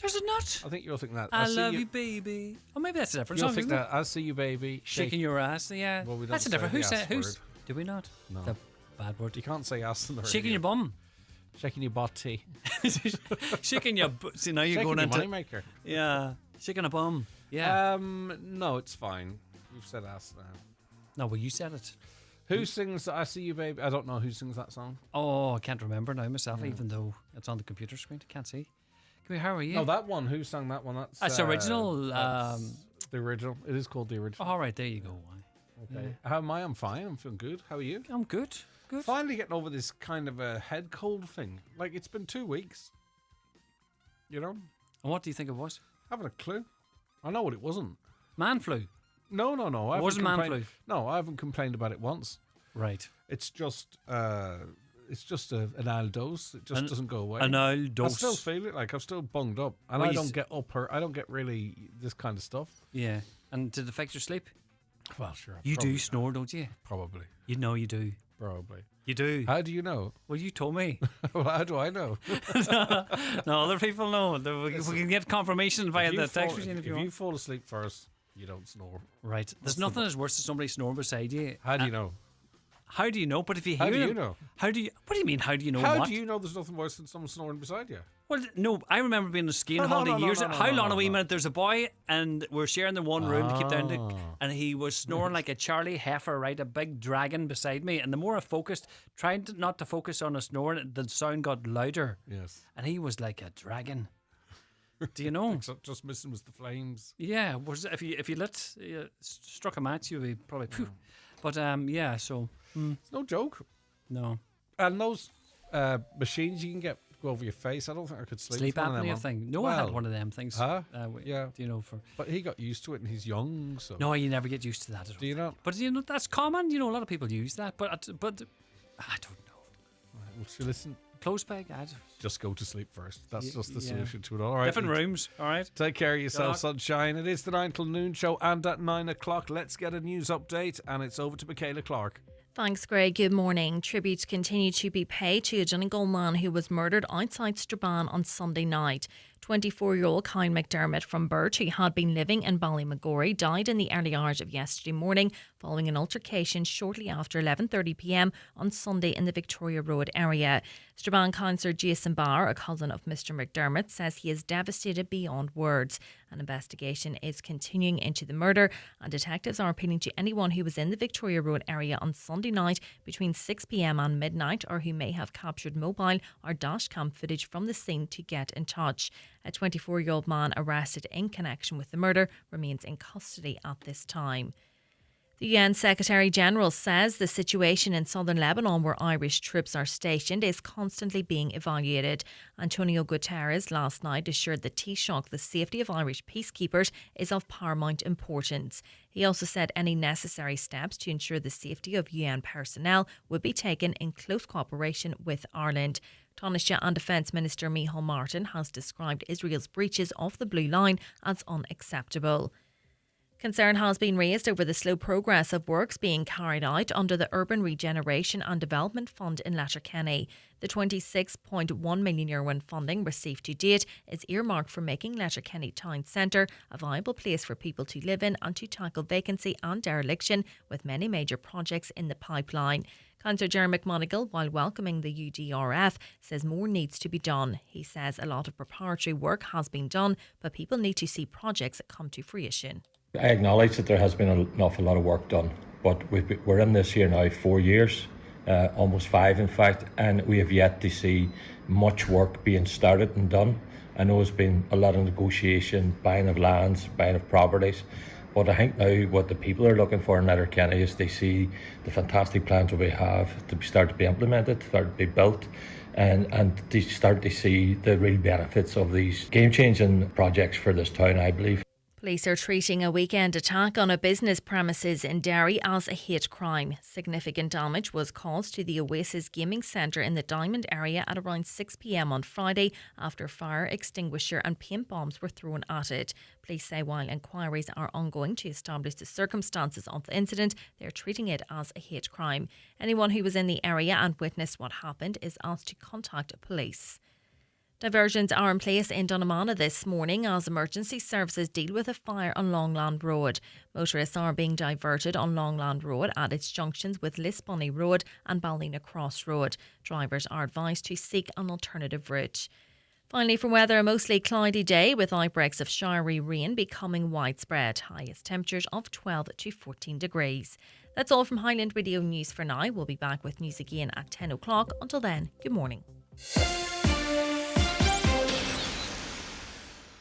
There's a nut. I think you're thinking that. I love you, baby. Oh, maybe that's a different You'll song. think Isn't that. I see you, baby. Shaking your ass. Yeah. Well, we don't that's a say different. the Who said? ass Who's? word. Do we not? No. The bad word. You can't say ass in the radio. Shaking your bum. Shaking your body. Shaking your. See now you're Shaking going your into. moneymaker. Yeah. Shaking a bum. Yeah. No, it's fine. You've said ass now. No, well, you said it. Who sings I See You Baby? I don't know who sings that song. Oh, I can't remember now myself, even though it's on the computer screen. I can't see. Come here, how are you? No, that one. Who sang that one? That's original. That's the original. It is called the original. All right, there you go. Okay. Yeah. How am I? I'm fine. I'm feeling good. How are you? I'm good. Good. Finally getting over this kind of a head cold thing. Like, it's been 2 weeks. You know? And what do you think it was? Haven't a clue. I know what it wasn't. Man flu. No. It wasn't man flu. No, I haven't complained about it once. Right. It's just an al dose. It just doesn't go away. An al dose. I still feel it. Like, I'm still bunged up, and I don't get up. I don't get really this kind of stuff. Yeah. And did it affect your sleep? Well, sure. You do snore, don't you? Probably. You know you do. Probably. You do. How do you know? Well, you told me. Well, how do I know? No, other people know. We can get confirmation via the text machine if you fall asleep first, you don't snore. Right. There's nothing as worse than somebody snoring beside you. How do you know? How do you know? But if you hear How do them, you know? What do you mean? How do you know? How do you know there's nothing worse than someone snoring beside you? Well, no, I remember being on a skiing holiday years ago. How long a wee minute? There's a boy, and we're sharing the one room to keep down, and he was snoring like a Charlie Heifer, right? A big dragon beside me. And the more I focused, trying not to focus on the snoring, the sound got louder. Yes. And he was like a dragon. Do you know? Except just missing was the flames. Yeah. Was if you struck a match, you'd be probably. Phew. But yeah. So. It's no joke. No. And those machines you can get go over your face. I don't think I could sleep. Sleep apnea thing. No, I had one of them things. Huh? Yeah. Do you know But he got used to it, and he's young, so. No, you never get used to that at all. Do you not? But you know that's common. You know, a lot of people use that. But I don't know. Right, well, so listen. Close peg, ad. Just go to sleep first. That's just the solution to it. All right. Different rooms. All right. Take care of yourself, sunshine. It is the 9 till noon show, and at 9 o'clock, let's get a news update, and it's over to Michaela Clark. Thanks, Greg. Good morning. Tributes continue to be paid to a Donegal man who was murdered outside Strabane on Sunday night. 24-year-old Kyle McDermott from Birch, who had been living in Ballymagorry, died in the early hours of yesterday morning following an altercation shortly after 11:30 p.m. on Sunday in the Victoria Road area. Strabane councillor Jason Barr, a cousin of Mr McDermott, says he is devastated beyond words. An investigation is continuing into the murder, and detectives are appealing to anyone who was in the Victoria Road area on Sunday night between 6 p.m. and midnight, or who may have captured mobile or dashcam footage from the scene, to get in touch. A 24-year-old man arrested in connection with the murder remains in custody at this time. The UN Secretary-General says the situation in southern Lebanon, where Irish troops are stationed, is constantly being evaluated. Antonio Guterres last night assured the Taoiseach the safety of Irish peacekeepers is of paramount importance. He also said any necessary steps to ensure the safety of UN personnel would be taken in close cooperation with Ireland. Taoiseach and Defence Minister Micheál Martin has described Israel's breaches of the Blue Line as unacceptable. Concern has been raised over the slow progress of works being carried out under the Urban Regeneration and Development Fund in Letterkenny. The €26.1 million in funding received to date is earmarked for making Letterkenny Town Centre a viable place for people to live in and to tackle vacancy and dereliction, with many major projects in the pipeline. Councillor Jerry McMonigal, while welcoming the UDRF, says more needs to be done. He says a lot of preparatory work has been done, but people need to see projects come to fruition. I acknowledge that there has been an awful lot of work done, but we're in this here now 4 years, almost 5 in fact, and we have yet to see much work being started and done. I know there's been a lot of negotiation, buying of lands, buying of properties, but I think now what the people are looking for in Letterkenny is they see the fantastic plans that we have to start to be implemented, start to be built, and they start to see the real benefits of these game-changing projects for this town, I believe. Police are treating a weekend attack on a business premises in Derry as a hate crime. Significant damage was caused to the Oasis Gaming Centre in the Diamond area at around 6 p.m. on Friday after fire extinguisher and paint bombs were thrown at it. Police say while inquiries are ongoing to establish the circumstances of the incident, they are treating it as a hate crime. Anyone who was in the area and witnessed what happened is asked to contact police. Diversions are in place in Donegal this morning as emergency services deal with a fire on Longland Road. Motorists are being diverted on Longland Road at its junctions with Lisbonny Road and Ballina Cross Road. Drivers are advised to seek an alternative route. Finally, from weather, a mostly cloudy day with outbreaks of showery rain becoming widespread. Highest temperatures of 12 to 14 degrees. That's all from Highland Radio News for now. We'll be back with news again at 10 o'clock. Until then, good morning.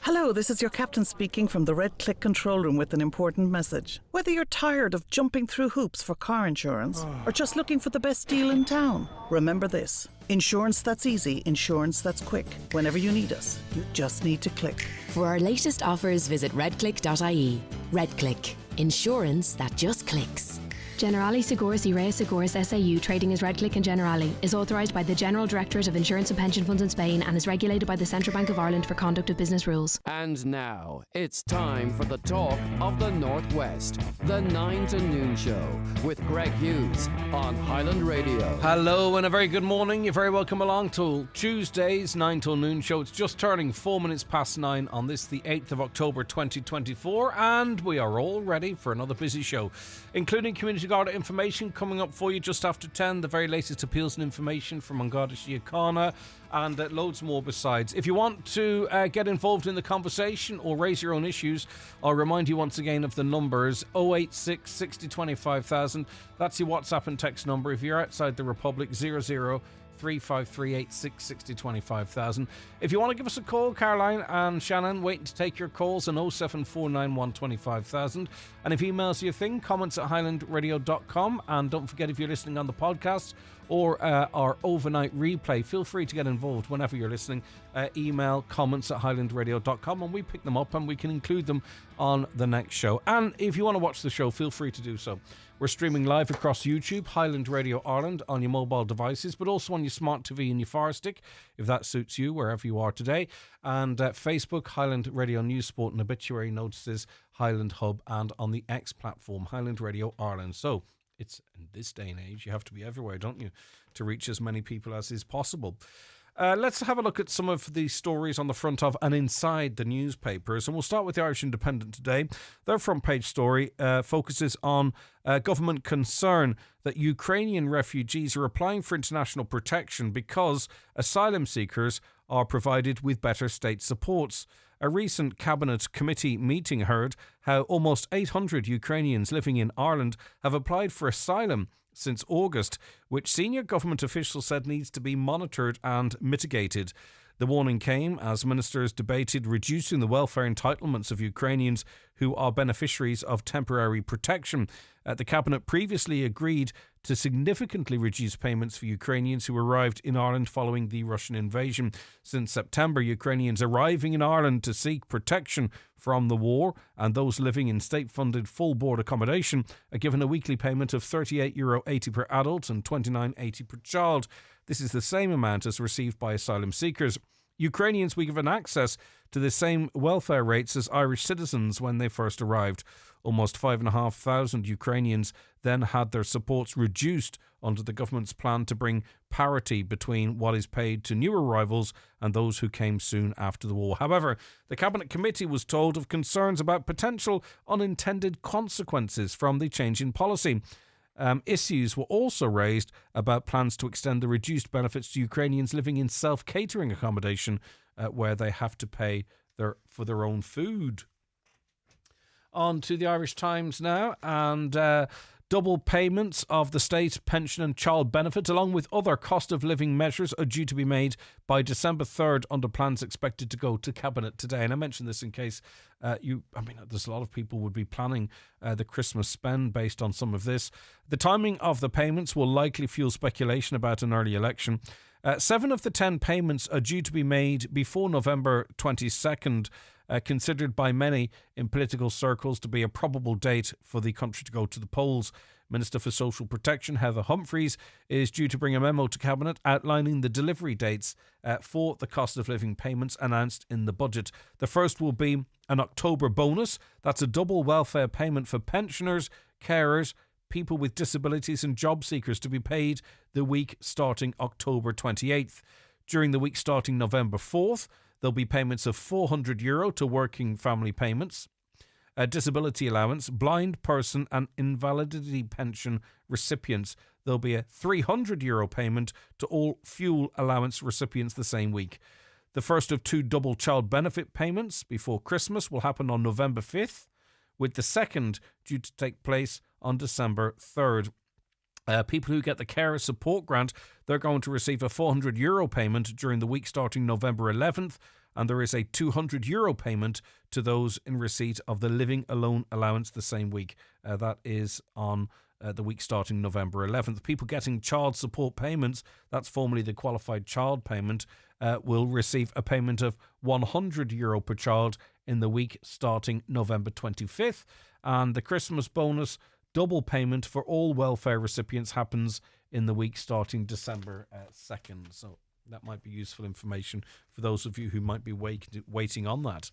Hello, this is your captain speaking from the Red Click control room with an important message. Whether you're tired of jumping through hoops for car insurance or just looking for the best deal in town, remember this. Insurance that's easy, insurance that's quick. Whenever you need us, you just need to click. For our latest offers, visit redclick.ie. Redclick. Insurance that just clicks. Generali Seguros y Reyes Seguros SAU, trading as Redclick and Generali, is authorised by the General Directorate of Insurance and Pension Funds in Spain and is regulated by the Central Bank of Ireland for conduct of business rules. And now, it's time for the talk of the Northwest, the 9 to Noon Show with Greg Hughes on Highland Radio. Hello and a very good morning. You're very welcome along to Tuesday's 9 till Noon Show. It's just turning 4 minutes past 9 on this, the 8th of October 2024, and we are all ready for another busy show, including community Garda information coming up for you just after 10, the very latest appeals and information from Garda Síochána, and loads more besides. If you want to get involved in the conversation or raise your own issues, I'll remind you once again of the numbers 086 60 25,000. That's your WhatsApp and text number. If you're outside the Republic, 00 35386 60 25,000. If you want to give us a call, Caroline and Shannon waiting to take your calls on 07491 25,000. And if emails your thing, comments at highlandradio.com. And don't forget, if you're listening on the podcast or our overnight replay, feel free to get involved whenever you're listening. Email comments at highlandradio.com and we pick them up and we can include them on the next show. And if you want to watch the show, feel free to do so. We're streaming live across YouTube, Highland Radio Ireland, on your mobile devices, but also on your smart TV and your Fire Stick, if that suits you, wherever you are today. And Facebook, Highland Radio News, Sport and Obituary Notices, Highland Hub, and on the X platform, Highland Radio Ireland. So it's in this day and age, you have to be everywhere, don't you, to reach as many people as is possible. Let's have a look at some of the stories on the front of and inside the newspapers. And we'll start with the Irish Independent today. Their front page story focuses on government concern that Ukrainian refugees are applying for international protection because asylum seekers are provided with better state supports. A recent Cabinet Committee meeting heard how almost 800 Ukrainians living in Ireland have applied for asylum since August, which senior government officials said needs to be monitored and mitigated. The warning came as ministers debated reducing the welfare entitlements of Ukrainians who are beneficiaries of temporary protection. The Cabinet previously agreed to significantly reduce payments for Ukrainians who arrived in Ireland following the Russian invasion. Since September, Ukrainians arriving in Ireland to seek protection from the war and those living in state-funded full-board accommodation are given a weekly payment of €38.80 per adult and €29.80 per child. This is the same amount as received by asylum seekers. Ukrainians were given access to the same welfare rates as Irish citizens when they first arrived. Almost 5,500 Ukrainians then had their supports reduced under the government's plan to bring parity between what is paid to new arrivals and those who came soon after the war. However, the Cabinet Committee was told of concerns about potential unintended consequences from the change in policy. Issues were also raised about plans to extend the reduced benefits to Ukrainians living in self-catering accommodation where they have to pay for their own food. On to the Irish Times now, and double payments of the state pension and child benefit along with other cost of living measures are due to be made by December 3rd under plans expected to go to Cabinet today. And I mention this in case there's a lot of people would be planning the Christmas spend based on some of this. The timing of the payments will likely fuel speculation about an early election. 7 of the 10 payments are due to be made before November 22nd, considered by many in political circles to be a probable date for the country to go to the polls. Minister for Social Protection, Heather Humphreys, is due to bring a memo to Cabinet outlining the delivery dates for the cost of living payments announced in the budget. The first will be an October bonus. That's a double welfare payment for pensioners, carers, people with disabilities and job seekers to be paid the week starting October 28th. During the week starting November 4th, there'll be payments of €400 to working family payments, disability allowance, blind person and invalidity pension recipients. There'll be a €300 payment to all fuel allowance recipients the same week. The first of 2 double child benefit payments before Christmas will happen on November 5th, with the second due to take place on December 3rd. People who get the carer support grant, they're going to receive a €400 payment during the week starting November 11th, and there is a €200 payment to those in receipt of the living alone allowance the same week. That is on the week starting November 11th. People getting child support payments, that's formerly the qualified child payment, will receive a payment of €100 per child in the week starting November 25th. And the Christmas bonus double payment for all welfare recipients happens in the week starting December 2nd. So that might be useful information for those of you who might be waiting on that.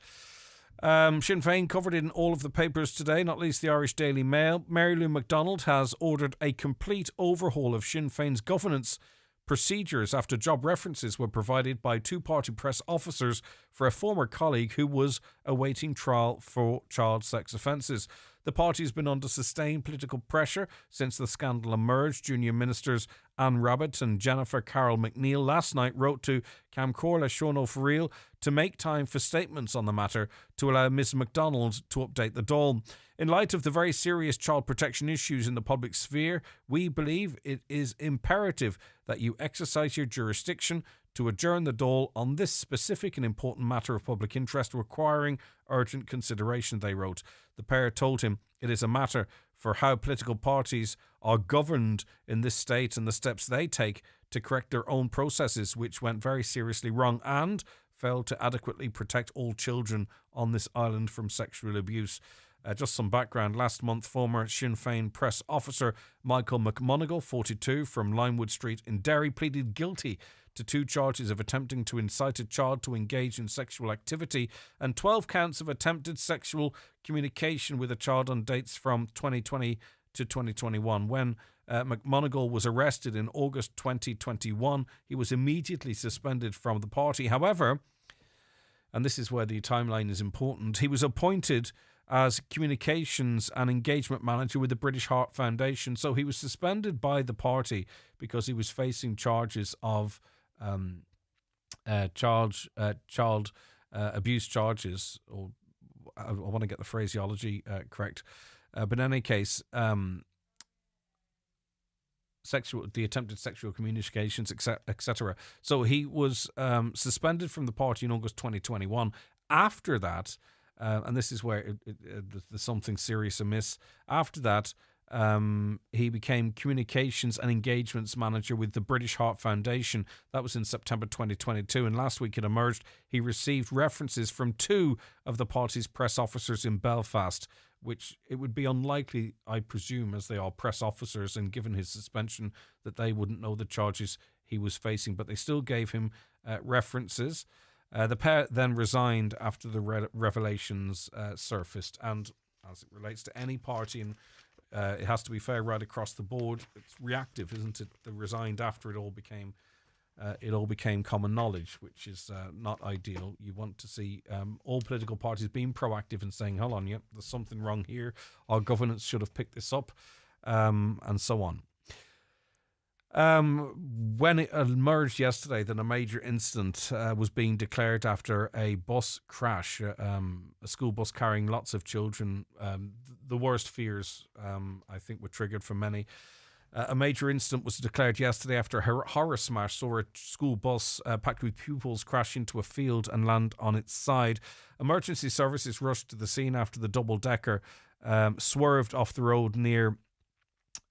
Sinn Féin covered in all of the papers today, not least the Irish Daily Mail. Mary Lou McDonald has ordered a complete overhaul of Sinn Féin's governance procedures after job references were provided by 2 party press officers for a former colleague who was awaiting trial for child sex offences. The party has been under sustained political pressure since the scandal emerged. Junior ministers Anne Rabbitte and Jennifer Carroll McNeill last night wrote to Cam Corla Sean O'Farrell to make time for statements on the matter to allow Ms McDonald to update the Dáil. In light of the very serious child protection issues in the public sphere, we believe it is imperative that you exercise your jurisdiction to adjourn the Dáil on this specific and important matter of public interest requiring urgent consideration, they wrote. The pair told him it is a matter for how political parties are governed in this state and the steps they take to correct their own processes, which went very seriously wrong and failed to adequately protect all children on this island from sexual abuse. Just some background. Last month, former Sinn Féin press officer Michael McMonagle, 42, from Limewood Street in Derry, pleaded guilty to 2 charges of attempting to incite a child to engage in sexual activity and 12 counts of attempted sexual communication with a child on dates from 2020 to 2021. When McMonagle was arrested in August 2021, he was immediately suspended from the party. However, and this is where the timeline is important, he was appointed as communications and engagement manager with the British Heart Foundation. So he was suspended by the party because he was facing charges of child abuse charges, or I want to get the phraseology correct. But in any case, the attempted sexual communications, etc. So he was suspended from the party in August 2021. After that, and this is where there's something serious amiss. After that, he became communications and engagements manager with the British Heart Foundation. That was in September 2022. And last week it emerged he received references from 2 of the party's press officers in Belfast, which it would be unlikely, I presume, as they are press officers and given his suspension, that they wouldn't know the charges he was facing. But they still gave him references. The pair then resigned after the revelations surfaced. And as it relates to any party, and it has to be fair right across the board, it's reactive, isn't it? They resigned after it all became common knowledge, which is not ideal. You want to see all political parties being proactive and saying, hold on, there's something wrong here. Our governance should have picked this up, and so on. When it emerged yesterday that a major incident was being declared after a bus crash, a school bus carrying lots of children, the worst fears, I think, were triggered for many. A major incident was declared yesterday after a horror smash saw a school bus packed with pupils crash into a field and land on its side. Emergency services rushed to the scene after the double-decker swerved off the road near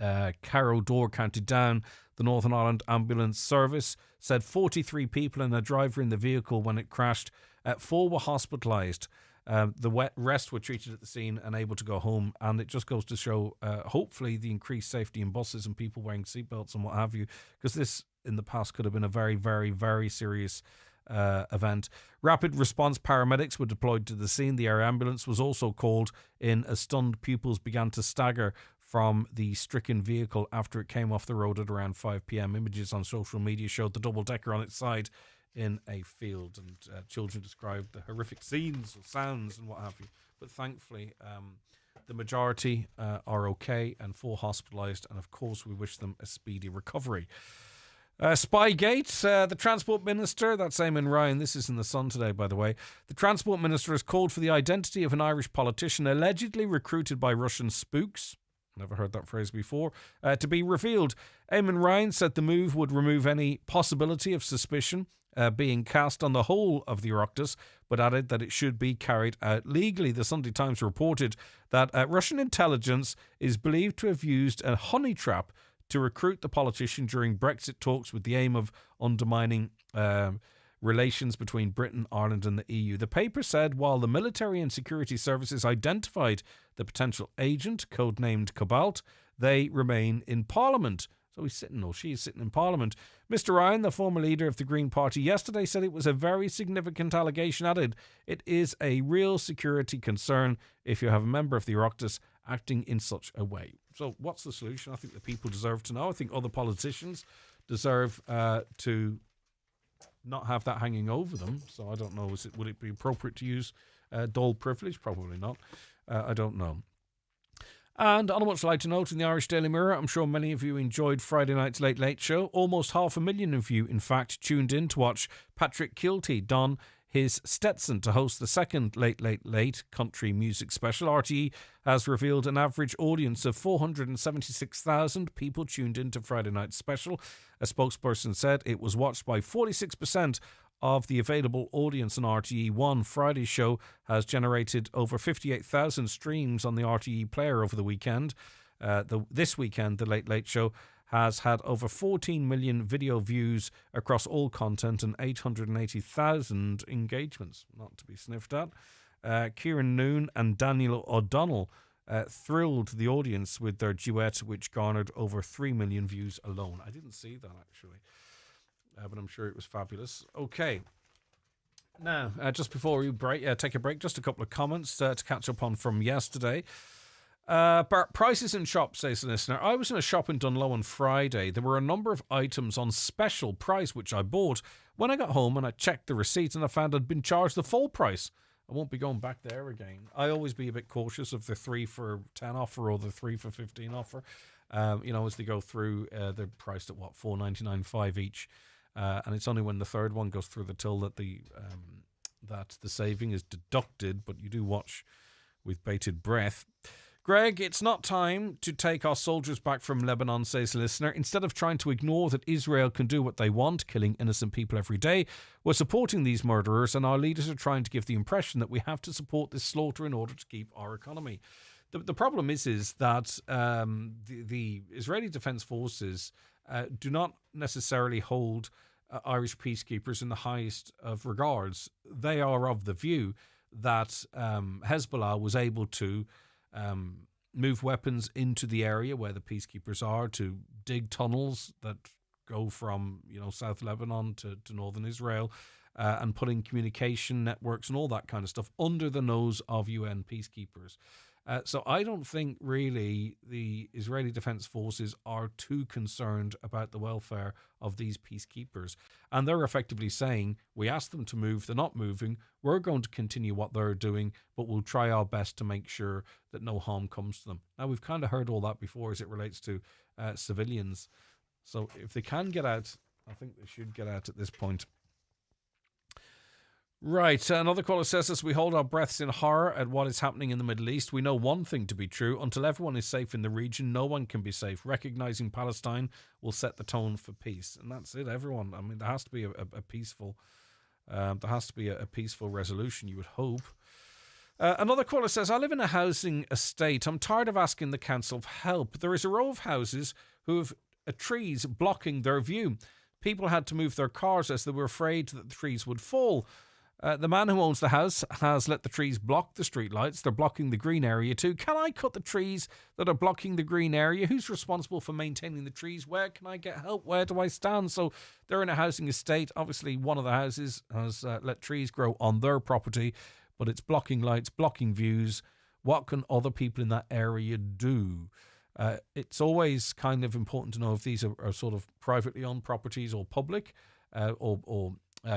Carrowdore, County Down. The Northern Ireland Ambulance Service said 43 people and a driver in the vehicle when it crashed. 4 were hospitalised. The rest were treated at the scene and able to go home. And it just goes to show, hopefully, the increased safety in buses and people wearing seatbelts and what have you, because this in the past could have been a very, very, very serious event. Rapid response paramedics were deployed to the scene. The air ambulance was also called in as stunned pupils began to stagger from the stricken vehicle after it came off the road at around 5 p.m. Images on social media showed the double-decker on its side in a field, and children described the horrific scenes or sounds and what have you. But thankfully, the majority are okay and 4 hospitalised, and of course we wish them a speedy recovery. Spygate, the Transport Minister, that's Eamon Ryan, this is in the Sun today by the way, the Transport Minister has called for the identity of an Irish politician allegedly recruited by Russian spooks, never heard that phrase before, to be revealed. Eamon Ryan said the move would remove any possibility of suspicion being cast on the whole of the Oireachtas, but added that it should be carried out legally. The Sunday Times reported that Russian intelligence is believed to have used a honey trap to recruit the politician during Brexit talks with the aim of undermining relations between Britain, Ireland and the EU. The paper said while the military and security services identified the potential agent, codenamed Cobalt, they remain in Parliament. So he's sitting, or she's sitting in Parliament. Mr. Ryan, the former leader of the Green Party, yesterday said it was a very significant allegation, added, it is a real security concern if you have a member of the Oireachtas acting in such a way. So what's the solution? I think the people deserve to know. I think other politicians deserve to not have that hanging over them. So I don't know, would it be appropriate to use Dáil privilege? Probably not. I don't know. And on a much lighter note, in the Irish Daily Mirror, I'm sure many of you enjoyed Friday night's Late Late Show. Almost 500,000 of you, in fact, tuned in to watch Patrick Kielty don his Stetson to host the second Late Late Late country music special. RTE has revealed an average audience of 476,000 people tuned into Friday night's special. A spokesperson said it was watched by 46% of the available audience on RTE1. Friday's show has generated over 58,000 streams on the RTE player over the weekend. This weekend, the Late Late Show has had over 14 million video views across all content and 880,000 engagements. Not to be sniffed at. Kieran Noon and Daniel O'Donnell thrilled the audience with their duet, which garnered over 3 million views alone. I didn't see that, actually. But I'm sure it was fabulous. Okay. Now, just before we take a break, just a couple of comments to catch up on from yesterday. Prices in shops, says the listener. I was in a shop in Dunlow on Friday. There were a number of items on special price, which I bought. When I got home and I checked the receipt and I found I'd been charged the full price. I won't be going back there again. I always be a bit cautious of the 3 for 10 offer or the 3 for 15 offer. As they go through, they're priced at $4.99 each. And it's only when the third one goes through the till that the saving is deducted, but you do watch with bated breath. Greg, it's not time to take our soldiers back from Lebanon, says the listener. Instead of trying to ignore that Israel can do what they want, killing innocent people every day, we're supporting these murderers, and our leaders are trying to give the impression that we have to support this slaughter in order to keep our economy. The problem is that the Israeli Defense Forces do not necessarily hold Irish peacekeepers in the highest of regards. They are of the view that Hezbollah was able to move weapons into the area where the peacekeepers are, to dig tunnels that go from South Lebanon to northern Israel, and putting communication networks and all that kind of stuff under the nose of UN peacekeepers. So I don't think really the Israeli Defense Forces are too concerned about the welfare of these peacekeepers. And they're effectively saying, we asked them to move, they're not moving, we're going to continue what they're doing, but we'll try our best to make sure that no harm comes to them. Now, we've kind of heard all that before as it relates to civilians. So if they can get out, I think they should get out at this point. Right, another caller says, as we hold our breaths in horror at what is happening in the Middle East, we know one thing to be true: until everyone is safe in the region, no one can be safe. Recognising Palestine will set the tone for peace, and that's it. Everyone, I mean, there has to be a peaceful, resolution. You would hope. Another caller says, I live in a housing estate. I'm tired of asking the council for help. There is a row of houses who have trees blocking their view. People had to move their cars as they were afraid that the trees would fall. The man who owns the house has let the trees block the streetlights. They're blocking the green area too. Can I cut the trees that are blocking the green area? Who's responsible for maintaining the trees? Where can I get help? Where do I stand? So they're in a housing estate. Obviously, one of the houses has let trees grow on their property, but it's blocking lights, blocking views. What can other people in that area do? It's always kind of important to know if these are sort of privately owned properties or public, or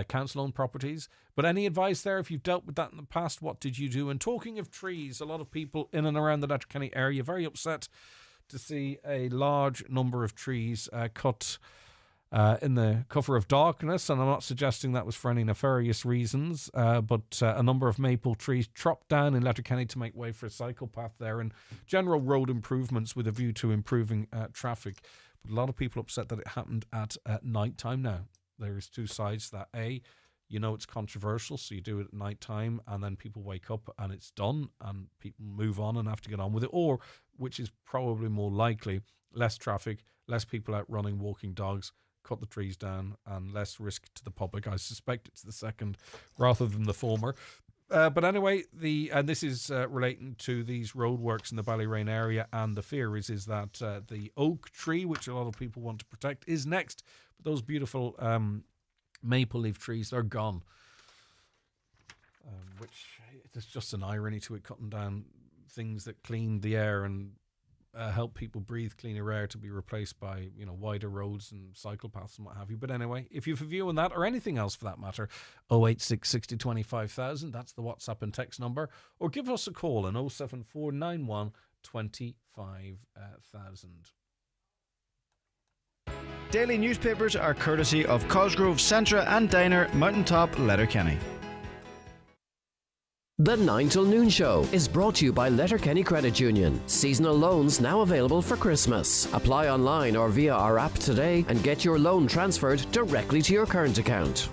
council-owned properties. But any advice there, if you've dealt with that in the past, what did you do? And talking of trees, a lot of people in and around the Letterkenny area very upset to see a large number of trees cut in the cover of darkness, and I'm not suggesting that was for any nefarious reasons, but a number of maple trees chopped down in Letterkenny to make way for a cycle path there and general road improvements with a view to improving traffic. But a lot of people upset that it happened at night time now. There is two sides to that. A, you know it's controversial, so you do it at night time and then people wake up and it's done and people move on and have to get on with it. Or, which is probably more likely, less traffic, less people out running, walking dogs, cut the trees down and less risk to the public. I suspect it's the second rather than the former. But anyway, this is relating to these roadworks in the Ballyrain area, and the fear is that the oak tree, which a lot of people want to protect, is next. But those beautiful maple leaf trees, they're gone. Which, there's just an irony to it, cutting down things that clean the air and help people breathe cleaner air to be replaced by, wider roads and cycle paths and what have you. But anyway, if you have a view on that or anything else for that matter, 086 60 25,000, that's the WhatsApp and text number, or give us a call on 07491 25,000. Daily newspapers are courtesy of Cosgrove, Centra and Diner, Mountaintop, Letterkenny. The 9 till noon show is brought to you by Letterkenny Credit Union. Seasonal loans now available for Christmas. Apply online or via our app today and get your loan transferred directly to your current account.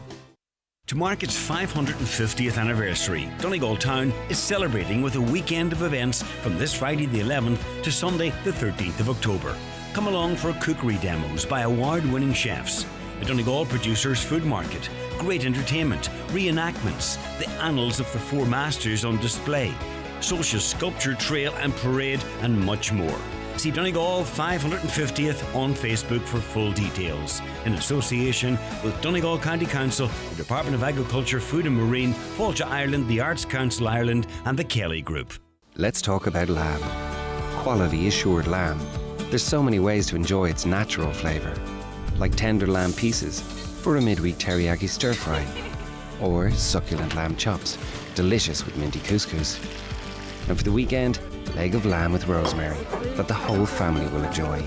To mark its 550th anniversary, Donegal Town is celebrating with a weekend of events from this Friday the 11th to Sunday the 13th of October. Come along for cookery demos by award-winning chefs, the Donegal Producers Food Market, great entertainment, reenactments, the annals of the Four Masters on display, social sculpture trail and parade, and much more. See Donegal 550th on Facebook for full details. In association with Donegal County Council, the Department of Agriculture, Food and Marine, Fáilte Ireland, the Arts Council Ireland and the Kelly Group. Let's talk about lamb. Quality assured lamb. There's so many ways to enjoy its natural flavour. Like tender lamb pieces for a midweek teriyaki stir fry, or succulent lamb chops, delicious with minty couscous. And for the weekend, leg of lamb with rosemary that the whole family will enjoy.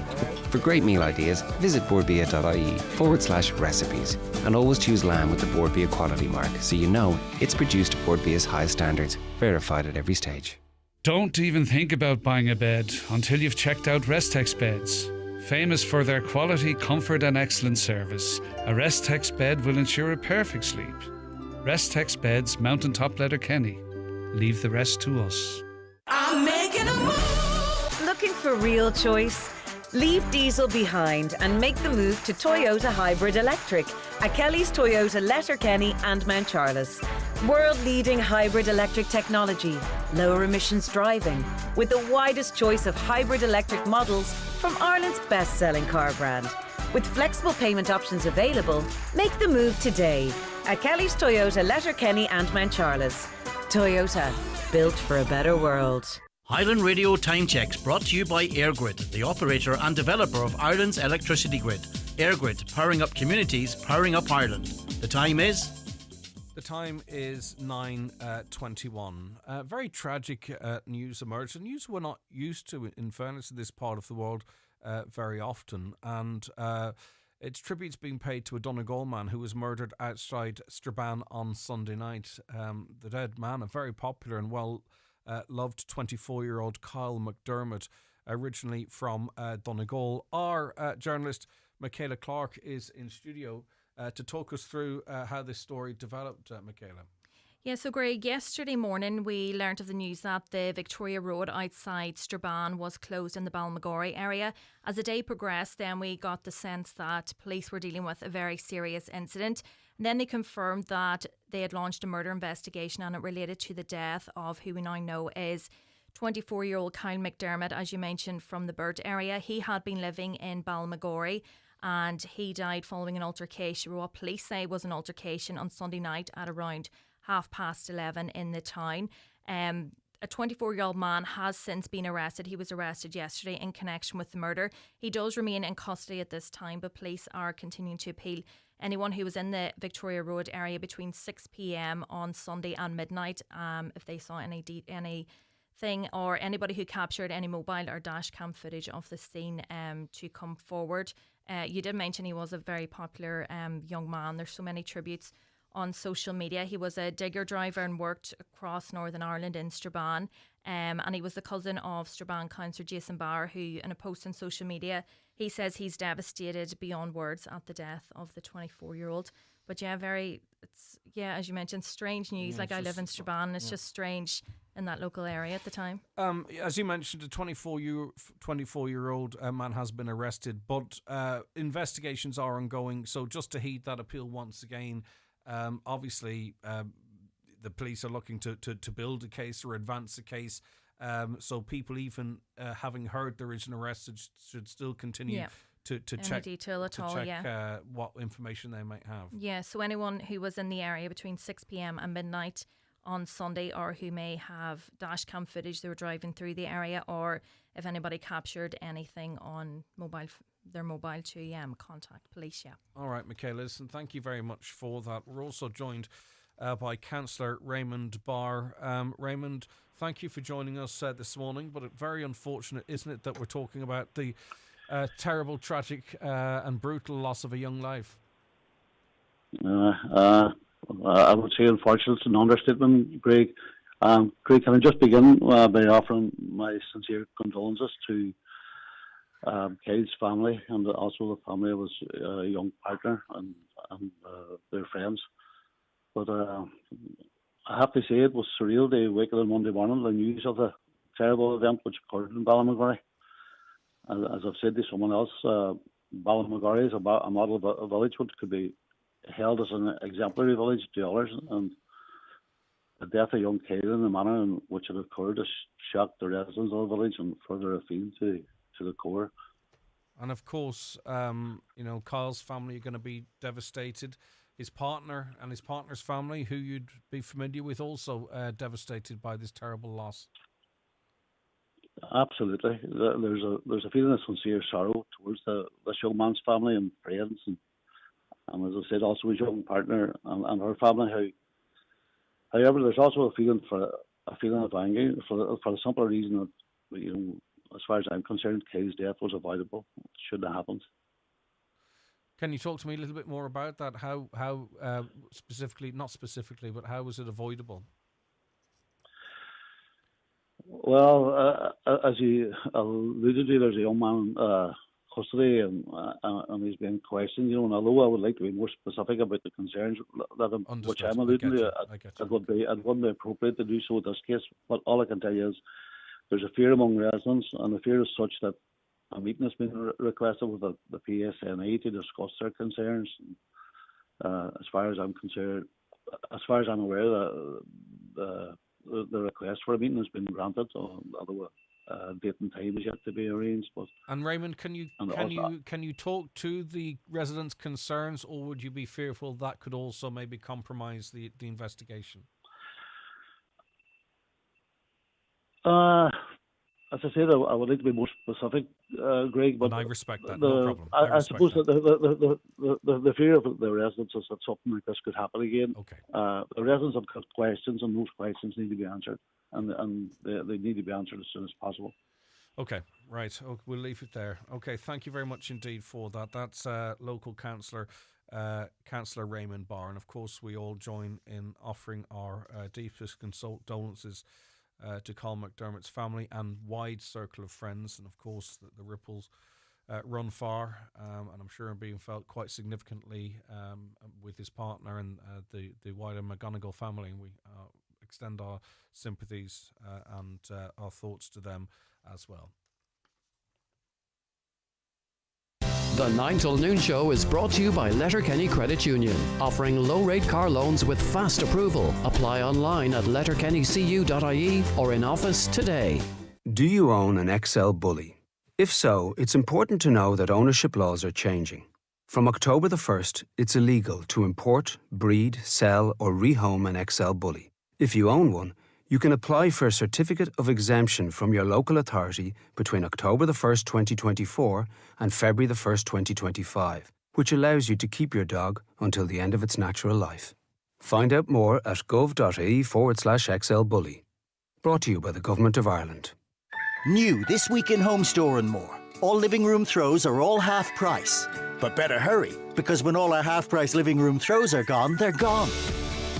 For great meal ideas, visit boardbia.ie/recipes, and always choose lamb with the Boardbia quality mark, so you know it's produced to Boardbia's highest standards, verified at every stage. Don't even think about buying a bed until you've checked out Restex Beds. Famous for their quality, comfort and excellent service, a Restex bed will ensure a perfect sleep. Restex Beds, Mountaintop, Letterkenny. Leave the rest to us. I'm making a move. Looking for real choice? Leave diesel behind and make the move to Toyota Hybrid Electric at Kelly's Toyota Letterkenny and Mount Charles. World-leading hybrid electric technology, lower emissions driving, with the widest choice of hybrid electric models from Ireland's best-selling car brand. With flexible payment options available, make the move today at Kelly's Toyota Letterkenny and Mount Charles. Toyota, built for a better world. Highland Radio Time Checks brought to you by EirGrid, the operator and developer of Ireland's electricity grid. EirGrid, powering up communities, powering up Ireland. The time is 9:21. Very tragic news emerged, and news we're not used to, in fairness, in this part of the world very often. And it's tributes being paid to a Donegal man who was murdered outside Strabane on Sunday night. The dead man, a very popular and well-loved 24-year-old Kyle McDermott, originally from Donegal. Our journalist, Michaela Clark, is in studio to talk us through how this story developed, Michaela. Yeah, so Greg, yesterday morning we learnt of the news that the Victoria Road outside Strabane was closed in the Balmagory area. As the day progressed, then we got the sense that police were dealing with a very serious incident. And then they confirmed that they had launched a murder investigation, and it related to the death of who we now know is 24-year-old Kyle McDermott, as you mentioned, from the Burt area. He had been living in Balmagory and he died following an altercation, what police say was an altercation on Sunday night at around 11:30 in the town. A 24-year-old man has since been arrested. He was arrested yesterday in connection with the murder. He does remain in custody at this time, but police are continuing to appeal Anyone who was in the Victoria Road area between 6 p.m. on Sunday and midnight, if they saw anything or anybody who captured any mobile or dash cam footage of the scene, to come forward. You did mention he was a very popular young man. There's so many tributes on social media. He was a digger driver and worked across Northern Ireland in Strabane, and he was the cousin of Strabane councillor Jason Barr, who in a post on social media, he says he's devastated beyond words at the death of the 24-year-old. But as you mentioned, strange news. Yeah, I live in Strabane, and it's just strange in that local area at the time. As you mentioned, a 24-year-old man has been arrested, but investigations are ongoing. So just to heed that appeal once again, obviously the police are looking to build a case or advance a case. So people even having heard there is an arrest should still continue to check detail at all, what information they might have. Yeah, so anyone who was in the area between 6 p.m. and midnight on Sunday, or who may have dash cam footage they were driving through the area, or if anybody captured anything on their mobile to contact police. All right, Michaela, listen, thank you very much for that. We're also joined by Councillor Raymond Barr. Raymond, thank you for joining us this morning, but it's very unfortunate, isn't it, that we're talking about the terrible, tragic and brutal loss of a young life? I would say unfortunate is an understatement, Greg. Greg, can I just begin by offering my sincere condolences to Kay's family and also the family of his young partner and their friends. But I have to say it was surreal to wake up on Monday morning the news of the terrible event which occurred in Ballymagorry. As I've said to someone else, Ballymagorry is a model village which could be held as an exemplary village to others, and the death of young Kayla in the manner in which it occurred has shocked the residents of the village and further afield to the core. And of course, Kyle's family are going to be devastated. His partner and his partner's family, who you'd be familiar with, also devastated by this terrible loss. Absolutely. There's a feeling of sincere sorrow towards this young man's family and friends, and as I said, also his young partner and her family. However, there's also a feeling of anger for the simple reason that, as far as I'm concerned, Kay's death was avoidable. It shouldn't have happened. Can you talk to me a little bit more about that? How specifically, not specifically, but how was it avoidable? Well, as you alluded to, there's a young man in custody and he's being questioned. And although I would like to be more specific about the concerns which I'm alluding to, it wouldn't be appropriate to do so in this case. But all I can tell you is there's a fear among residents, and the fear is such that a meeting has been requested with the PSNI to discuss their concerns. As far as I'm concerned, as far as I'm aware, the request for a meeting has been granted, although a date and time is yet to be arranged. And Raymond, can you talk to the residents' concerns, or would you be fearful that could also maybe compromise the investigation? As I said, I would like to be more specific, Greg. But and I respect that. No problem. I suppose that the fear of the residents is that something like this could happen again. Okay. The residents have got questions, and those questions need to be answered, and they need to be answered as soon as possible. Okay, right. We'll leave it there. Okay, thank you very much indeed for that. That's local councillor, Councillor Raymond Barr, and of course we all join in offering our deepest condolences to Colm McDermott's family and wide circle of friends, and of course the ripples run far, and I'm sure are being felt quite significantly with his partner and the wider McGonigal family, and we extend our sympathies and our thoughts to them as well. The 9 till noon show is brought to you by Letterkenny Credit Union, offering low-rate car loans with fast approval. Apply online at letterkennycu.ie or in office today. Do you own an XL Bully? If so, it's important to know that ownership laws are changing. From October the 1st, it's illegal to import, breed, sell or rehome an XL Bully. If you own one, you can apply for a certificate of exemption from your local authority between October the 1st, 2024 and February the 1st, 2025, which allows you to keep your dog until the end of its natural life. Find out more at gov.ie/XL Bully. Brought to you by the Government of Ireland. New this week in Home Store and More. All living room throws are all half price. But better hurry, because when all our half price living room throws are gone, they're gone.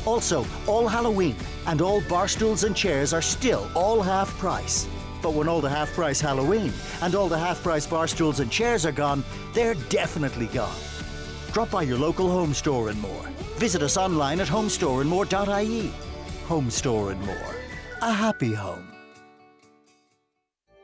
Also, all Halloween and all bar stools and chairs are still all half price. But when all the half price Halloween and all the half price bar stools and chairs are gone, they're definitely gone. Drop by your local Home Store and More. Visit us online at homestoreandmore.ie. Home Store and More. A happy home.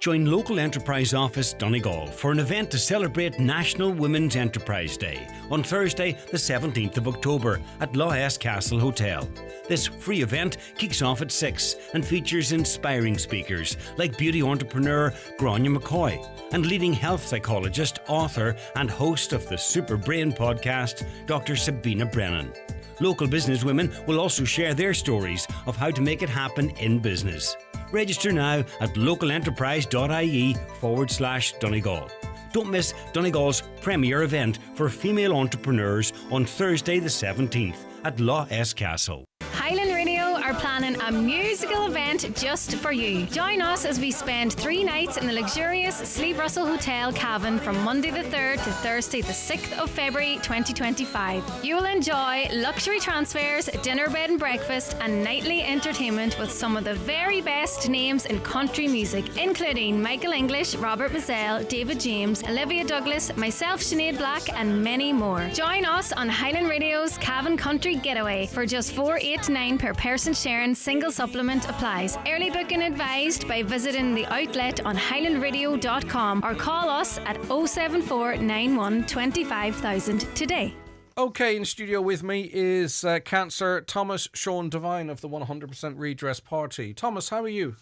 Join Local Enterprise Office Donegal for an event to celebrate National Women's Enterprise Day on Thursday the 17th of October at Lourdes Castle Hotel. This free event kicks off at 6 and features inspiring speakers like beauty entrepreneur Grania McCoy and leading health psychologist, author and host of the Super Brain podcast, Dr. Sabina Brennan. Local businesswomen will also share their stories of how to make it happen in business. Register now at localenterprise.ie/Donegal. Don't miss Donegal's premier event for female entrepreneurs on Thursday the 17th at Lourdes Castle. Highland Radio are planning a musical event just for you. Join us as we spend 3 nights in the luxurious Sleeve Russell Hotel Cavan from Monday the 3rd to Thursday the 6th of February 2025. You will enjoy luxury transfers, dinner, bed and breakfast and nightly entertainment with some of the very best names in country music, including Michael English, Robert Mazzell, David James, Olivia Douglas, myself Sinead Black and many more. Join us on Highland Radio's Cavan Country Getaway for just $4.89 per person sharing. Single supplement applies. Early booking advised by visiting the outlet on highlandradio.com or call us at 074 91 25,000 today. Okay, in studio with me is Cancer Thomas Sean Devine of the 100% Redress Party. Thomas, how are you?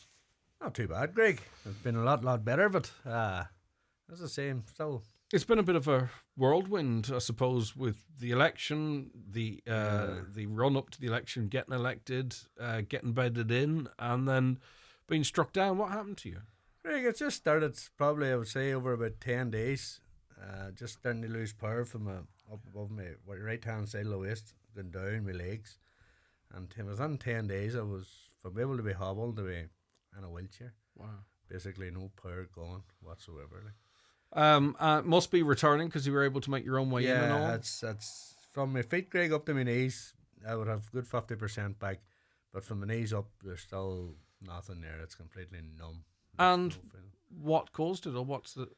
Not too bad, Greg. It's been a lot better, but it's the same still. It's been a bit of a whirlwind, I suppose, with the election, the run up to the election, getting elected, getting bedded in, and then being struck down. What happened to you? Greg, it just started probably, I would say, over about 10 days. Just starting to lose power from up above my right hand side of the waist, going down my legs. And within 10 days, I was from able to be hobbled to be in a wheelchair. Wow. Basically, no power gone whatsoever. Like. Must be returning because you were able to make your own way in and all. Yeah, it's from my feet, Greg, up to my knees. I would have good 50% back, but from my knees up, there's still nothing there. It's completely numb. And what caused it, or what's the?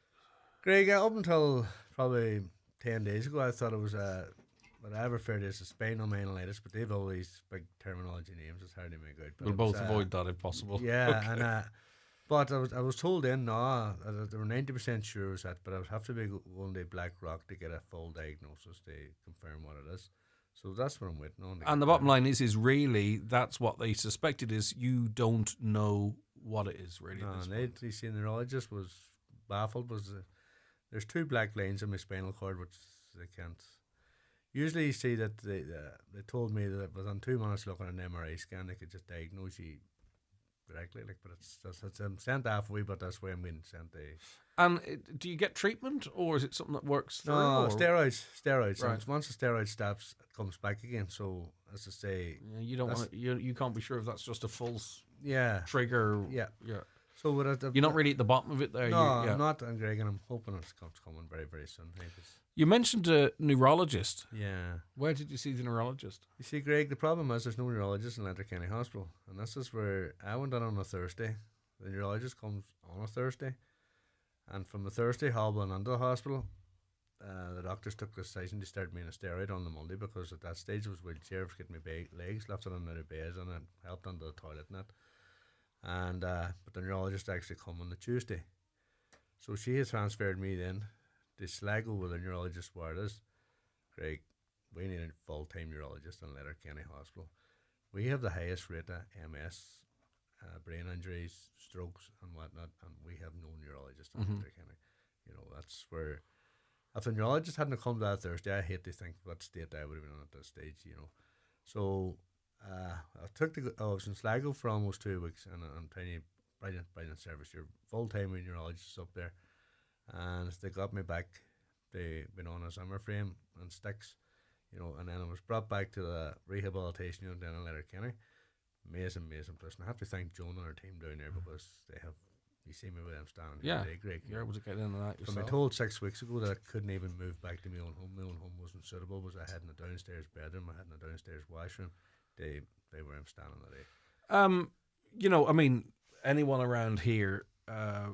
Greg, up until probably 10 days ago, I thought it was what I refer to as a spinal myelitis, but they've all these big terminology names. It's hard to make out. We'll both avoid that if possible. Yeah, okay. And but I was told then, no, they were 90% sure it was that, but I would have to be going to Black Rock to get a full diagnosis to confirm what it is. So that's what I'm waiting on. And the bottom line is really that's what they suspected is you don't know what it is really. No, and the neurologist was baffled. There's 2 black lines in my spinal cord which they can't. Usually you see that they told me that within 2 minutes looking at an MRI scan they could just diagnose you directly, like, but it's sent halfway, but that's why I'm being sent to. And do you get treatment, or is it something that works through? No, steroids. Right. Once the steroid stops, it comes back again. So as I say, you don't want you can't be sure if that's just a false trigger. Yeah. So you're not really at the bottom of it there. No, I'm not, and Greg, and I'm hoping it's coming very, very soon. You mentioned a neurologist. Yeah. Where did you see the neurologist? You see, Greg, the problem is there's no neurologist in Letterkenny Hospital. And this is where I went in on a Thursday. The neurologist comes on a Thursday. And from the Thursday hobbling into the hospital, the doctors took the decision to start me on a steroid on the Monday because at that stage I was wheelchair, I was getting my legs lifted under the bed and it helped under the toilet and that. And but the neurologist actually come on the Tuesday. So she had transferred me then to Sligo with a neurologist where it is. Craig, we need a full-time neurologist in Letterkenny Hospital. We have the highest rate of MS, brain injuries, strokes and whatnot, and we have no neurologist in Letterkenny. You know, that's where, if the neurologist hadn't come that Thursday, I hate to think what state I would have been in at this stage, you know. So I was in Sligo for almost 2 weeks, and I'm telling you, brilliant service. You're full-time neurologist up there. And they got me back They'd been on a Zimmer frame and sticks, you know, and then it was brought back to the rehabilitation unit down in Letterkenny. Amazing place. And I have to thank Joan and her team down there because they have, you see me with them standing here today, Greg. You're able to get in and out yourself. From I told 6 weeks ago that I couldn't even move back to my own home wasn't suitable, was I had in a downstairs bedroom, I had in a downstairs washroom. They were standing today. You know, I mean, anyone around here,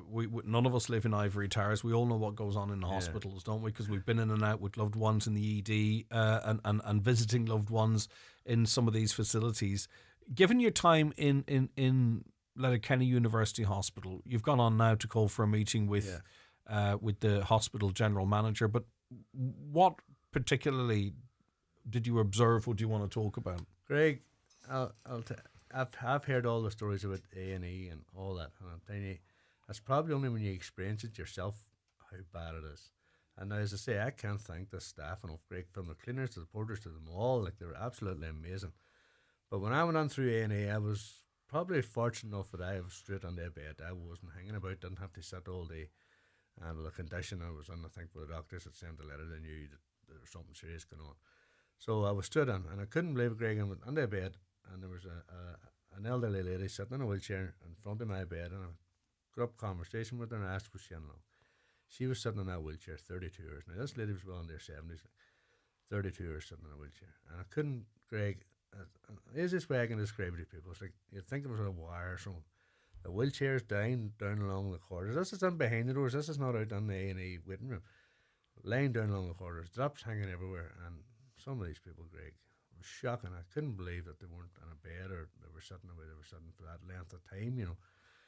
we none of us live in ivory towers. We all know what goes on in the hospitals, don't we? Because we've been in and out with loved ones in the ED and visiting loved ones in some of these facilities. Given your time in Letterkenny University Hospital, you've gone on now to call for a meeting with the hospital general manager. But what particularly did you observe? What do you want to talk about, Greg? I've heard all the stories about A&E and all that, and I'm telling you, that's probably only when you experience it yourself how bad it is. And now, as I say, I can't thank the staff enough, Greg, from the cleaners to the porters to them all. Like, they were absolutely amazing. But when I went on through A&E, I was probably fortunate enough that I was straight on their bed. I wasn't hanging about, didn't have to sit all day. And with the condition I was in, I think with the doctors had sent a letter, they knew that there was something serious going on. So I was stood on, and I couldn't believe it, Greg. I went on their bed, and there was an elderly lady sitting in a wheelchair in front of my bed, and I got up conversation with her and I asked was she in love. She was sitting in that wheelchair 32 hours. Now this lady was well in their 70s, 32 hours sitting in a wheelchair, and I couldn't, Greg. The easiest way I can describe it to people, it's like you'd think it was a wire or something. The wheelchair's down along the corridors. This is in behind the doors. This is not out in the A&E waiting room. Lying down along the corridors, drops hanging everywhere, and some of these people, Greg, it was shocking. I couldn't believe that they weren't in a bed or they were sitting the way they were sitting for that length of time, you know.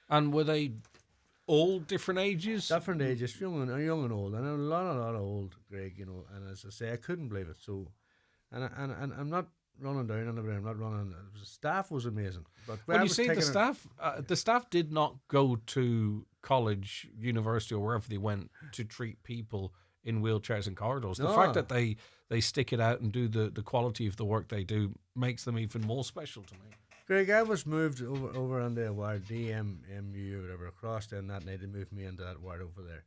And were they all different ages? Different ages, young and old, and a lot of old, Greg, you know. And as I say, I couldn't believe it. So, and I'm not running down on I'm not running. The staff was amazing. But when you see the staff did not go to college, university, or wherever they went to treat people in wheelchairs and corridors. The fact that they stick it out and do the quality of the work they do makes them even more special to me. Greg, I was moved over on the ward, DMMU or whatever, across there, and that night they moved me into that ward over there.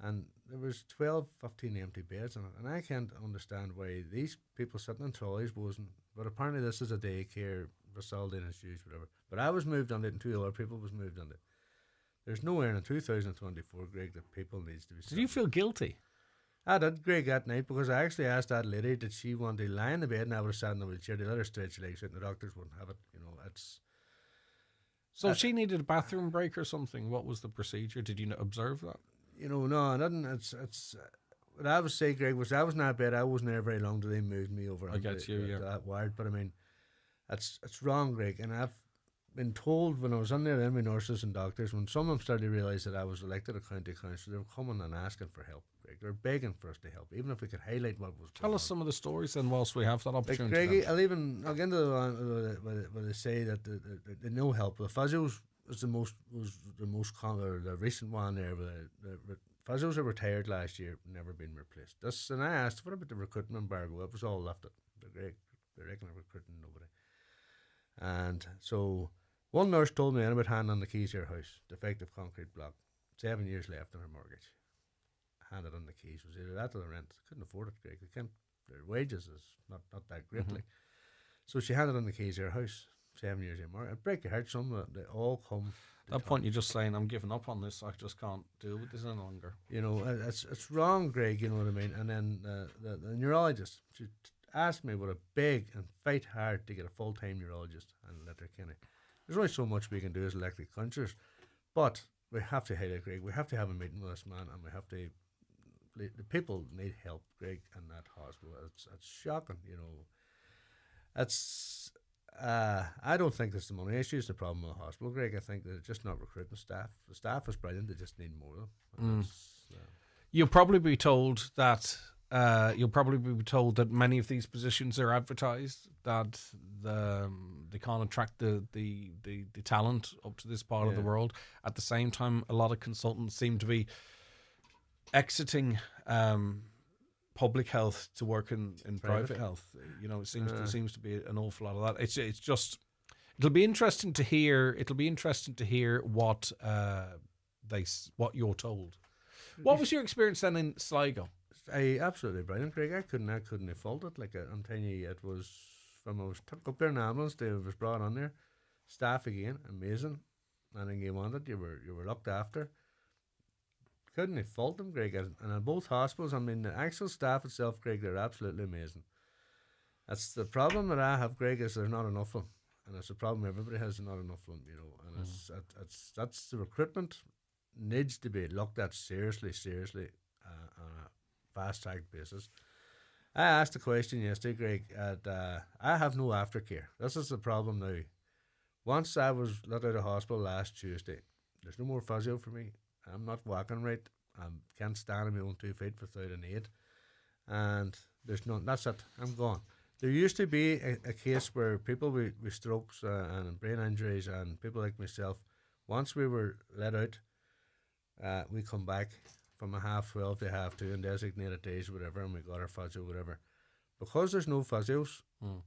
And there was 12, 15 empty beds in it. And I can't understand why these people sitting in trolleys wasn't. But apparently this is a daycare facility and it's used, whatever. But I was moved on it and two other people was moved on it. There's nowhere in 2024, Greg, that people needs to be sitting. Did you feel guilty? I did, Greg, that night, because I actually asked that lady, did she want to lie in the bed, and I would have sat in the wheelchair. They let her stretch legs out and the doctors wouldn't have it. You know, it's... So if she needed a bathroom break or something, what was the procedure? Did you observe that? You know, no, I didn't. It's what I would say, Greg, was I was in that bed. I wasn't there very long till they moved me over to that ward. But I mean, it's wrong, Greg. And I've been told when I was in there, then with nurses and doctors, when some of them started to realise that I was elected a county councillor, they were coming and asking for help, Greg. They were begging for us to help, even if we could highlight what was going on. Tell us some of the stories then, whilst we have that opportunity. Like, Greg, I'll get into the one where they say that the no help. The physios was the most common, the recent one there. The physios that retired last year never been replaced. And I asked, what about the recruitment embargo? It was all lifted. They reckon they're recruiting nobody. And so one nurse told me about handing on the keys to her house, defective concrete block, 7 years left on her mortgage. Handed on the keys, was either that or the rent. Couldn't afford it, Greg. Their wages is not that great. Like. So she handed on the keys to her house, 7 years in mortgage. It'd break your heart. Some they all come. At that point, you're just saying, I'm giving up on this. I just can't deal with this any longer. You know, it's wrong, Greg. You know what I mean. And then the neurologist, she asked me, would I beg and fight hard to get a full-time neurologist in Letterkenny. There's only so much we can do as elected councillors, but we have to highlight, Greg. We have to have a meeting with this man, and we have to. The people need help, Greg, in that hospital. It's shocking, you know. It's I don't think it's the money issue is the problem with the hospital, Greg. I think they're just not recruiting staff. The staff is brilliant. They just need more of them. You'll probably be told that. You'll probably be told that many of these positions are advertised, that they can't attract the talent up to this part of the world. At the same time, a lot of consultants seem to be exiting public health to work in private health. You know, there seems to be an awful lot of that. It's just it'll be interesting to hear. It'll be interesting to hear what you're told. What was your experience then in Sligo? absolutely brilliant, Greg. I couldn't have faulted it. Like I'm telling you, it was from I was took up there in ambulance, they was brought on there. Staff again, amazing. Anything you wanted, you were looked after. Couldn't have fault them, Greg. And in both hospitals, I mean, the actual staff itself, Greg, they're absolutely amazing. That's the problem that I have, Greg, is there's not enough of them. And it's a problem everybody has, not enough of them, you know. And that's the recruitment needs to be looked at seriously on a fast-track basis. I asked a question yesterday, Greg, and I have no aftercare. This is the problem now. Once I was let out of hospital last Tuesday, there's no more physio for me. I'm not walking right. I can't stand on my own 2 feet without an aid. And there's none. That's it. I'm gone. There used to be a case where people with strokes and brain injuries and people like myself, once we were let out, we come back from a 12:30 to 2:30 in designated days, whatever, and we got our physio, whatever. Because there's no physios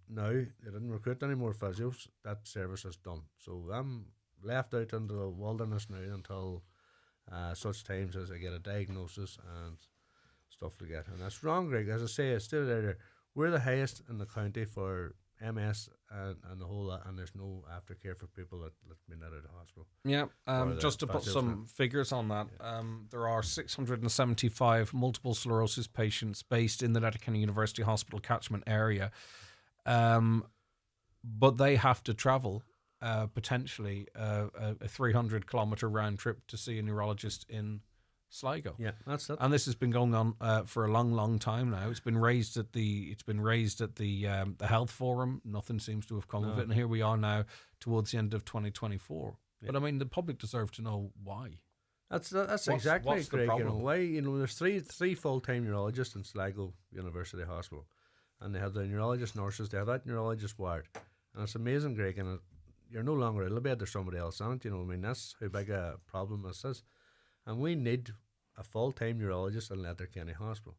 now, they didn't recruit any more physios, that service is done. So I'm left out into the wilderness now until such times as I get a diagnosis and stuff like that. And that's wrong, Greg. As I say, I stated earlier, we're the highest in the county for MS and the whole lot, and there's no aftercare for people that been out of the hospital. Yeah, just to put some figures on that, there are 675 multiple sclerosis patients based in the Letterkenny University Hospital catchment area, but they have to travel potentially a 300-kilometre round trip to see a neurologist in Sligo. Yeah, that's it. And this has been going on for a long time now. It's been raised at the health forum. Nothing seems to have come of it, and here we are now towards the end of 2024. Yeah. But I mean, the public deserve to know why. That's exactly what's Greg, the problem? Why there's three full-time neurologists in Sligo University Hospital, and they have the neurologist nurses. They have that neurologist ward, and it's amazing, Greg. And you're no longer in the bed. There's somebody else on it. You know, I mean, that's how big a problem this is. And we need a full-time neurologist in Letterkenny Hospital.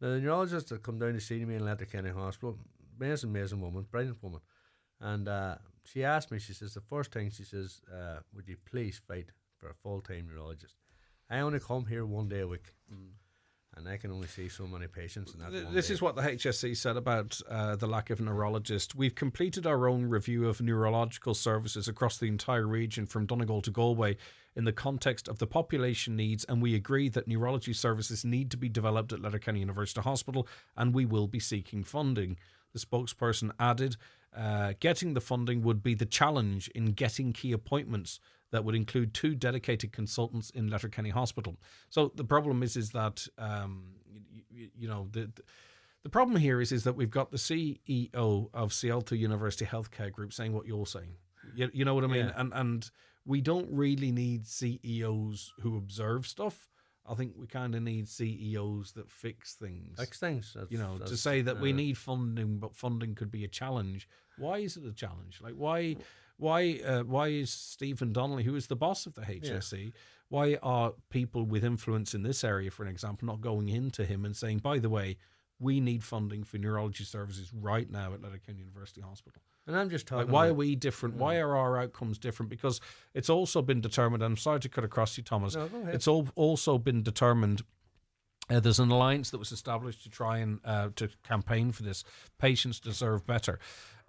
Now, the neurologist that come down to see me in Letterkenny Hospital, amazing woman, brilliant woman. And she asked me, she says, the first thing, she says, would you please fight for a full-time neurologist? I only come here 1 day a week. And I can only see so many patients in that This is what the HSE said about the lack of a neurologist. We've completed our own review of neurological services across the entire region from Donegal to Galway in the context of the population needs, and we agree that neurology services need to be developed at Letterkenny University Hospital, and we will be seeking funding. The spokesperson added, getting the funding would be the challenge in getting key appointments that would include 2 dedicated consultants in Letterkenny Hospital. So the problem is that, the problem here is that we've got the CEO of Sealta University Healthcare Group saying what you're saying. You know what I mean? Yeah. And we don't really need CEOs who observe stuff. I think we kind of need CEOs that fix things. To say that we need funding, but funding could be a challenge. Why is it a challenge? Like, why is Stephen Donnelly, who is the boss of the HSE, why are people with influence in this area, for an example, not going into him and saying, by the way, we need funding for neurology services right now at Letterkenny University Hospital? And I'm just talking. Why are we different? Why are our outcomes different? Because it's also been determined, I'm sorry to cut across you, Thomas, no, go ahead. It's also been determined, there's an alliance that was established to try and to campaign for this. Patients deserve better.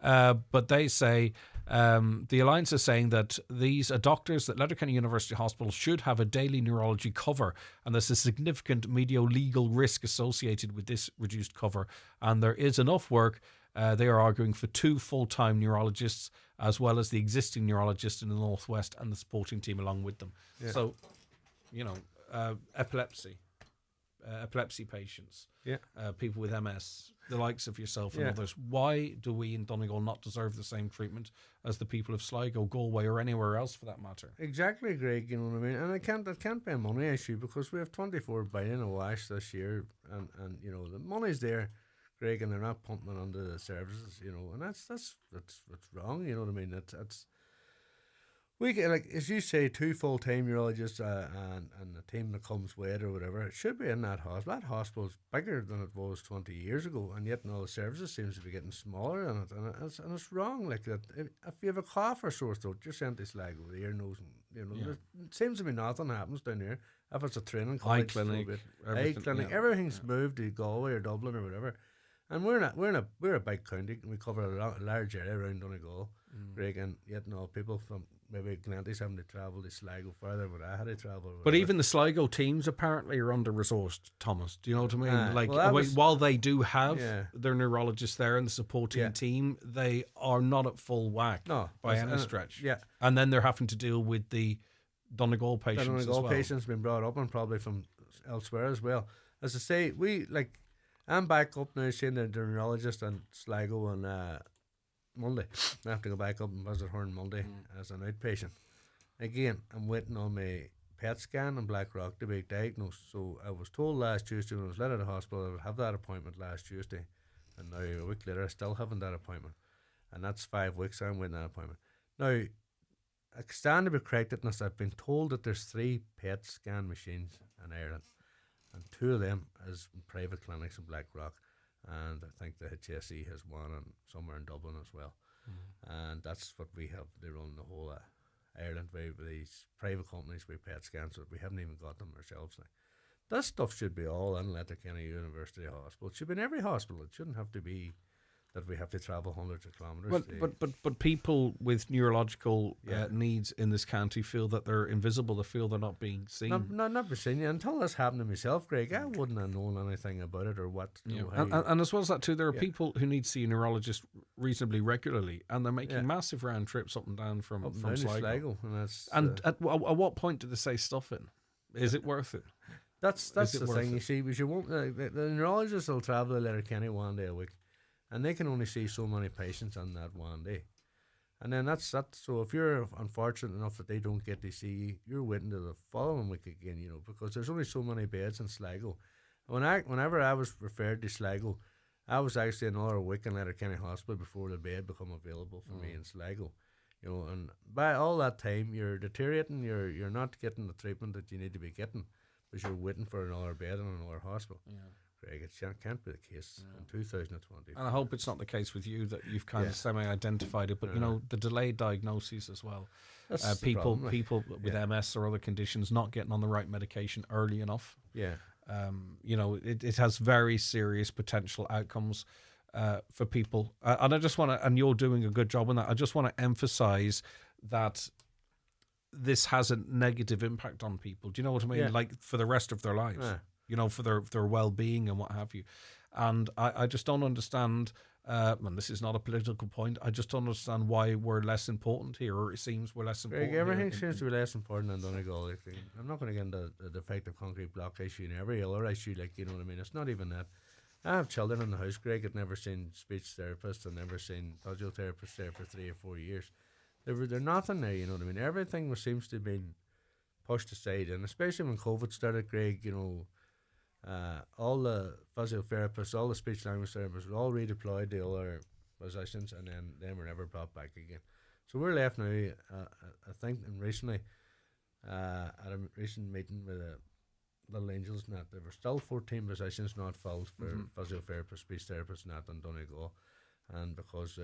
But they say, the alliance is saying that these doctors at Letterkenny University Hospital should have a daily neurology cover, and there's a significant medio-legal risk associated with this reduced cover, and there is enough work. They are arguing for 2 full-time neurologists, as well as the existing neurologist in the Northwest and the supporting team along with them. Yeah. So, epilepsy patients, people with MS, the likes of yourself and others. Why do we in Donegal not deserve the same treatment as the people of Sligo, Galway, or anywhere else for that matter? Exactly, Greg. You know what I mean. And it can't be a money issue, because we have 24 billion awash this year, and the money's there, Greg, and they're not pumping it under the services. And that's wrong. You know what I mean. That's we get, like, as you say, 2 full-time neurologists and a team that comes with or whatever. It should be in that hospital. That hospital's bigger than it was 20 years ago, and yet all the services seems to be getting smaller in it, and it's wrong. Like that, if you have a cough or sore throat, you're sent to Sligo, the ear, nose, and You know, there seems to be nothing happens down here. If it's a training eye college, clinic, everything's moved to Galway or Dublin or whatever. And we're a big county, and we cover a large area around Donegal, Greg, and yet no people from maybe Glenty's having to travel to Sligo further, but I had to travel. But even the Sligo teams apparently are under-resourced, Thomas. Do you know what I mean? While they do have their neurologists there and the supporting team, they are not at full whack by any stretch. Yeah. And then they're having to deal with the Donegal patients the Donegal as well. patients been brought up and probably from elsewhere as well. As I say, I'm back up now seeing the neurologist in Sligo on Monday. I have to go back up and visit her on Monday as an outpatient. Again, I'm waiting on my PET scan in Blackrock to be diagnosed. So I was told last Tuesday when I was let out of hospital I would have that appointment last Tuesday. And now a week later I still haven't that appointment. And that's 5 weeks I'm waiting that appointment. Now, I stand to be corrected in this. I've been told that there's 3 PET scan machines in Ireland. And 2 of them is in private clinics in Blackrock. And I think the HSE has one somewhere in Dublin as well. And that's what we have. They run the whole Ireland with these private companies with PET scans. So we haven't even got them ourselves now. This stuff should be all in Letterkenny University Hospital. It should be in every hospital. It shouldn't have to be that we have to travel hundreds of kilometres. But people with neurological needs in this county feel that they're invisible. They feel they're not being seen. Not being seen. Until this happened to myself, Greg, I wouldn't have known anything about it or what. And as well as that too, there are people who need to see a neurologist reasonably regularly, and they're making massive round trips up and down from Sligo. And at what point do they say stuff in? Is it worth it? That's the thing. You see, you won't. The neurologists will travel to Letterkenny one day a week. And they can only see so many patients on that one day. And then that's that. So if you're unfortunate enough that they don't get to see you, you're waiting to the following week again, because there's only so many beds in Sligo. Whenever I was referred to Sligo, I was actually another week in Letterkenny Hospital before the bed become available for me in Sligo. And by all that time, you're deteriorating, you're not getting the treatment that you need to be getting because you're waiting for another bed in another hospital. Yeah. Greg, it can't be the case in 2020. And I hope it's not the case with you that you've kind of semi-identified it, but the delayed diagnoses as well. People with MS or other conditions not getting on the right medication early enough. Yeah. It has very serious potential outcomes for people. And I just want to, and you're doing a good job on that, I just want to emphasize that this has a negative impact on people. Do you know what I mean? Yeah. Like for the rest of their lives. Yeah. For their well-being and what have you. And I just don't understand, and this is not a political point, I just don't understand why we're less important here, or it seems we're less important. Everything seems to be less important than Donegal. I'm not going to get into the defective concrete block issue and every other issue, you know what I mean? It's not even that. I have children in the house, Greg, I've never seen speech therapists and never seen physiotherapists there for 3 or 4 years. They're nothing there, you know what I mean? Everything seems to have been pushed aside, and especially when COVID started, Greg, all the physiotherapists, all the speech language therapists were all redeployed to other positions, and then were never brought back again. So we're left now, I think, and recently, at a recent meeting with the Little Angels, and that there were still 14 positions not filled for physiotherapists, speech therapists, and that in Donegal, and because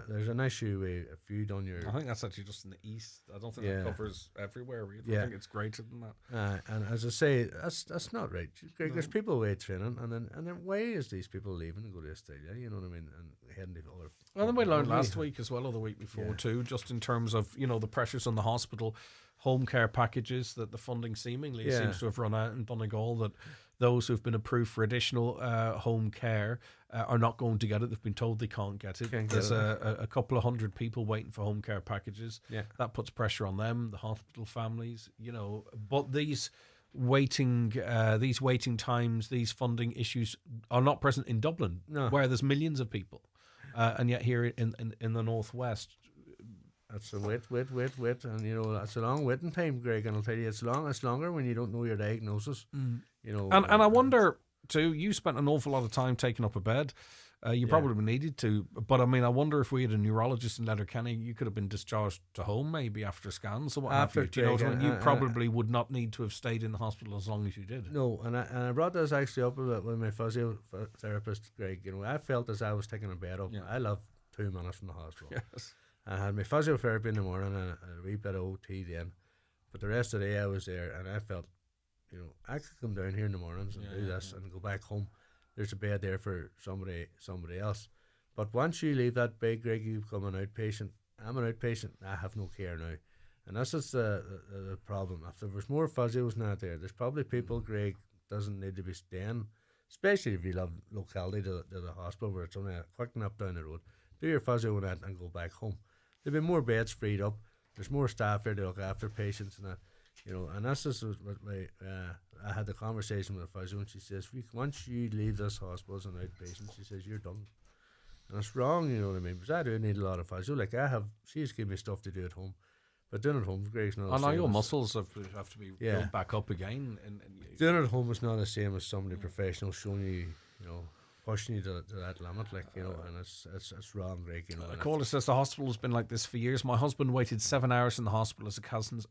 there's an issue with if you done your. I think that's actually just in the east. I don't think that covers everywhere. Really. I think it's greater than that. And as I say, that's not right. There's people away training, and then why is these people leaving and go to Australia? You know what I mean? And heading to other. Well, then we learned last week as well, or the week before too, just in terms of the pressures on the hospital, home care packages, that the funding seemingly seems to have run out in Donegal. That those who've been approved for additional home care are not going to get it. They've been told they can't get it. There's a couple of hundred people waiting for home care packages. Yeah. That puts pressure on them, the hospital families, But these waiting times, these funding issues are not present in Dublin, where there's millions of people. And yet here in the northwest, that's a wait, and that's a long waiting time, Greg. And I'll tell you, it's longer when you don't know your diagnosis. And I wonder too. You spent an awful lot of time taking up a bed. You probably needed to, but I mean, I wonder if we had a neurologist in Letterkenny, you could have been discharged to home maybe after scans or what have you. Do you know what I mean? You probably would not need to have stayed in the hospital as long as you did. No, and I brought this actually up with my physiotherapist, Greg. I felt as I was taking a bed up. I live 2 minutes from the hospital. Yes. I had my physiotherapy in the morning and a wee bit of OT then. But the rest of the day I was there, and I felt, I could come down here in the mornings and do this and go back home. There's a bed there for somebody else. But once you leave that bed, Greg, you become an outpatient. I'm an outpatient. I have no care now. And this is the problem. If there was more physios not there, there's probably people, Greg, doesn't need to be staying, especially if you live locality to the hospital where it's only a quick nap down the road. Do your physio and go back home. There'll be more beds freed up. There's more staff there to look after patients and that. And this is what I had the conversation with a physio, and she says, once you leave this hospital as an outpatient, she says, you're done. And it's wrong, you know what I mean? Because I do need a lot of physio. Like she's given me stuff to do at home. But doing at home, Greg's not the same. Your muscles have to be built back up again. And doing at home is not the same as somebody professional showing you, pushing you to that limit, and it's wrong, Greg. Caller says the hospital has been like this for years. My husband waited 7 hours in the hospital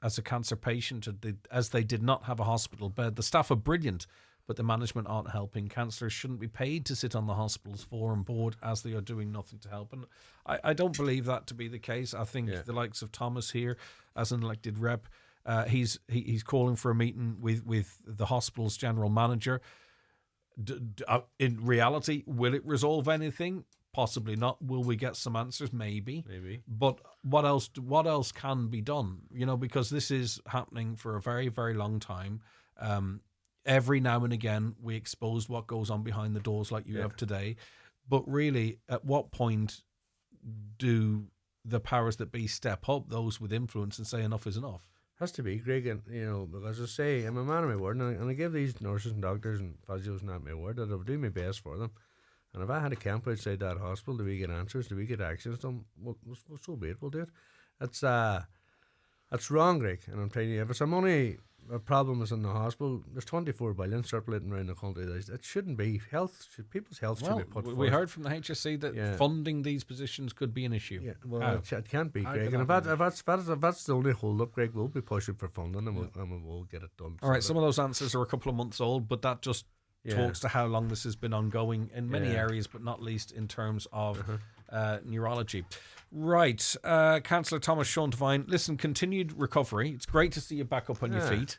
as a cancer patient, as they did not have a hospital bed. The staff are brilliant, but the management aren't helping. Counsellors shouldn't be paid to sit on the hospital's floor and board as they are doing nothing to help. And I don't believe that to be the case. I think the likes of Thomas here, as an elected rep, he's calling for a meeting with the hospital's general manager. In reality, will it resolve anything? Possibly not. Will we get some answers? Maybe. But what else can be done? Because this is happening for a very, very long time. Every now and again, we expose what goes on behind the doors like you have today. But really, at what point do the powers that be step up, those with influence, and say enough is enough? Has to be, Greg, and because I say I'm a man of my word, and I give these nurses and doctors and physios not my word that I'll do my best for them. And if I had a camp outside that hospital, do we get answers? Do we get actions done? Well, so be it. We'll do it. It's wrong, Greg, and I'm telling you, if it's a problem is in the hospital, there's 24 billion circulating around the country. It shouldn't be. People's health should be put first. We heard from the HSE that funding these positions could be an issue. Yeah, well, it can't be, Greg. And if that's the only hold up, Greg, we'll be pushing for funding and we'll get it done. All right, some of those answers are a couple of months old, but that just talks to how long this has been ongoing in many areas, but not least in terms of neurology. Right, Councillor Thomas Sean Devine, listen, continued recovery. It's great to see you back up on your feet,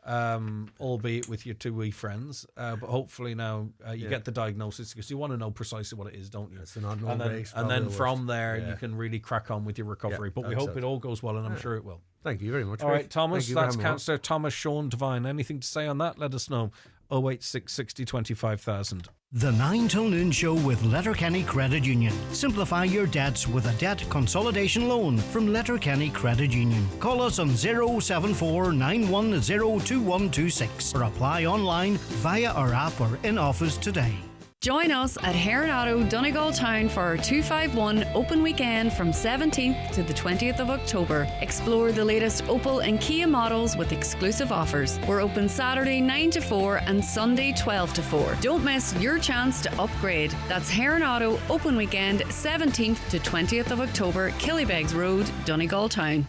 albeit with your two wee friends, but hopefully now you get the diagnosis, because you want to know precisely what it is, don't you? It's an unknown race. And then from there you can really crack on with your recovery, but we hope it all goes well, and I'm sure it will. Thank you very much. All right, Thomas, that's Councillor Thomas Sean Devine. Anything to say on that? Let us know. 086 60 25,000. The 9 till noon show with Letterkenny Credit Union. Simplify your debts with a debt consolidation loan from Letterkenny Credit Union. Call us on 074 910 2126 or apply online via our app or in office today. Join us at Heron Auto, Donegal Town for our 251 Open Weekend from 17th to the 20th of October. Explore the latest Opel and Kia models with exclusive offers. We're open Saturday 9 to 4 and Sunday 12 to 4. Don't miss your chance to upgrade. That's Heron Auto Open Weekend 17th to 20th of October, Killybegs Road, Donegal Town.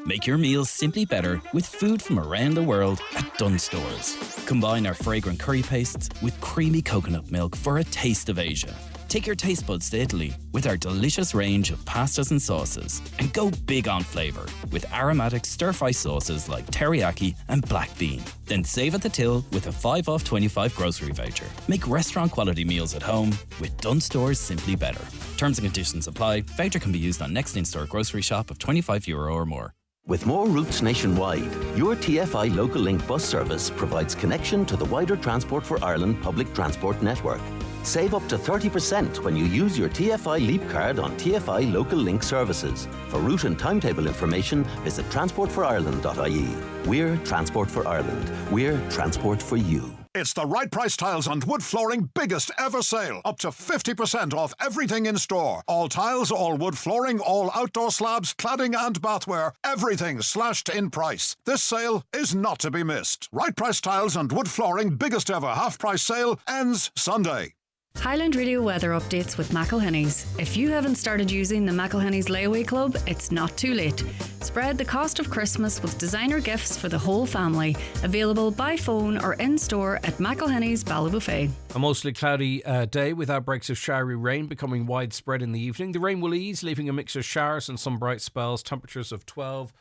Make your meals simply better with food from around the world at Dunnes Stores. Combine our fragrant curry pastes with creamy coconut milk for a taste of Asia. Take your taste buds to Italy with our delicious range of pastas and sauces, and go big on flavour with aromatic stir-fry sauces like teriyaki and black bean. Then save at the till with a 5 off 25 grocery voucher. Make restaurant quality meals at home with Dunnes Stores Simply Better. Terms and conditions apply. Voucher can be used on next in-store grocery shop of €25 or more. With more routes nationwide, your TFI Local Link bus service provides connection to the wider Transport for Ireland public transport network. Save up to 30% when you use your TFI Leap card on TFI Local Link services. For route and timetable information, visit transportforireland.ie. We're Transport for Ireland. We're Transport for you. It's the Right Price Tiles and Wood Flooring biggest ever sale. Up to 50% off everything in store. All tiles, all wood flooring, all outdoor slabs, cladding and bathware. Everything slashed in price. This sale is not to be missed. Right Price Tiles and Wood Flooring biggest ever half-price sale ends Sunday. Highland Radio weather updates with McElhinney's. If you haven't started using the McElhinney's Layaway Club, it's not too late. Spread the cost of Christmas with designer gifts for the whole family. Available by phone or in store at McElhinney's Ballybuffet. A mostly cloudy day with outbreaks of showery rain becoming widespread in the evening. The rain will ease, leaving a mix of showers and some bright spells. Temperatures of 12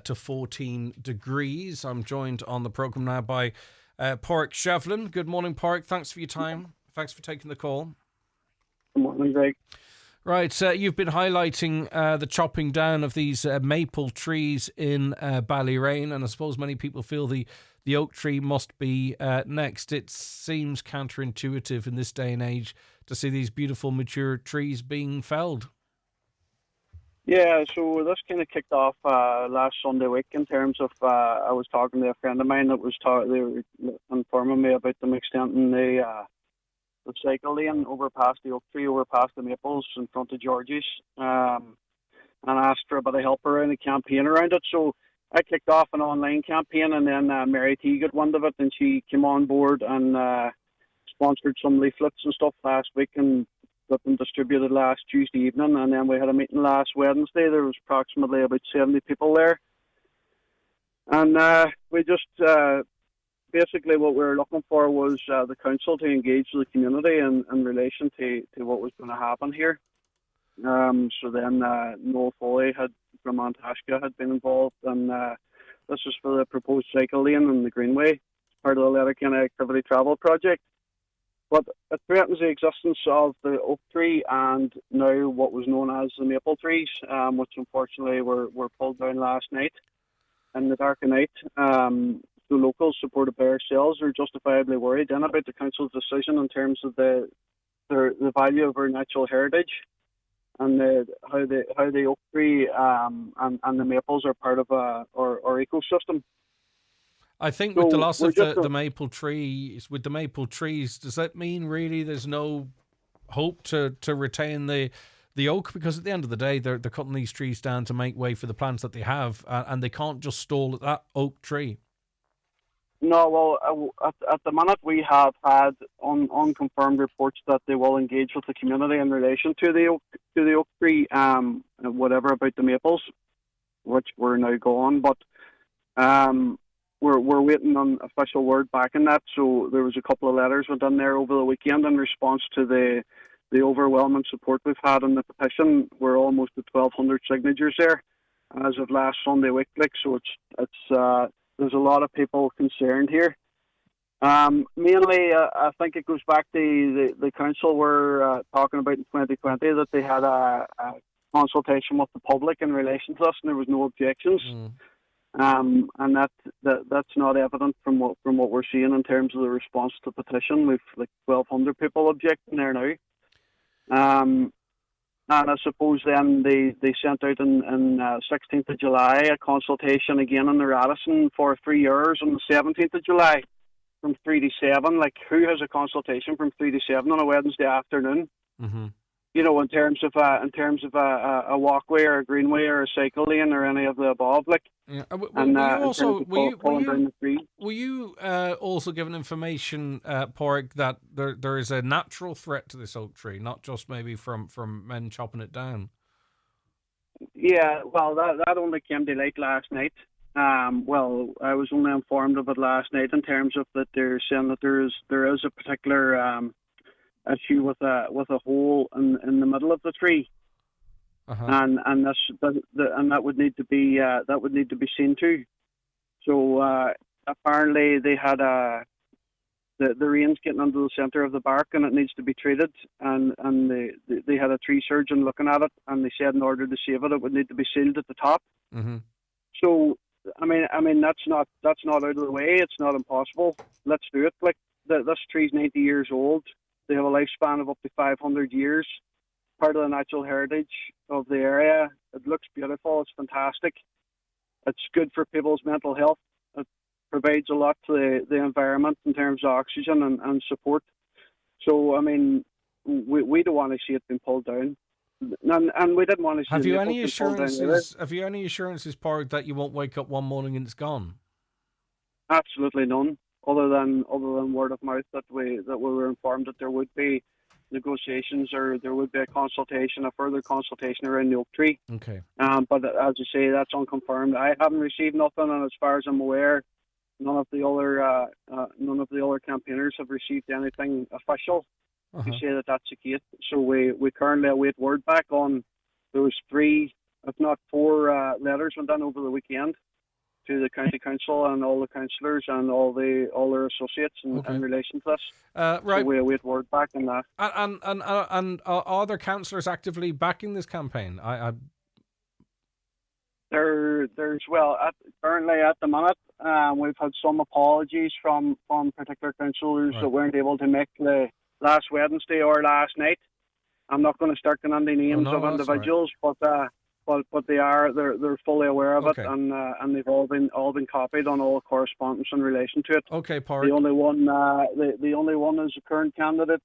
to 14 degrees. I'm joined on the programme now by Pádraig Shevlin. Good morning, Pádraig. Thanks for your time. Thanks for taking the call. Good morning, Greg. Right, you've been highlighting the chopping down of these maple trees in Ballyrane, and I suppose many people feel the oak tree must be next. It seems counterintuitive in this day and age to see these beautiful mature trees being felled. Yeah, so this kind of kicked off last Sunday week in terms of I was talking to a friend of mine that was they were informing me about them extending the cycle lane over past the oak tree, over past the maples in front of George's, and asked for a bit of help around a campaign around it. So I kicked off an online campaign, and then Mary T got wind of it, and she came on board and sponsored some leaflets and stuff last week and got them distributed last Tuesday evening. And then we had a meeting last Wednesday. There was approximately about 70 people there, and we just basically what we were looking for was the council to engage the community in relation to what was going to happen here. So then Noel Foley from Antashka had been involved, and this was for the proposed cycle lane and the Greenway, part of the Letterkenny Activity Travel Project. But it threatens the existence of the oak tree and now what was known as the maple trees, which unfortunately were pulled down last night in the dark of night. The locals, supported by ourselves, are justifiably worried then about the council's decision in terms of the value of our natural heritage and how the oak tree and the maples are part of our ecosystem. I think with the loss of the maple trees, does that mean really there's no hope to retain the oak? Because at the end of the day, they're cutting these trees down to make way for the plants that they have, and they can't just stall at that oak tree. No, well, at the minute we have had unconfirmed reports that they will engage with the community in relation to the oak tree, whatever about the maples, which were now gone. But we're waiting on official word back in that. So there was a couple of letters went in there over the weekend in response to the overwhelming support we've had on the petition. We're almost at 1,200 signatures there as of last Sunday week. So it's there's a lot of people concerned here. Mainly, I think it goes back to the council were talking about in 2020 that they had a consultation with the public in relation to this, and there was no objections. And that's not evident from what we're seeing in terms of the response to the petition. We've like 1,200 people objecting there now. And I suppose then they sent out in 16th of July a consultation again in the Radisson for 3 hours on the 17th of July from 3 to 7. Like, who has a consultation from 3 to 7 on a Wednesday afternoon? Mm-hmm. You know, in terms of a walkway or a greenway or a cycle lane or any of the above. Like, yeah. Were you also given information, Pádraig, that there is a natural threat to this oak tree, not just maybe from men chopping it down? Yeah, well, that only came to light last night. Well, I was only informed of it last night in terms of that they're saying that there is a particular issue with a hole in the middle of the tree. Uh-huh. And that would need to be seen to. So apparently they had the rain's getting into the centre of the bark and it needs to be treated. And they had a tree surgeon looking at it, and they said in order to save it, it would need to be sealed at the top. Mm-hmm. So I mean that's not out of the way. It's not impossible. Let's do it. Like this tree's 90 years old. They have a lifespan of up to 500 years. Part of the natural heritage of the area. It looks beautiful. It's fantastic. It's good for people's mental health. It provides a lot to the environment in terms of oxygen and support. So, I mean, we don't want to see it being pulled down. And we didn't want to see it being pulled down. Have you any assurances, Pádraig, that you won't wake up one morning and it's gone? Absolutely none. Other than word of mouth that we were informed that there would be negotiations, or there would be a further consultation around the oak tree. Okay. But as I say, that's unconfirmed. I haven't received nothing, and as far as I'm aware, none of the other campaigners have received anything official to say that that's the case. So we currently await word back on those 3, if not 4, letters went in over the weekend to the county council and all the councillors and all their associates in relation to this. Right. So we await word back on that. And are there councillors actively backing this campaign? Currently at the minute, we've had some apologies from particular councillors that weren't able to make the last Wednesday or last night. I'm not going to start getting into names of individuals, but they're fully aware of it, and they've all been copied on all correspondence in relation to it. Okay, Pádraig. The only one is the current candidate,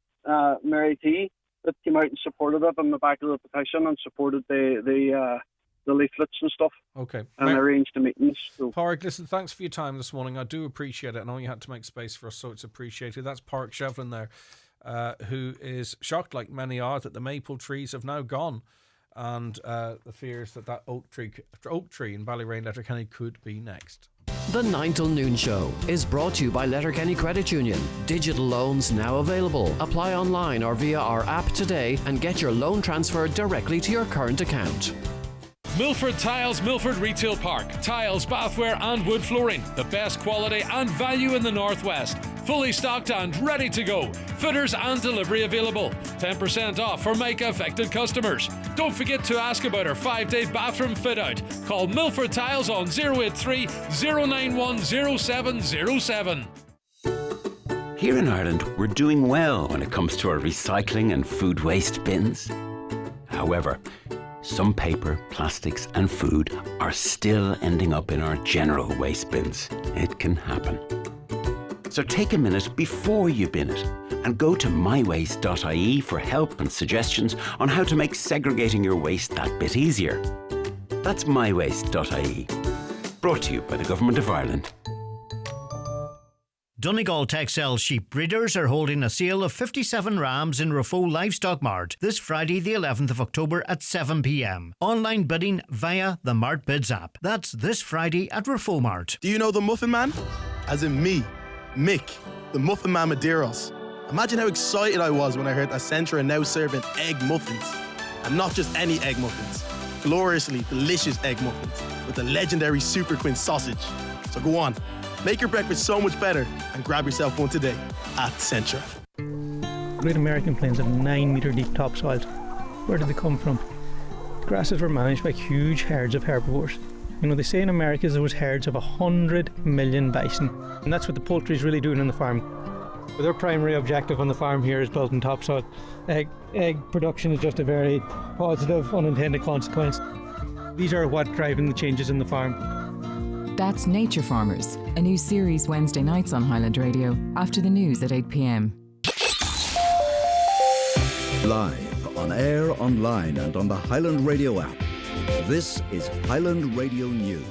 Mary T, that came out and supported it on the back of the petition and supported the leaflets and stuff. Okay. And arranged the meetings. So. Pádraig, listen, thanks for your time this morning. I do appreciate it. I know you had to make space for us, so it's appreciated. That's Pádraig Shevlin there, who is shocked, like many are, that the maple trees have now gone, and the fears that oak tree in Ballyrane, Letterkenny could be next. The 9 till noon show is brought to you by Letterkenny Credit Union. Digital loans now available. Apply online or via our app today and get your loan transferred directly to your current account. Milford Tiles, Milford Retail Park. Tiles, bathware and wood flooring. The best quality and value in the Northwest. Fully stocked and ready to go. Fitters and delivery available. 10% off for Mica affected customers. Don't forget to ask about our 5-day bathroom fit out. Call Milford Tiles on 083 091 0707. Here in Ireland, we're doing well when it comes to our recycling and food waste bins. However, some paper, plastics and food are still ending up in our general waste bins. It can happen. So take a minute before you bin it and go to mywaste.ie for help and suggestions on how to make segregating your waste that bit easier. That's mywaste.ie. Brought to you by the Government of Ireland. Donegal Texel sheep breeders are holding a sale of 57 rams in Rafo Livestock Mart this Friday the 11th of October at 7 p.m. Online bidding via the Mart Bids app. That's this Friday at Rafo Mart. Do you know the Muffin Man? As in me, Mick, the Muffin Man Madeiros. Imagine how excited I was when I heard that Centra are now serving egg muffins. And not just any egg muffins. Gloriously delicious egg muffins with the legendary Super Quinn sausage. So go on. Make your breakfast so much better and grab yourself one today at Centra. Great American plains have 9-metre deep topsoils. Where did they come from? Grasses were managed by huge herds of herbivores. You know, they say in America there was herds of 100 million bison, and that's what the poultry is really doing on the farm. But their primary objective on the farm here is building topsoil. Egg production is just a very positive, unintended consequence. These are what driving the changes in the farm. That's Nature Farmers, a new series Wednesday nights on Highland Radio after the news at 8 p.m. Live, on air, online and on the Highland Radio app. This is Highland Radio News.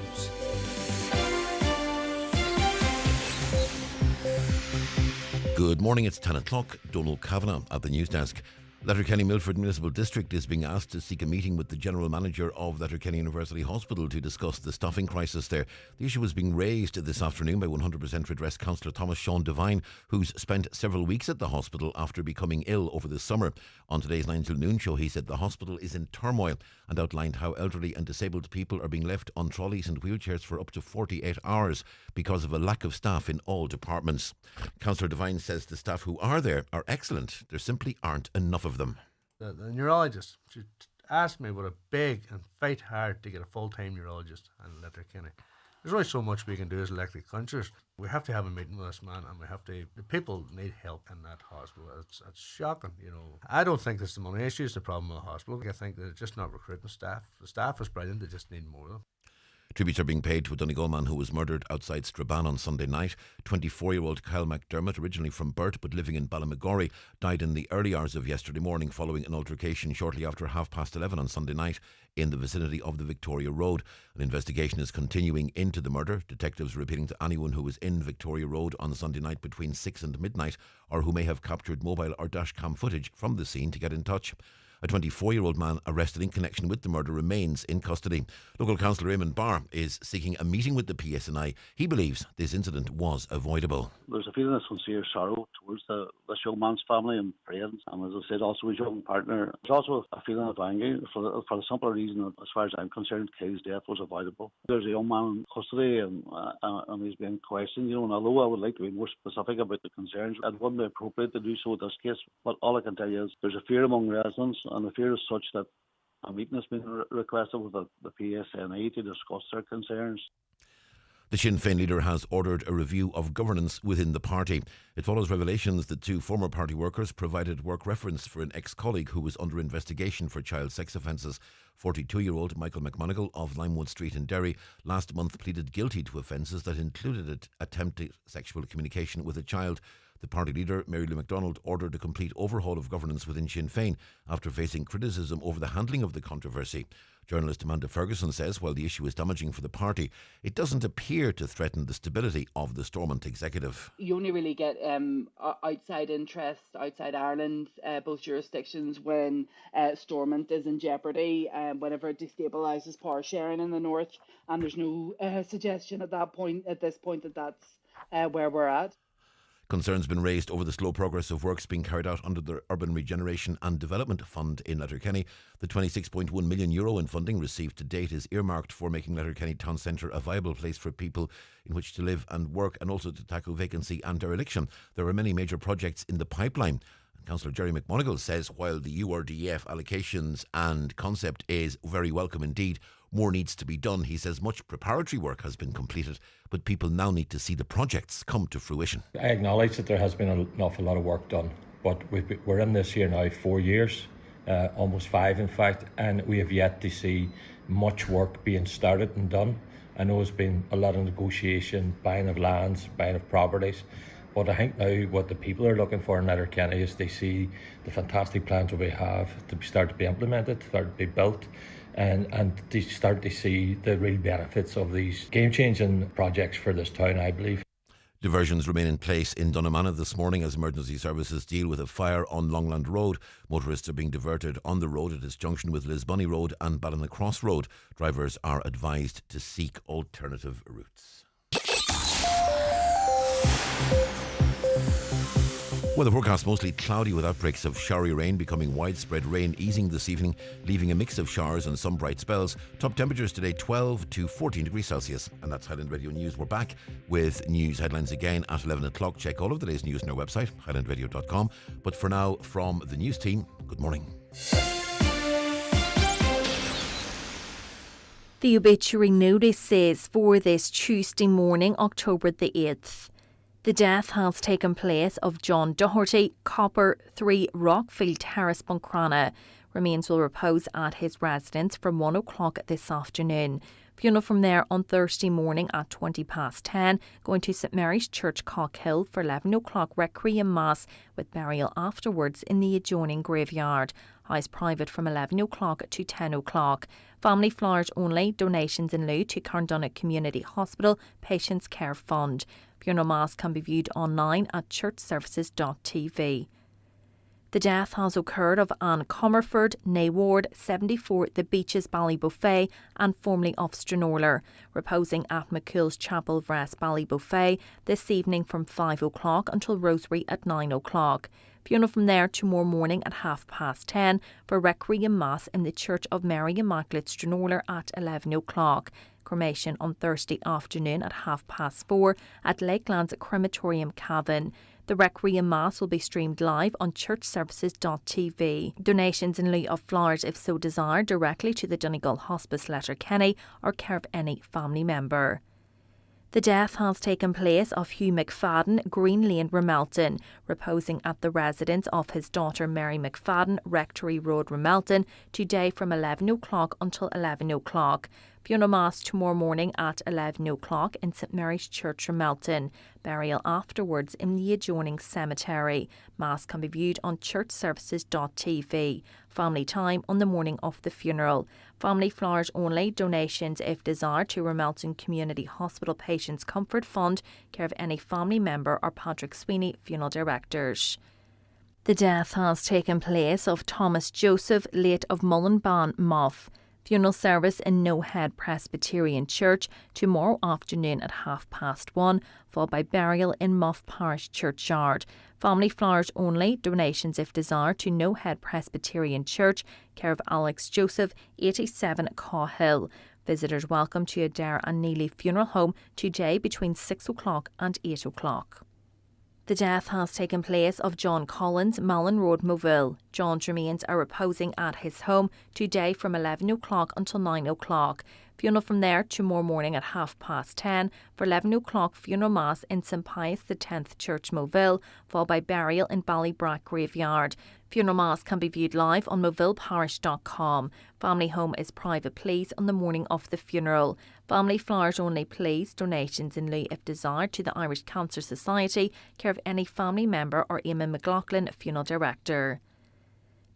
Good morning, it's 10 o'clock. Donald Kavanagh at the news desk. Letterkenny Milford Municipal District is being asked to seek a meeting with the General Manager of Letterkenny University Hospital to discuss the staffing crisis there. The issue was being raised this afternoon by 100% Redress Councillor Thomas Sean Devine, who's spent several weeks at the hospital after becoming ill over the summer. On today's 9 till noon show, he said the hospital is in turmoil and outlined how elderly and disabled people are being left on trolleys and wheelchairs for up to 48 hours because of a lack of staff in all departments. Councillor Devine says the staff who are there are excellent. There simply aren't enough of them. The neurologist, she asked me would it beg and fight hard to get a full-time neurologist in Letterkenny. There's only so much we can do as elected councillors. We have to have a meeting with this man, and the people need help in that hospital. It's shocking, you know. I don't think this is the money issue is the problem with the hospital. I think they're just not recruiting staff. The staff is brilliant, they just need more of them. Tributes are being paid to a Donegal man who was murdered outside Strabane on Sunday night. 24-year-old Kyle McDermot, originally from Burt but living in Ballymagorry, died in the early hours of yesterday morning following an altercation shortly after 11:30 on Sunday night in the vicinity of the Victoria Road. An investigation is continuing into the murder. Detectives are appealing to anyone who was in Victoria Road on Sunday night between 6 and midnight or who may have captured mobile or dashcam footage from the scene to get in touch. A 24-year-old man arrested in connection with the murder remains in custody. Local councillor Eamon Barr is seeking a meeting with the PSNI. He believes this incident was avoidable. There's a feeling of sincere sorrow towards this young man's family and friends, and as I said, also his young partner. There's also a feeling of anger for the simple reason that, as far as I'm concerned, Kyle's death was avoidable. There's a young man in custody and he's being questioned, and although I would like to be more specific about the concerns, it wouldn't be appropriate to do so in this case. But all I can tell you is there's a fear among residents, and the fear is such that a meeting has been requested with the PSNI to discuss their concerns. The Sinn Féin leader has ordered a review of governance within the party. It follows revelations that two former party workers provided work reference for an ex-colleague who was under investigation for child sex offences. 42-year-old Michael McMonigal of Limewood Street in Derry last month pleaded guilty to offences that included attempted sexual communication with a child. The party leader, Mary Lou MacDonald, ordered a complete overhaul of governance within Sinn Féin after facing criticism over the handling of the controversy. Journalist Amanda Ferguson says while the issue is damaging for the party, it doesn't appear to threaten the stability of the Stormont executive. You only really get outside interest, outside Ireland, both jurisdictions, when Stormont is in jeopardy, whenever it destabilises power sharing in the north, and there's no suggestion at this point that that's where we're at. Concerns have been raised over the slow progress of works being carried out under the Urban Regeneration and Development Fund in Letterkenny. The €26.1 million in funding received to date is earmarked for making Letterkenny Town Centre a viable place for people in which to live and work, and also to tackle vacancy and dereliction. There are many major projects in the pipeline. Councillor Jerry McMonigal says while the URDF allocations and concept is very welcome indeed, more needs to be done. He says much preparatory work has been completed, but people now need to see the projects come to fruition. I acknowledge that there has been an awful lot of work done, but we're in this here now 4 years, almost 5 in fact, and we have yet to see much work being started and done. I know there's been a lot of negotiation, buying of lands, buying of properties, but I think now what the people are looking for in Letterkenny is they see the fantastic plans that we have to start to be implemented, start to be built, and they start to see the real benefits of these game-changing projects for this town, I believe. Diversions remain in place in Dunnamana this morning as emergency services deal with a fire on Longland Road. Motorists are being diverted on the road at its junction with Lisbonny Road and Ballynacross Road. Drivers are advised to seek alternative routes. Weather forecast mostly cloudy with outbreaks of showery rain, becoming widespread rain easing this evening, leaving a mix of showers and some bright spells. Top temperatures today 12 to 14 degrees Celsius. And that's Highland Radio News. We're back with news headlines again at 11 o'clock. Check all of today's news on our website, highlandradio.com. But for now, from the news team, good morning. The obituary notice says for this Tuesday morning, October the 8th. The death has taken place of John Doherty, Copper 3 Rockfield Terrace, Buncrana. Remains will repose at his residence from 1 o'clock this afternoon. Funeral from there on Thursday morning at 10:20, going to St Mary's Church, Cockhill for 11 o'clock requiem mass with burial afterwards in the adjoining graveyard. House private from 11 o'clock to 10 o'clock. Family flowers only, donations in lieu to Carndonagh Community Hospital Patients Care Fund. Funeral mass can be viewed online at churchservices.tv. The death has occurred of Anne Comerford, née Ward, 74, The Beaches, Ballybuffet, and formerly of Stranorlar, reposing at McCool's Chapel, Vress, Ballybuffet, this evening from 5 o'clock until Rosary at 9 o'clock. Funeral from there tomorrow morning at 10:30 for requiem mass in the Church of Mary Immaculate, Stranorlar at 11 o'clock. Cremation on Thursday afternoon at 4:30 at Lakelands Crematorium, Cavan. The requiem mass will be streamed live on churchservices.tv. Donations in lieu of flowers, if so desired, directly to the Donegal Hospice, Letterkenny, or care of any family member. The death has taken place of Hugh McFadden, Green Lane, Ramelton, reposing at the residence of his daughter Mary McFadden, Rectory Road, Ramelton, today from 11 o'clock until 11 o'clock. Funeral Mass tomorrow morning at 11 o'clock in St Mary's Church, Ramelton. Burial afterwards in the adjoining cemetery. Mass can be viewed on churchservices.tv. Family time on the morning of the funeral. Family flowers only, donations if desired to Ramelton Community Hospital Patients Comfort Fund, care of any family member or Patrick Sweeney, funeral directors. The death has taken place of Thomas Joseph, late of Mullenban, Muff. Funeral service in No Head Presbyterian Church tomorrow afternoon at 1:30, followed by burial in Muff Parish Churchyard. Family flowers only, donations if desired to No Head Presbyterian Church, care of Alex Joseph, 87 Caw Hill. Visitors welcome to Adair and Neely Funeral Home today between 6 o'clock and 8 o'clock. The death has taken place of John Collins, Malin Road, Moville. John's remains are reposing at his home today from 11 o'clock until 9 o'clock. Funeral from there tomorrow morning at 10:30. For 11 o'clock, funeral mass in St Pius X Church, Moville, followed by burial in Ballybrack Graveyard. Funeral mass can be viewed live on movilleparish.com. Family home is private, please, on the morning of the funeral. Family flowers only, please. Donations in lieu if desired to the Irish Cancer Society, care of any family member or Eamon McLaughlin, funeral director.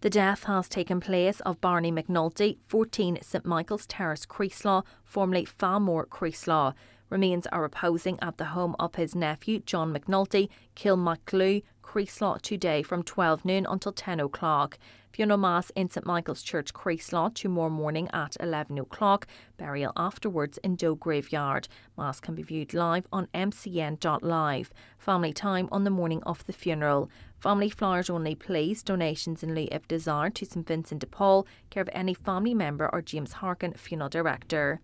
The death has taken place of Barney McNulty, 14 St Michael's Terrace, Creeslaw, formerly Falmore, Creeslaw. Remains are reposing at the home of his nephew, John McNulty, Kilmaclue, Creeslaw, today from 12 noon until 10 o'clock. Funeral Mass in St Michael's Church, Creeslaw, tomorrow morning at 11 o'clock. Burial afterwards in Doe Graveyard. Mass can be viewed live on mcn.live. Family time on the morning of the funeral. Family flowers only, please. Donations in lieu if desired to St Vincent de Paul, care of any family member or James Harkin, funeral director.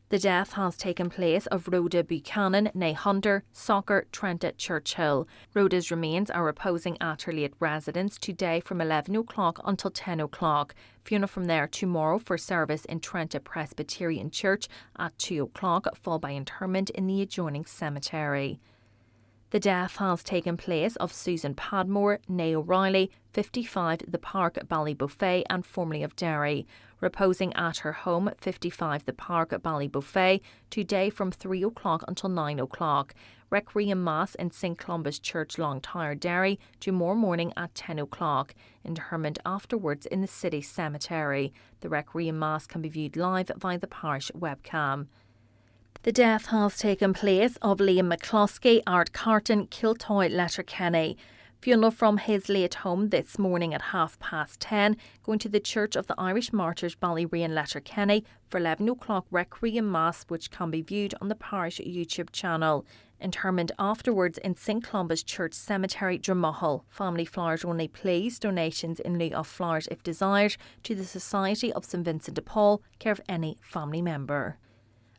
The death has taken place of Rhoda Buchanan, née Hunter, Soccer, Trent Churchill. Rhoda's remains are reposing at her late residence today from 11 o'clock until 10 o'clock. Funeral from there tomorrow for service in Trent Presbyterian Church at 2 o'clock, followed by interment in the adjoining cemetery. The death has taken place of Susan Padmore, née O'Reilly, 55 The Park, Ballybuffet, and formerly of Derry. Reposing at her home, 55 The Park, Ballybuffet, today from 3 o'clock until 9 o'clock. Requiem Mass in St Columbus Church, Longtire, Derry, tomorrow morning at 10 o'clock. Interment afterwards in the city cemetery. The Requiem Mass can be viewed live via the parish webcam. The death has taken place of Liam McCloskey, Art Carton, Kiltoy, Letterkenny. Funeral from his late home this morning at 10:30, going to the Church of the Irish Martyrs, Ballyrain, Letterkenny, for 11 o'clock Requiem Mass, which can be viewed on the parish YouTube channel. Interment afterwards in St Columbus Church Cemetery, Dromahal. Family flowers only, please. Donations in lieu of flowers if desired to the Society of St Vincent de Paul, care of any family member.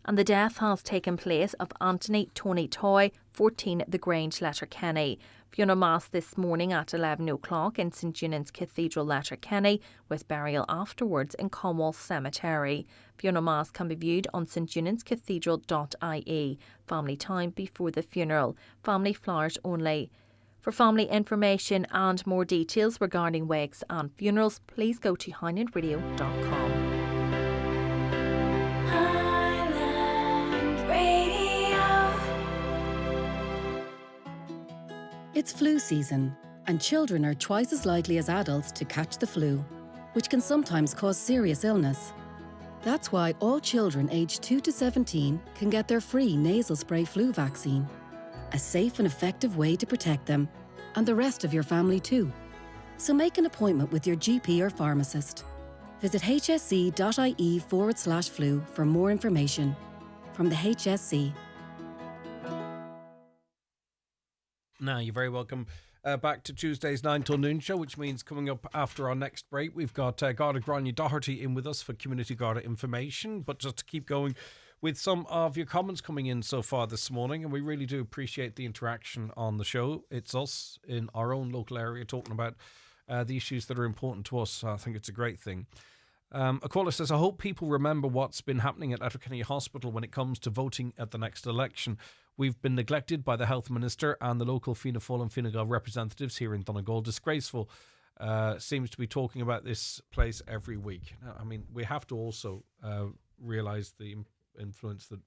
And the death has taken place of Anthony Tony Toy, 14 The Grange, Letterkenny. Funeral Mass this morning at 11 o'clock in St Junan's Cathedral, Letterkenny, with burial afterwards in Cornwall Cemetery. Funeral Mass can be viewed on stjunan'scathedral.ie. Family time before the funeral. Family flowers only. For family information and more details regarding wakes and funerals, please go to highlandradio.com. It's flu season, and children are twice as likely as adults to catch the flu, which can sometimes cause serious illness. That's why all children aged 2 to 17 can get their free nasal spray flu vaccine, a safe and effective way to protect them, and the rest of your family too. So make an appointment with your GP or pharmacist. Visit hsc.ie/flu for more information. From the HSC. Now, you're very welcome back to Tuesday's 9 till noon show, which means coming up after our next break, we've got Garda Gráinne Doherty in with us for Community Garda information. But just to keep going with some of your comments coming in so far this morning, and we really do appreciate the interaction on the show. It's us in our own local area talking about the issues that are important to us. I think it's a great thing. Aquila says, I hope people remember what's been happening at Letterkenny Hospital when it comes to voting at the next election. We've been neglected by the Health Minister and the local Fianna Fáil and Fine Gael representatives here in Donegal. Disgraceful. Seems to be talking about this place every week. Now, I mean, we have to also realise the influence that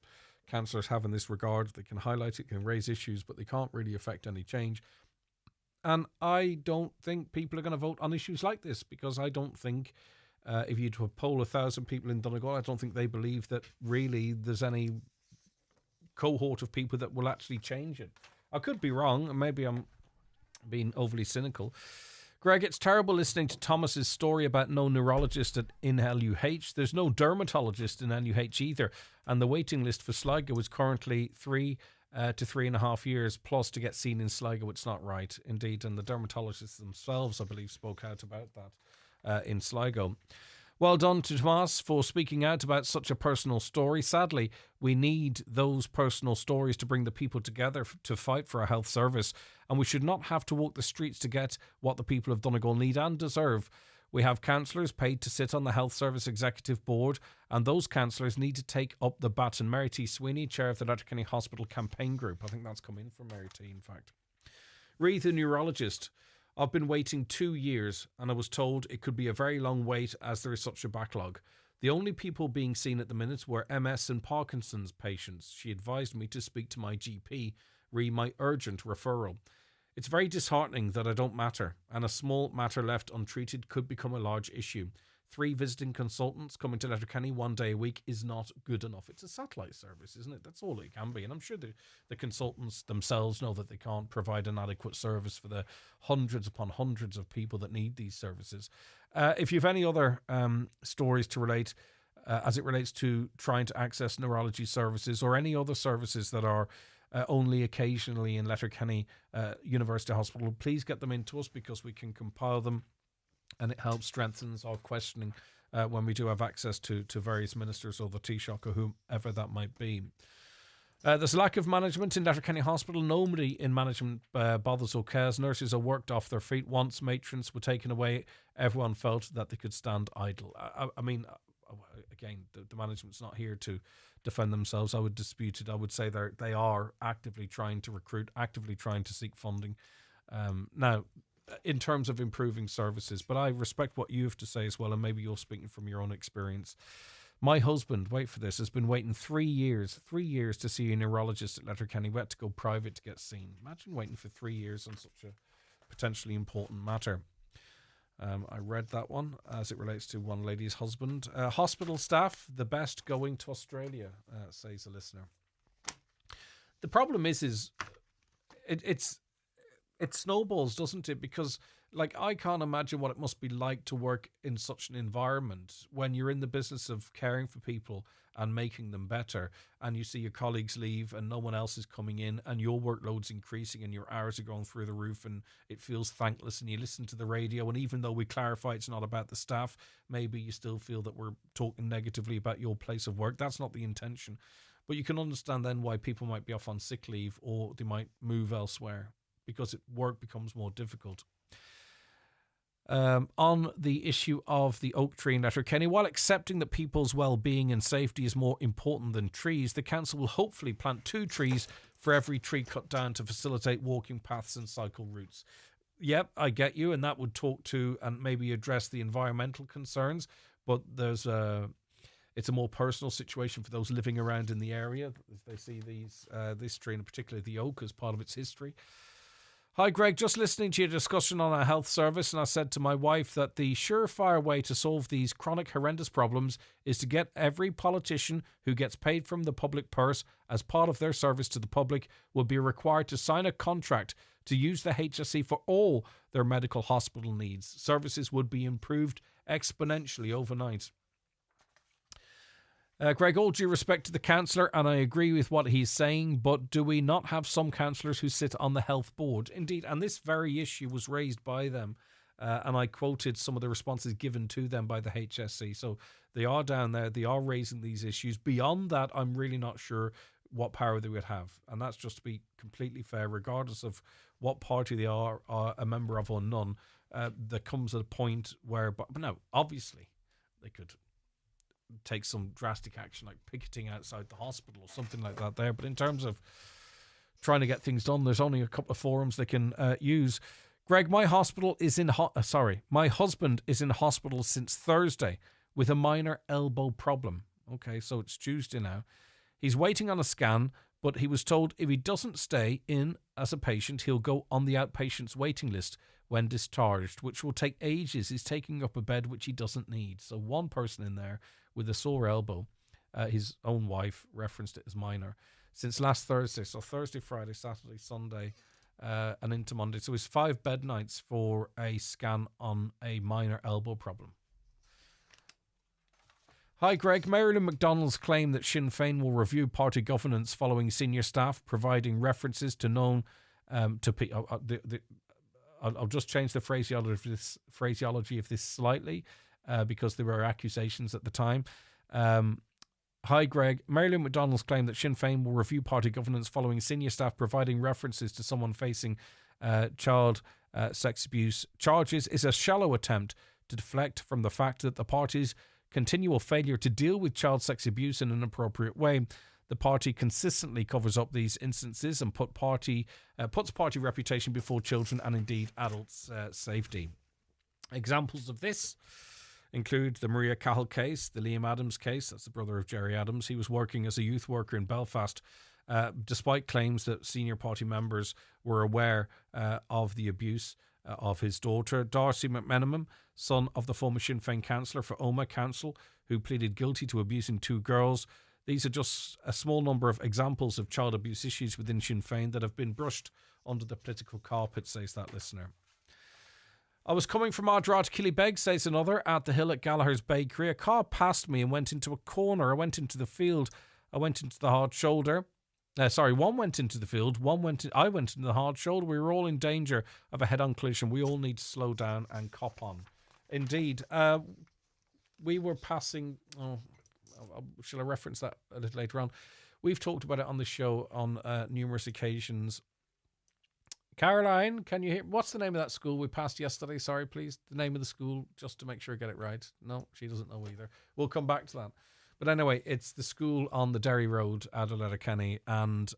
councillors have in this regard. They can highlight it, can raise issues, but they can't really affect any change. And I don't think people are going to vote on issues like this, because I don't think if you poll 1,000 people in Donegal, I don't think they believe that really there's any cohort of people that will actually change it. I could be wrong, and maybe I'm being overly cynical. Greg, it's terrible listening to Thomas's story about no neurologist in LUH. There's no dermatologist in LUH either, and the waiting list for Sligo is currently 3 to 3.5 years plus to get seen in Sligo. It's not right, indeed, and the dermatologists themselves, I believe, spoke out about that in Sligo. Well done to Tomas for speaking out about such a personal story. Sadly, we need those personal stories to bring the people together to fight for a health service, and we should not have to walk the streets to get what the people of Donegal need and deserve. We have councillors paid to sit on the Health Service Executive Board, and those councillors need to take up the baton. Mary T. Sweeney, chair of the Letterkenny Hospital Campaign Group. I think that's come in from Mary T, in fact. Reid, the neurologist. I've been waiting 2 years, and I was told it could be a very long wait as there is such a backlog. The only people being seen at the minute were MS and Parkinson's patients. She advised me to speak to my GP, re my urgent referral. It's very disheartening that I don't matter, and a small matter left untreated could become a large issue. 3 visiting consultants coming to Letterkenny 1 day a week is not good enough. It's a satellite service, isn't it? That's all it can be. And I'm sure the consultants themselves know that they can't provide an adequate service for the hundreds upon hundreds of people that need these services. If you have any other stories to relate as it relates to trying to access neurology services or any other services that are only occasionally in Letterkenny University Hospital, please get them into us, because we can compile them, and it helps strengthens our questioning when we do have access to various ministers or the Taoiseach or whomever that might be. There's a lack of management in Letterkenny Hospital. Nobody in management bothers or cares. Nurses are worked off their feet. Once matrons were taken away, everyone felt that they could stand idle. I mean, again, the management's not here to defend themselves. I would dispute it. I would say they are actively trying to recruit, actively trying to seek funding. Now, in terms of improving services, but I respect what you have to say as well, and maybe you're speaking from your own experience. My husband, wait for this, has been waiting 3 years to see a neurologist at Letterkenny. We had to go private to get seen. Imagine waiting for 3 years on such a potentially important matter. I read that one as it relates to one lady's husband. Hospital staff, the best going to Australia, says a listener. The problem is it snowballs, doesn't it? Because, like, I can't imagine what it must be like to work in such an environment when you're in the business of caring for people and making them better, and you see your colleagues leave and no one else is coming in, and your workload's increasing and your hours are going through the roof, and it feels thankless, and you listen to the radio, and even though we clarify it's not about the staff, maybe you still feel that we're talking negatively about your place of work. That's not the intention. But you can understand then why people might be off on sick leave, or they might move elsewhere, because work becomes more difficult. On the issue of the oak tree in Letterkenny, while accepting that people's well-being and safety is more important than trees, the council will hopefully plant 2 trees for every tree cut down to facilitate walking paths and cycle routes. Yep, I get you, and that would talk to and maybe address the environmental concerns, but it's a more personal situation for those living around in the area as they see this tree, and particularly the oak, as part of its history. Hi Greg, just listening to your discussion on our health service, and I said to my wife that the surefire way to solve these chronic horrendous problems is to get every politician who gets paid from the public purse as part of their service to the public will be required to sign a contract to use the HSE for all their medical hospital needs. Services would be improved exponentially overnight. Greg, all due respect to the councillor, and I agree with what he's saying, but do we not have some councillors who sit on the health board? Indeed, and this very issue was raised by them, and I quoted some of the responses given to them by the HSE. So they are down there, they are raising these issues. Beyond that, I'm really not sure what power they would have, and that's just to be completely fair, regardless of what party they are a member of or none. There comes a point where, but no, obviously, they could take some drastic action like picketing outside the hospital or something like that there. But in terms of trying to get things done, there's only a couple of forums they can use. Greg, my husband is in hospital since Thursday with a minor elbow problem. Okay, so it's Tuesday now. He's waiting on a scan, but he was told if he doesn't stay in as a patient, he'll go on the outpatient's waiting list when discharged, which will take ages. He's taking up a bed which he doesn't need. So one person in there with a sore elbow, his own wife referenced it as minor, since last Thursday. So Thursday, Friday, Saturday, Sunday, and into Monday. So it's 5 bed nights for a scan on a minor elbow problem. Hi, Greg. Marilyn McDonald's claim that Sinn Féin will review party governance following senior staff providing references to known I'll just change the phraseology of this slightly because there were accusations at the time. Hi, Greg. Marilyn McDonald's claim that Sinn Féin will review party governance following senior staff providing references to someone facing child sex abuse charges is a shallow attempt to deflect from the fact that the party's continual failure to deal with child sex abuse in an appropriate way. The party consistently covers up these instances and puts party reputation before children and indeed adults' safety. Examples of this include the Maria Cahill case, the Liam Adams case, that's the brother of Gerry Adams. He was working as a youth worker in Belfast, despite claims that senior party members were aware of the abuse of his daughter. Darcy McMenamin, son of the former Sinn Féin councillor for Omagh Council, who pleaded guilty to abusing 2 girls. These are just a small number of examples of child abuse issues within Sinn Féin that have been brushed under the political carpet, says that listener. I was coming from Ardra to Killybeg, says another, at the hill at Gallagher's Bakery. A car passed me and went into a corner. I went into the field. I went into the hard shoulder. One went into the field. I went into the hard shoulder. We were all in danger of a head-on collision. We all need to slow down and cop on. Indeed. We were passing... shall I reference that a little later on? We've talked about it on the show on numerous occasions. Caroline, can you hear? What's the name of that school we passed yesterday? Sorry, please. The name of the school, just to make sure I get it right. No, she doesn't know either. We'll come back to that. But anyway, it's the school on the Derry Road at Letterkenny, and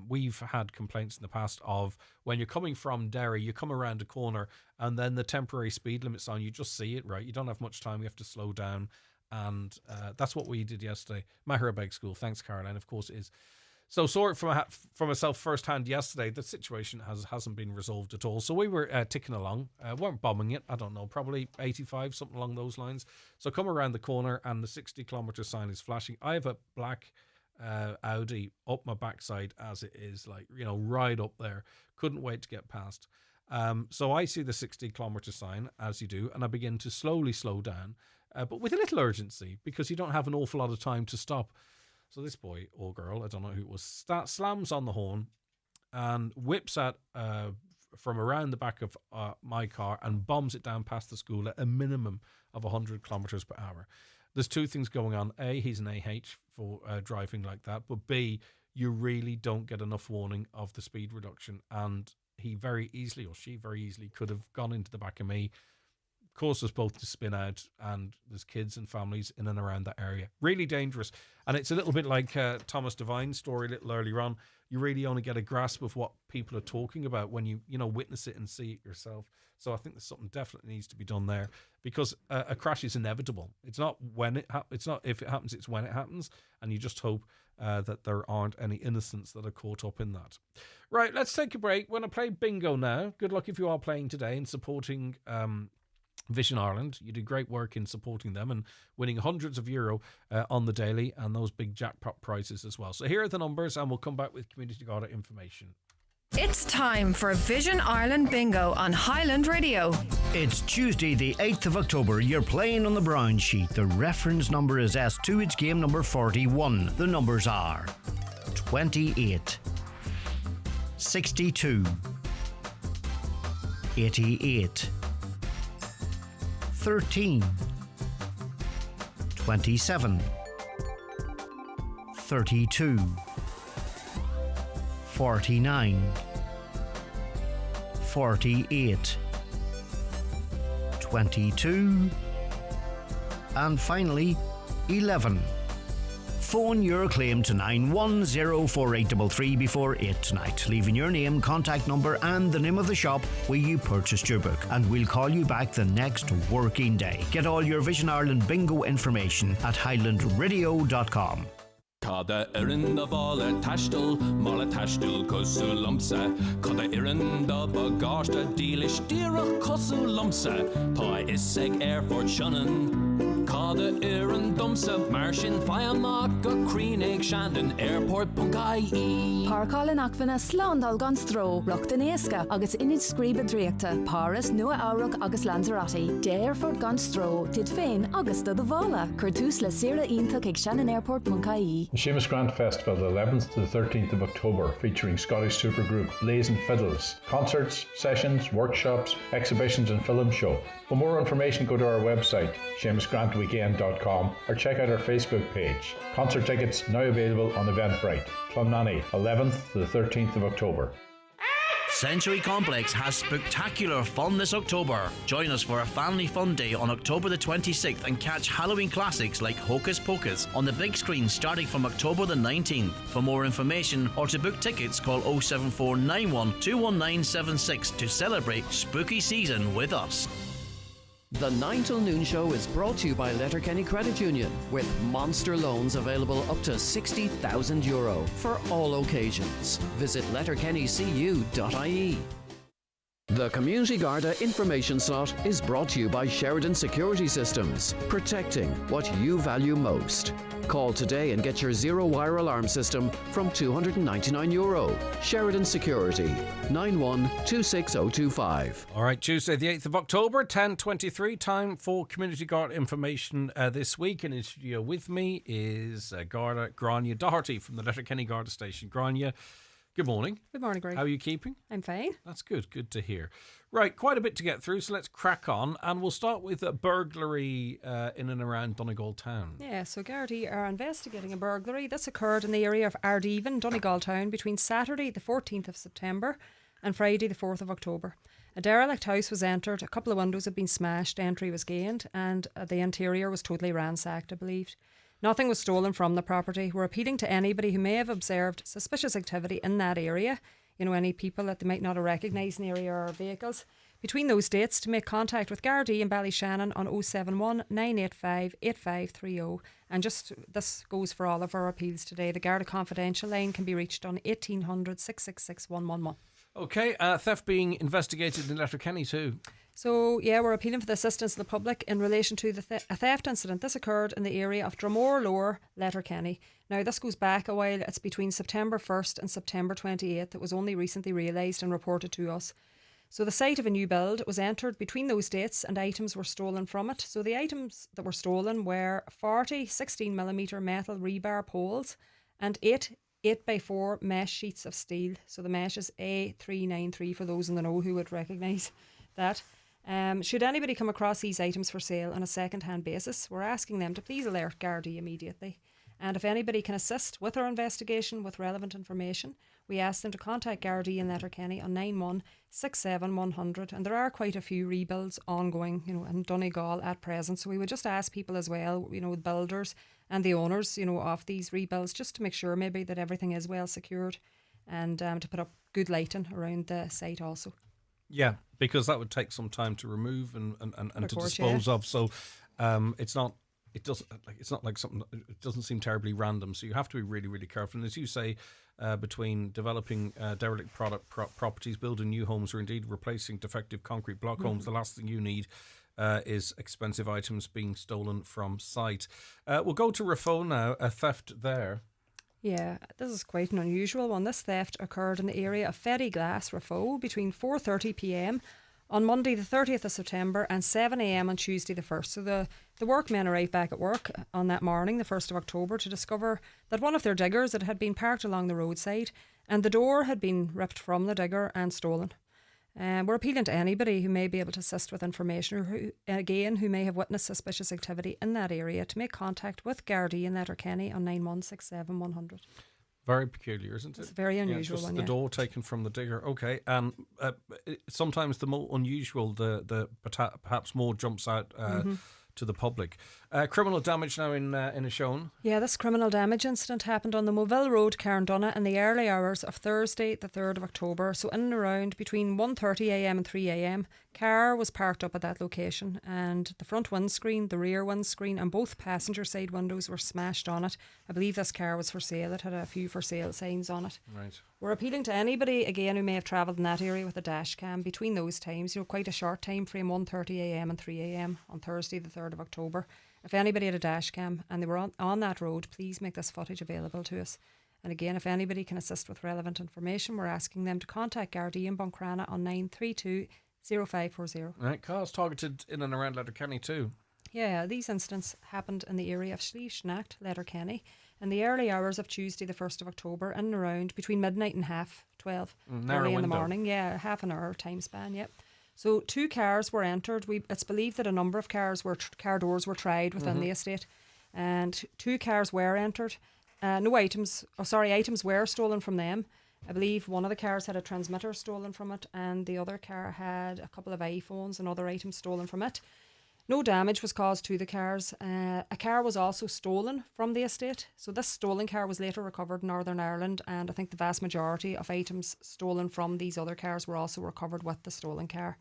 we've had complaints in the past of when you're coming from Derry, you come around a corner, and then the temporary speed limit's on. You just see it, right? You don't have much time. You have to slow down. And that's what we did yesterday. Maherabeg School. Thanks, Caroline. Of course it is. So saw it from myself firsthand yesterday. The situation hasn't been resolved at all. So we were ticking along. Weren't bombing it. I don't know. Probably 85, something along those lines. So come around the corner and the 60-kilometre sign is flashing. I have a black Audi up my backside as it is, like, you know, right up there. Couldn't wait to get past. So I see the 60-kilometre sign, as you do, and I begin to slowly slow down. But with a little urgency, because you don't have an awful lot of time to stop. So this boy or girl, I don't know who it was, slams on the horn and whips out from around the back of my car and bombs it down past the school at a minimum of 100 kilometres per hour. There's 2 things going on. A, he's an AH for driving like that. But B, you really don't get enough warning of the speed reduction. And he very easily, or she very easily, could have gone into the back of me, caused us both to spin out, and there's kids and families in and around that area. Really dangerous. And it's a little bit like Thomas Devine's story a little earlier on. You really only get a grasp of what people are talking about when you witness it and see it yourself. So I think there's something definitely needs to be done there, because a crash is inevitable. It's not it's not if it happens, it's when it happens, and you just hope that there aren't any innocents that are caught up in that. Right, let's take a break. We're going to play bingo now. Good luck if you are playing today and supporting Vision Ireland. You do great work in supporting them and winning hundreds of euro on the daily, and those big jackpot prizes as well. So here are the numbers, and we'll come back with Community Garda information. It's time for Vision Ireland Bingo on Highland Radio. It's Tuesday the 8th of October. You're playing on the brown sheet. The reference number is S2. It's game number 41. The numbers are 28, 62, 88, 13, 27, 32, 49, 48, 22, And finally, 11. Phone your claim to 9104833 before 8 tonight, leaving your name, contact number and the name of the shop where you purchased your book, and we'll call you back the next working day. Get all your Vision Ireland bingo information at highlandradio.com. Cada irin da vala tastel, mala tastel kosu lumsa. Cada irin da bagasta dealish dira kosu lumsa. Ta iseg airfort shunnen. Cada irin dumsa marshin fiamak a creenig shandon airport pungai. Parkal in Akvina Slondal Gonstro, Rocktanesca, agus inid scriba driecta, Paris, Nua Auruk, agus Lanzarote, de Airfort Gonstro, Tid Féin, agus da Vala, Curtus La Sierra Inta Kig Shannon Airport Punkai. The Seamus Grant Festival, the 11th to the 13th of October, featuring Scottish supergroup Blazing Fiddles, concerts, sessions, workshops, exhibitions and film show. For more information, go to our website, SeamusGrantWeekend.com, or check out our Facebook page. Concert tickets now available on Eventbrite. Clonmany, 11th to the 13th of October. Century Complex has spectacular fun this October. Join us for a family fun day on October the 26th and catch Halloween classics like Hocus Pocus on the big screen starting from October the 19th. For more information or to book tickets, call 07491 21976 to celebrate spooky season with us. The 9 till noon show is brought to you by Letterkenny Credit Union, with monster loans available up to €60,000 for all occasions. Visit letterkennycu.ie. The Community Garda information slot is brought to you by Sheridan Security Systems, protecting what you value most. Call today and get your zero-wire alarm system from €299. Sheridan Security, 91-26025. All right, Tuesday the 8th of October, 10:23, time for Community Garda information this week. And in studio with me is Garda Grania Doherty from the Letterkenny Garda Station. Grania, good morning. Good morning, Greg. How are you keeping? I'm fine. That's good. Good to hear. Right, quite a bit to get through, so let's crack on. And we'll start with a burglary in and around Donegal town. Yeah, so Gardaí are investigating a burglary. This occurred in the area of Ardeven, Donegal town, between Saturday the 14th of September and Friday the 4th of October. A derelict house was entered, a couple of windows had been smashed, entry was gained, and the interior was totally ransacked, I believe. Nothing was stolen from the property. We're appealing to anybody who may have observed suspicious activity in that area, you know, any people that they might not have recognised in the area or vehicles, between those dates to make contact with Gardaí in Ballyshannon on 071 985 8530. And just this goes for all of our appeals today. The Garda Confidential line can be reached on 1800 666 111. Okay, theft being investigated in Letterkenny too. So, yeah, we're appealing for the assistance of the public in relation to a theft incident. This occurred in the area of Dromore Lower, Letterkenny. Now, this goes back a while. It's between September 1st and September 28th. It was only recently realised and reported to us. So, the site of a new build was entered between those dates and items were stolen from it. So, the items that were stolen were 40 16mm metal rebar poles and 8x4 mesh sheets of steel. So, the mesh is A393 for those in the know who would recognise that. Should anybody come across these items for sale on a second-hand basis, we're asking them to please alert Gardaí immediately. And if anybody can assist with our investigation with relevant information, we ask them to contact Gardaí in Letterkenny on 9167 100. And there are quite a few rebuilds ongoing, you know, in Donegal at present. So we would just ask people as well, you know, the builders and the owners, you know, of these rebuilds, just to make sure maybe that everything is well secured, and to put up good lighting around the site also. Yeah, because that would take some time to remove and to dispose of. So it's not like something. It doesn't seem terribly random. So you have to be really, really careful. And as you say, between developing derelict properties, building new homes, or indeed replacing defective concrete block homes, the last thing you need is expensive items being stolen from site. We'll go to Raphoe now. A theft there. Yeah, this is quite an unusual one. This theft occurred in the area of Ferryglass, Raphoe, between 4:30pm on Monday the 30th of September and 7am on Tuesday the 1st. So the workmen arrived back at work on that morning, the 1st of October, to discover that one of their diggers had been parked along the roadside and the door had been ripped from the digger and stolen. We're appealing to anybody who may be able to assist with information, or who may have witnessed suspicious activity in that area, to make contact with Gardaí in Letterkenny on 9167 100. Very peculiar, isn't it? It's a very unusual just one. The door taken from the digger. Okay, and sometimes the more unusual, the perhaps more jumps out to the public. Criminal damage now in a shown. Yeah, this criminal damage incident happened on the Moville Road, Carndonagh, in the early hours of Thursday, the 3rd of October. So in and around between 1:30am and 3am, car was parked up at that location, and the front windscreen, the rear windscreen, and both passenger side windows were smashed on it. I believe this car was for sale. It had a few for sale signs on it. Right. We're appealing to anybody again who may have travelled in that area with a dash cam between those times. Quite a short time frame, 1:30am and 3am on Thursday, the 3rd of October. If anybody had a dash cam and they were on that road, please make this footage available to us. And again, if anybody can assist with relevant information, we're asking them to contact Garda in Buncrana on 932 0540. Right, cars targeted in and around Letterkenny too. Yeah, these incidents happened in the area of Schlieve-Schnacht, Letterkenny, in the early hours of Tuesday, the 1st of October, in and around between midnight and 12:30 early in the morning. Yeah, half an hour time span, yep. So 2 cars were entered. It's believed that a number of car doors were tried within the estate, and 2 cars were entered. Items were stolen from them. I believe one of the cars had a transmitter stolen from it, and the other car had a couple of iPhones and other items stolen from it. No damage was caused to the cars. A car was also stolen from the estate. So this stolen car was later recovered in Northern Ireland, and I think the vast majority of items stolen from these other cars were also recovered with the stolen car.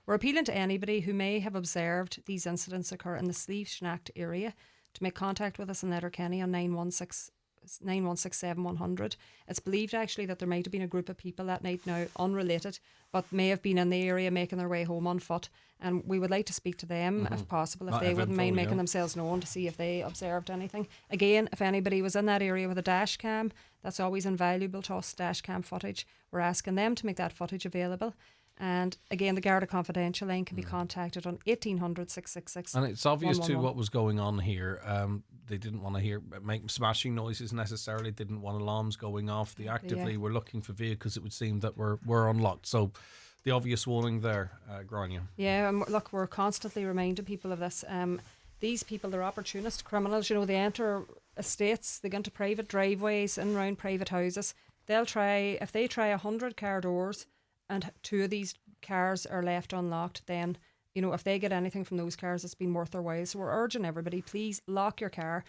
We're appealing to anybody who may have observed these incidents occur in the Schlieve-Schnacht area to make contact with us in Letterkenny on 9167100. It's believed actually that there might have been a group of people that night, now unrelated, but may have been in the area making their way home on foot, and we would like to speak to them if possible, if they wouldn't mind making themselves known to see if they observed anything. Again, if anybody was in that area with a dash cam, that's always invaluable to us, dash cam footage. We're asking them to make that footage available. And again, the Garda confidential line can be contacted on 1800 666. And it's obvious too what was going on here. They didn't want to make smashing noises necessarily. Didn't want alarms going off. They actively were looking for vehicles. It would seem that were unlocked. So the obvious warning there, Grania. Yeah, look, we're constantly reminding people of this. These people, they're opportunist criminals. They enter estates, they go into private driveways and around private houses. If they try 100 car doors, and 2 of these cars are left unlocked, then, if they get anything from those cars, it's been worth their while. So we're urging everybody, please lock your car.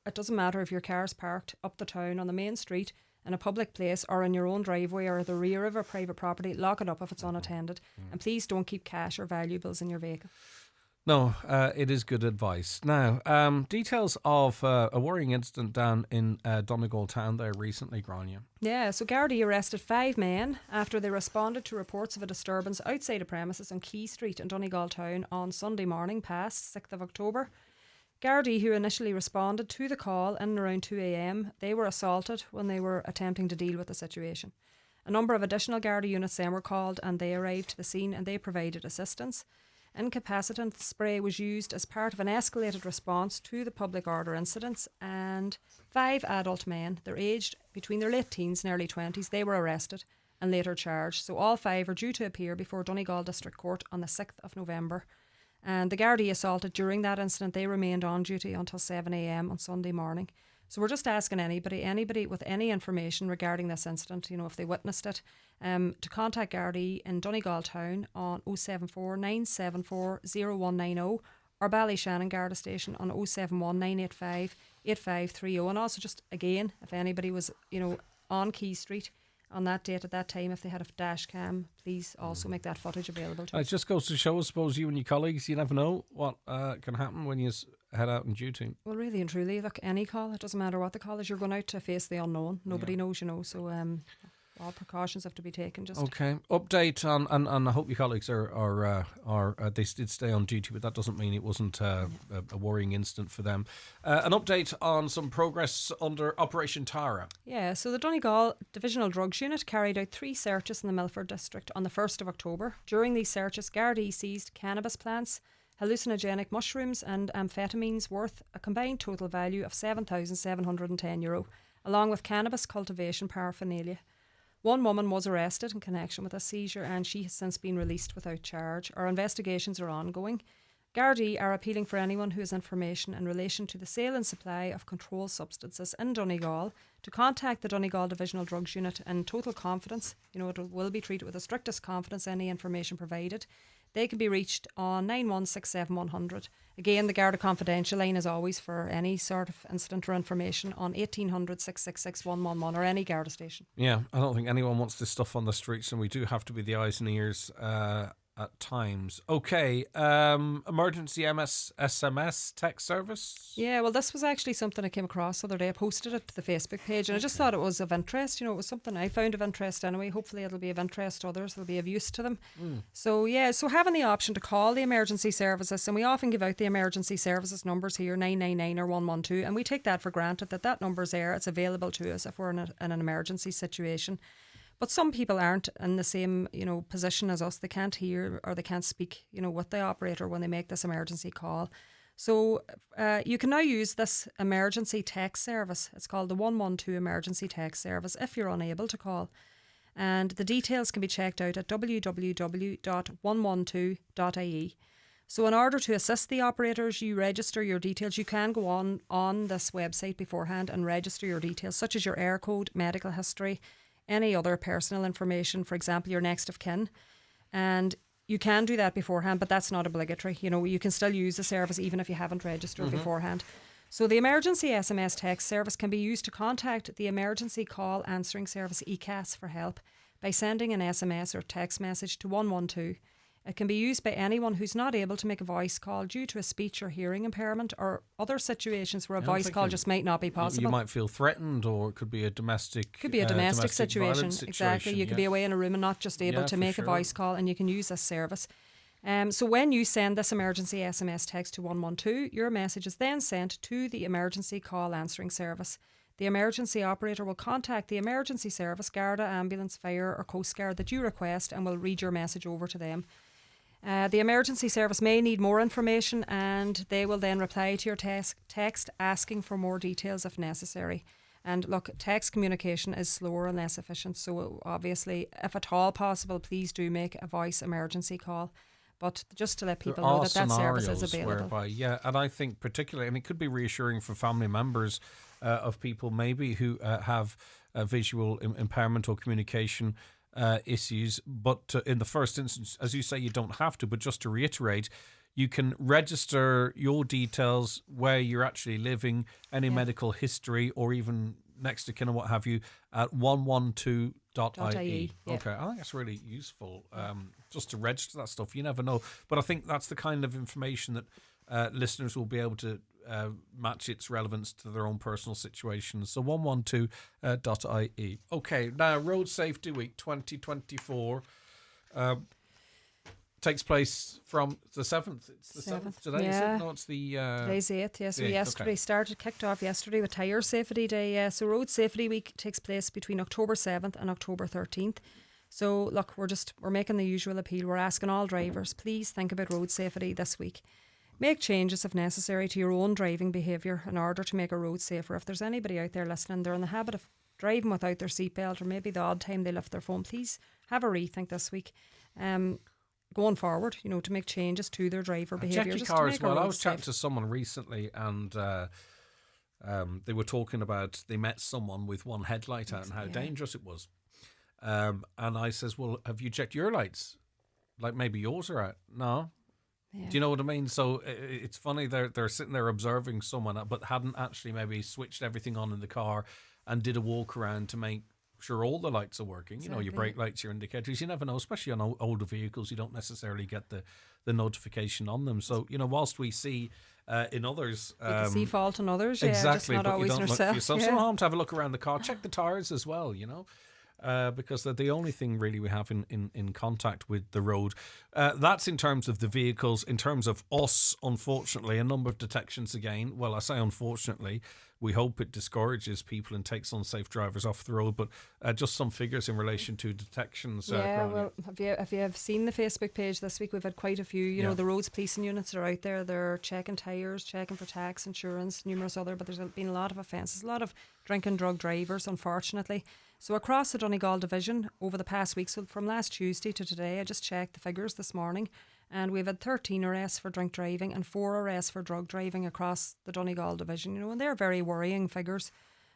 It doesn't matter if your car's parked up the town on the main street, in a public place, or in your own driveway or the rear of a private property. Lock it up if it's unattended. And please don't keep cash or valuables in your vehicle. No, it is good advice. Now, details of a worrying incident down in Donegal town there recently, Grania. Yeah, so Garda arrested 5 men after they responded to reports of a disturbance outside a premises on Quay Street in Donegal town on Sunday morning past 6th of October. Garda, who initially responded to the call in and around 2 a.m, they were assaulted when they were attempting to deal with the situation. A number of additional Garda units then were called, and they arrived to the scene and they provided assistance. Incapacitant spray was used as part of an escalated response to the public order incidents, and 5 adult men, they're aged between their late teens and early 20s, they were arrested and later charged. So all 5 are due to appear before Donegal District Court on the 6th of November. And the Gardaí assaulted during that incident, they remained on duty until 7 a.m. on Sunday morning. So we're just asking anybody with any information regarding this incident, if they witnessed it, to contact Gardaí in Donegal town on 074 974 0190 or Ballyshannon Garda station on 071 985 8530. And also just again, if anybody was, on Quay Street on that date at that time, if they had a dash cam, please also make that footage available to us. It just goes to show, I suppose, you and your colleagues, you never know what can happen when you head out on duty. Well, really and truly, look, any call, it doesn't matter what the call is, you're going out to face the unknown. Nobody knows, so all precautions have to be taken. Just okay. Update on, and I hope your colleagues are they did stay on duty, but that doesn't mean it wasn't a worrying incident for them. An update on some progress under Operation Tara. Yeah, so the Donegal Divisional Drugs Unit carried out 3 searches in the Milford district on the 1st of October. During these searches, Gardaí seized cannabis plants, hallucinogenic mushrooms and amphetamines worth a combined total value of €7,710, along with cannabis cultivation paraphernalia. 1 woman was arrested in connection with a seizure, and she has since been released without charge. Our investigations are ongoing. Gardaí are appealing for anyone who has information in relation to the sale and supply of controlled substances in Donegal to contact the Donegal Divisional Drugs Unit in total confidence. It will be treated with the strictest confidence, any information provided. They can be reached on 9167100. Again, the Garda confidential line is always for any sort of incident or information on 1800 666 111 or any Garda station. Yeah, I don't think anyone wants this stuff on the streets, and we do have to be the eyes and ears at times. Okay, emergency SMS text service. Yeah, well, this was actually something I came across the other day. I posted it to the Facebook page, and I just thought it was of interest. You know, it was something I found of interest anyway. Hopefully it'll be of interest to others. It'll be of use to them. So yeah, so having the option to call the emergency services, and we often give out the emergency services numbers here, 999 or 112, and we take that for granted that number's there. It's available to us if we're in an emergency situation. But some people aren't in the same, position as us. They can't hear or they can't speak, with the operator when they make this emergency call. So you can now use this emergency text service. It's called the 112 emergency text service if you're unable to call. And the details can be checked out at www.112.ie. So in order to assist the operators, you register your details. You can go on this website beforehand and register your details, such as your air code, medical history, any other personal information, for example, your next of kin. And you can do that beforehand, but that's not obligatory. You can still use the service even if you haven't registered beforehand. So the emergency SMS text service can be used to contact the emergency call answering service ECAS for help by sending an SMS or text message to 112. It can be used by anyone who's not able to make a voice call due to a speech or hearing impairment or other situations where a voice call just might not be possible. You might feel threatened, or it could be a domestic situation. Exactly. You could be away in a room and not just able to make a voice call, and you can use this service. So when you send this emergency SMS text to 112, your message is then sent to the emergency call answering service. The emergency operator will contact the emergency service, Garda, ambulance, fire or Coast Guard that you request, and will read your message over to them. The emergency service may need more information, and they will then reply to your text asking for more details if necessary. And look, text communication is slower and less efficient, so obviously, if at all possible, please do make a voice emergency call. But just to let people know that service is available. And I think particularly, and it could be reassuring for family members of people maybe who have visual impairment or communication issues, but in the first instance, as you say, you don't have to, but just to reiterate, you can register your details, where you're actually living, any medical history, or even next to kin or what have you, at 112.ie. Okay, I think that's really useful, just to register that stuff. You never know, but I think that's the kind of information that listeners will be able to match its relevance to their own personal situations. So 112.ie. Okay, now Road Safety Week 2024 takes place from the 7th. It's the 7th today, is it? No, it's the... Today's 8th, yes. So kicked off yesterday with Tyre Safety Day. So Road Safety Week takes place between October 7th and October 13th. So look, we're making the usual appeal. We're asking all drivers, please think about road safety this week. Make changes if necessary to your own driving behaviour in order to make a road safer. If there's anybody out there listening, they're in the habit of driving without their seatbelt, or maybe the odd time they lift their phone, please have a rethink this week. Going forward, to make changes to their driver behaviour. Check your car as well. I was chatting to someone recently, and they were talking about they met someone with one headlight out and how dangerous it was. And I says, well, have you checked your lights? Like maybe yours are out. No. Yeah. Do you know what I mean? So it's funny, they're sitting there observing someone, but hadn't actually maybe switched everything on in the car and did a walk around to make sure all the lights are working. Exactly. Your brake lights, your indicators. You never know, especially on older vehicles, you don't necessarily get the notification on them. So, whilst we see in others... you can see fault in others, exactly, just not always in yourself. So home to have a look around the car, check the tyres as well, because they're the only thing really we have in contact with the road. That's in terms of the vehicles. In terms of us, unfortunately, a number of detections again. Well, I say unfortunately, we hope it discourages people and takes unsafe drivers off the road, but just some figures in relation to detections. Well, if you have seen the Facebook page this week, we've had quite a few. The roads policing units are out there. They're checking tyres, checking for tax, insurance, numerous other, but there's been a lot of offences, a lot of drink and drug drivers, unfortunately. So across the Donegal division over the past week, so from last Tuesday to today, I just checked the figures this morning, and we've had 13 arrests for drink driving and 4 arrests for drug driving across the Donegal division, and they're very worrying figures.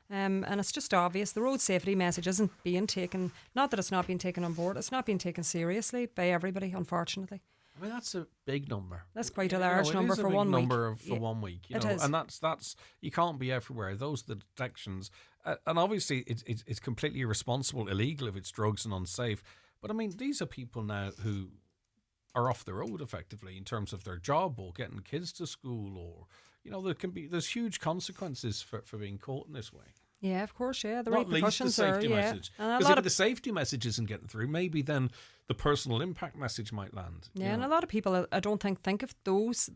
And it's just obvious the road safety message isn't being taken, not that it's not being taken on board, it's not being taken seriously by everybody, unfortunately. I mean, that's a big number. That's quite a large number for 1 week. For 1 week, it is. And that's you can't be everywhere. Those are the detections, and obviously it's completely irresponsible, illegal if it's drugs and unsafe. But I mean, these are people now who are off the road effectively in terms of their job or getting kids to school, or there's huge consequences for being caught in this way. Yeah, of course, yeah. The Not repercussions least the safety are, message. Because if the safety message isn't getting through, maybe then the personal impact message might land. Yeah, and a lot of people, I don't think of those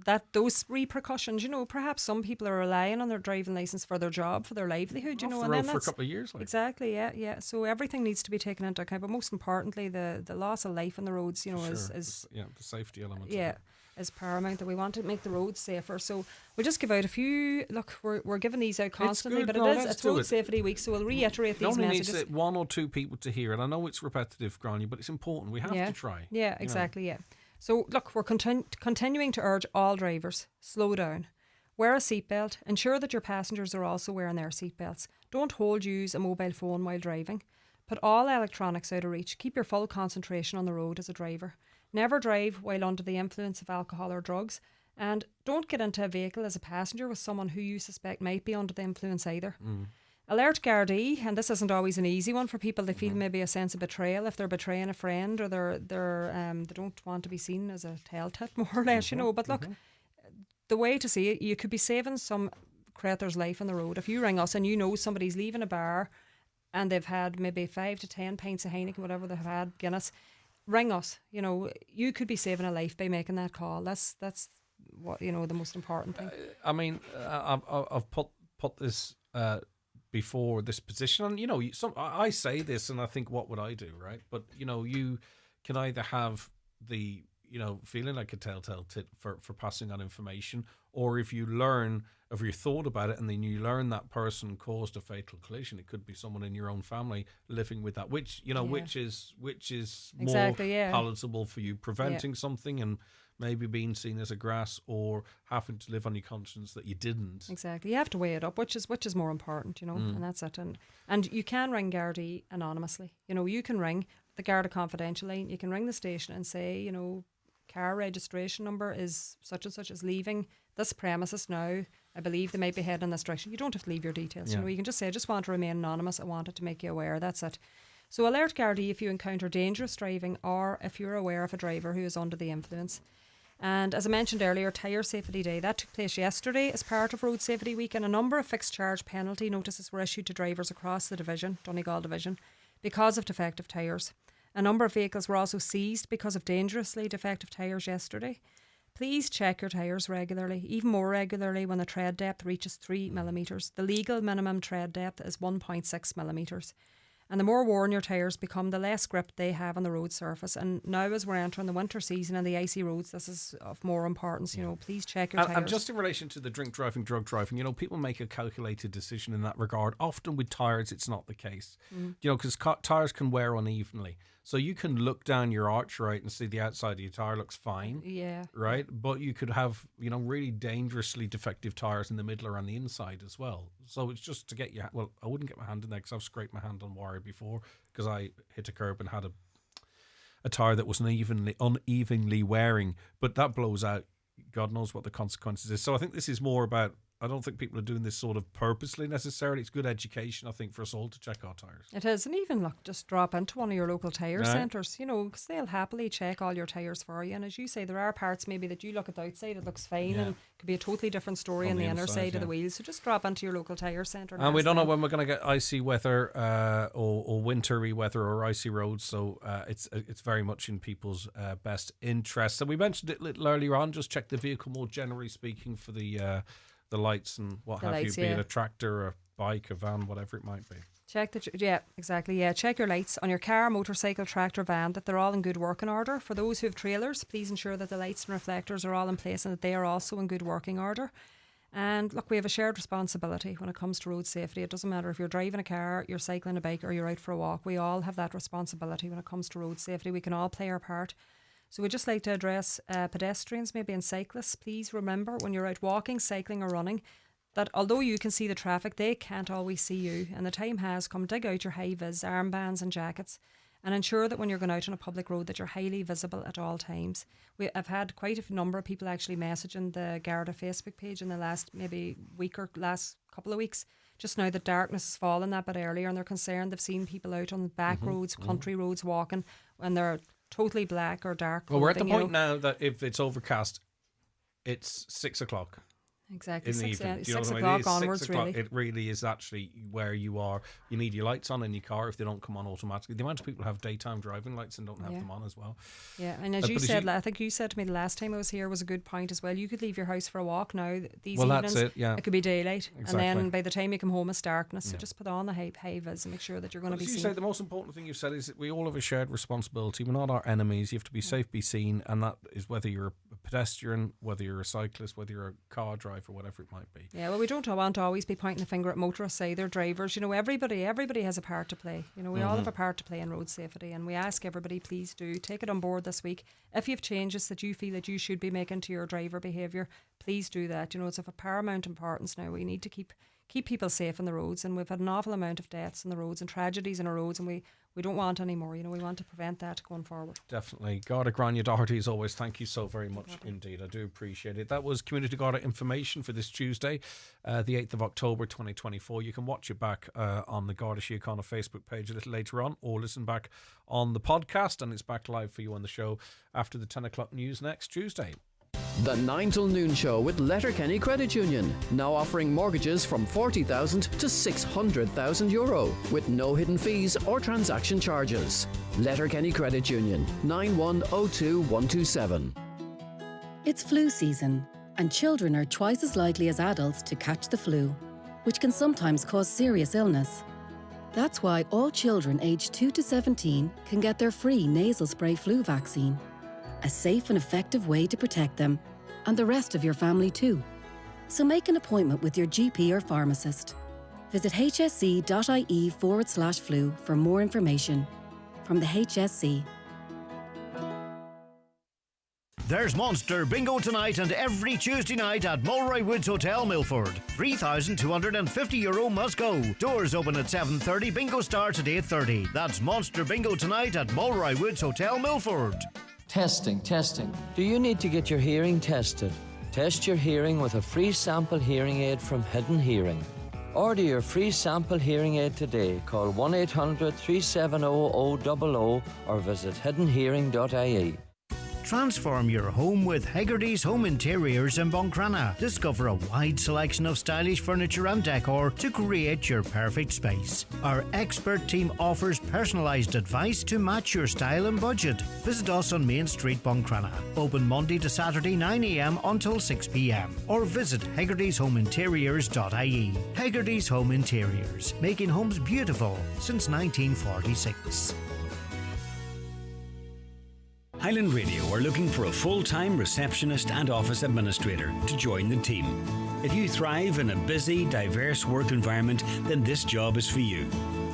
repercussions. Perhaps some people are relying on their driving licence for their job, for their livelihood. Off the and road then for a couple of years. Exactly, yeah. So everything needs to be taken into account, but most importantly, the loss of life on the roads, is the safety element. Yeah. Is paramount, that we want to make the roads safer. So we'll just give out a few. Look, we're giving these out constantly, but it's Road Safety Week, so we'll reiterate these messages. Only needs one or two people to hear it. I know it's repetitive, Gráinne, but it's important. We have to try. Yeah, exactly. Yeah. So look, we're continuing to urge all drivers: slow down, wear a seatbelt, ensure that your passengers are also wearing their seatbelts. Don't use a mobile phone while driving. Put all electronics out of reach. Keep your full concentration on the road as a driver. Never drive while under the influence of alcohol or drugs, and don't get into a vehicle as a passenger with someone who you suspect might be under the influence either. Alert Garda, and this isn't always an easy one for people. They feel maybe a sense of betrayal if they're betraying a friend, or they don't want to be seen as a tell-tit, more or less, But look, the way to see it, you could be saving some creature's life on the road. If you ring us and somebody's leaving a bar and they've had maybe 5 to 10 pints of Heineken, whatever they've had, Guinness, ring us. You could be saving a life by making that call. That's what the most important thing. I mean, I've put this before this position, and I say this, and I think, what would I do, right? But you can either have the feeling like a telltale tit for passing on information, or if you thought about it and then you learn that person caused a fatal collision, it could be someone in your own family living with that, which is more palatable for you, preventing something and maybe being seen as a grass, or having to live on your conscience that you didn't. Exactly. You have to weigh it up, which is more important, and that's it. And you can ring Garda anonymously. You can ring the Garda confidential line. You can ring the station and say, car registration number is such and such, is leaving this premises now. I believe they might be heading in this direction. You don't have to leave your details. You can just say, I just want to remain anonymous. I wanted to make you aware. That's it. So alert Garda if you encounter dangerous driving, or if you're aware of a driver who is under the influence. And as I mentioned earlier, Tyre Safety Day, that took place yesterday as part of Road Safety Week, and a number of fixed charge penalty notices were issued to drivers across the division, Donegal division, because of defective tyres. A number of vehicles were also seized because of dangerously defective tyres yesterday. Please check your tyres regularly, even more regularly when the tread depth reaches 3 millimetres. The legal minimum tread depth is 1.6 millimetres. And the more worn your tyres become, the less grip they have on the road surface. And now, as we're entering the winter season and the icy roads, this is of more importance. Please check your tyres. And just in relation to the drink driving, drug driving, people make a calculated decision in that regard. Often with tyres, it's not the case. Because tyres can wear unevenly. So you can look down your arch, right, and see the outside of your tyre looks fine. Yeah. Right? But you could have, really dangerously defective tyres in the middle or on the inside as well. So it's just to get well, I wouldn't get my hand in there because I've scraped my hand on wire before because I hit a curb and had a tyre that was unevenly wearing. But that blows out. God knows what the consequences is. So I think this is more about, I don't think people are doing this sort of purposely necessarily. It's good education, I think, for us all to check our tyres. It is. And even, just drop into one of your local tyre centres, because they'll happily check all your tyres for you. And as you say, there are parts maybe that you look at the outside, it looks fine, and it could be a totally different story on the inner side of the wheels. So just drop into your local tyre centre. And we don't know when we're going to get icy weather or wintry weather or icy roads. So it's very much in people's best interest. So we mentioned it a little earlier on, just check the vehicle more generally speaking for the lights and what have you, be it a tractor, a bike, a van, whatever it might be. Check exactly. Check your lights on your car, motorcycle, tractor, van, that they're all in good working order. For those who have trailers, please ensure that the lights and reflectors are all in place and that they are also in good working order. And look, we have a shared responsibility when it comes to road safety. It doesn't matter if you're driving a car, you're cycling a bike, or you're out for a walk. We all have that responsibility when it comes to road safety. We can all play our part. So we'd just like to address pedestrians, maybe, and cyclists. Please remember, when you're out walking, cycling or running, that although you can see the traffic, they can't always see you. And the time has come. Dig out your high-vis armbands and jackets and ensure that when you're going out on a public road that you're highly visible at all times. I've had quite a number of people actually messaging the Garda Facebook page in the last maybe week or last couple of weeks, just now that darkness has fallen that bit earlier, and they're concerned. They've seen people out on back roads, country roads walking, and they're totally black or dark. Well, we're at the point now that if it's overcast, it's 6 o'clock. Exactly. In the evening. Do you know 6 what I mean? It o'clock is 6 onwards, o'clock. really. It really is actually where you are. You need your lights on in your car if they don't come on automatically. The amount of people have daytime driving lights and don't have them on as well. Yeah, and as you said, I think you said to me the last time I was here was a good point as well. You could leave your house for a walk now. These evenings, that's it, yeah. it could be daylight. Exactly. And then by the time you come home, it's darkness. So just put on the high vis and make sure that you're going to be As you seen. say, the most important thing you've said is that we all have a shared responsibility. We're not our enemies. You have to be safe, be seen, and that is whether you're a pedestrian, whether you're a cyclist, whether you're a car driver, whatever it might be. Yeah, well, we don't want to always be pointing the finger at motorists either, drivers. You know, everybody has a part to play. You know, we all have a part to play in road safety, and we ask everybody, please do take it on board this week. If you have changes that you feel that you should be making to your driver behaviour, please do that. You know, it's of a paramount importance now. We need to keep people safe on the roads, and we've had an awful amount of deaths on the roads and tragedies on our roads, and we don't want any more. You know, we want to prevent that going forward. Definitely. Garda Grania Doherty, as always, thank you so very much indeed. I do appreciate it. That was Community Garda information for this Tuesday, the 8th of October 2024. You can watch it back on the Garda Síochána Facebook page a little later on, or listen back on the podcast, and it's back live for you on the show after the 10 o'clock news next Tuesday. The 9 till noon show with Letterkenny Credit Union, now offering mortgages from €40,000 to €600,000 with no hidden fees or transaction charges. Letterkenny Credit Union, 9102127. It's flu season, and children are twice as likely as adults to catch the flu, which can sometimes cause serious illness. That's why all children aged 2 to 17 can get their free nasal spray flu vaccine. A safe and effective way to protect them, and the rest of your family too. So make an appointment with your GP or pharmacist. Visit hsc.ie/flu for more information. From the HSC. There's Monster Bingo tonight and every Tuesday night at Mulroy Woods Hotel, Milford. €3,250 must go. Doors open at 7:30. Bingo starts at 8:30. That's Monster Bingo tonight at Mulroy Woods Hotel, Milford. Testing. Do you need to get your hearing tested? Test your hearing with a free sample hearing aid from Hidden Hearing. Order your free sample hearing aid today. Call 1-800-370-000 or visit hiddenhearing.ie. Transform your home with Hegarty's Home Interiors in Buncrana. Discover a wide selection of stylish furniture and decor to create your perfect space. Our expert team offers personalised advice to match your style and budget. Visit us on Main Street, Buncrana. Open Monday to Saturday 9 a.m. until 6 p.m. or visit hegartyshomeinteriors.ie. Hegarty's Home Interiors, making homes beautiful since 1946. Highland Radio are looking for a full-time receptionist and office administrator to join the team. If you thrive in a busy, diverse work environment, then this job is for you.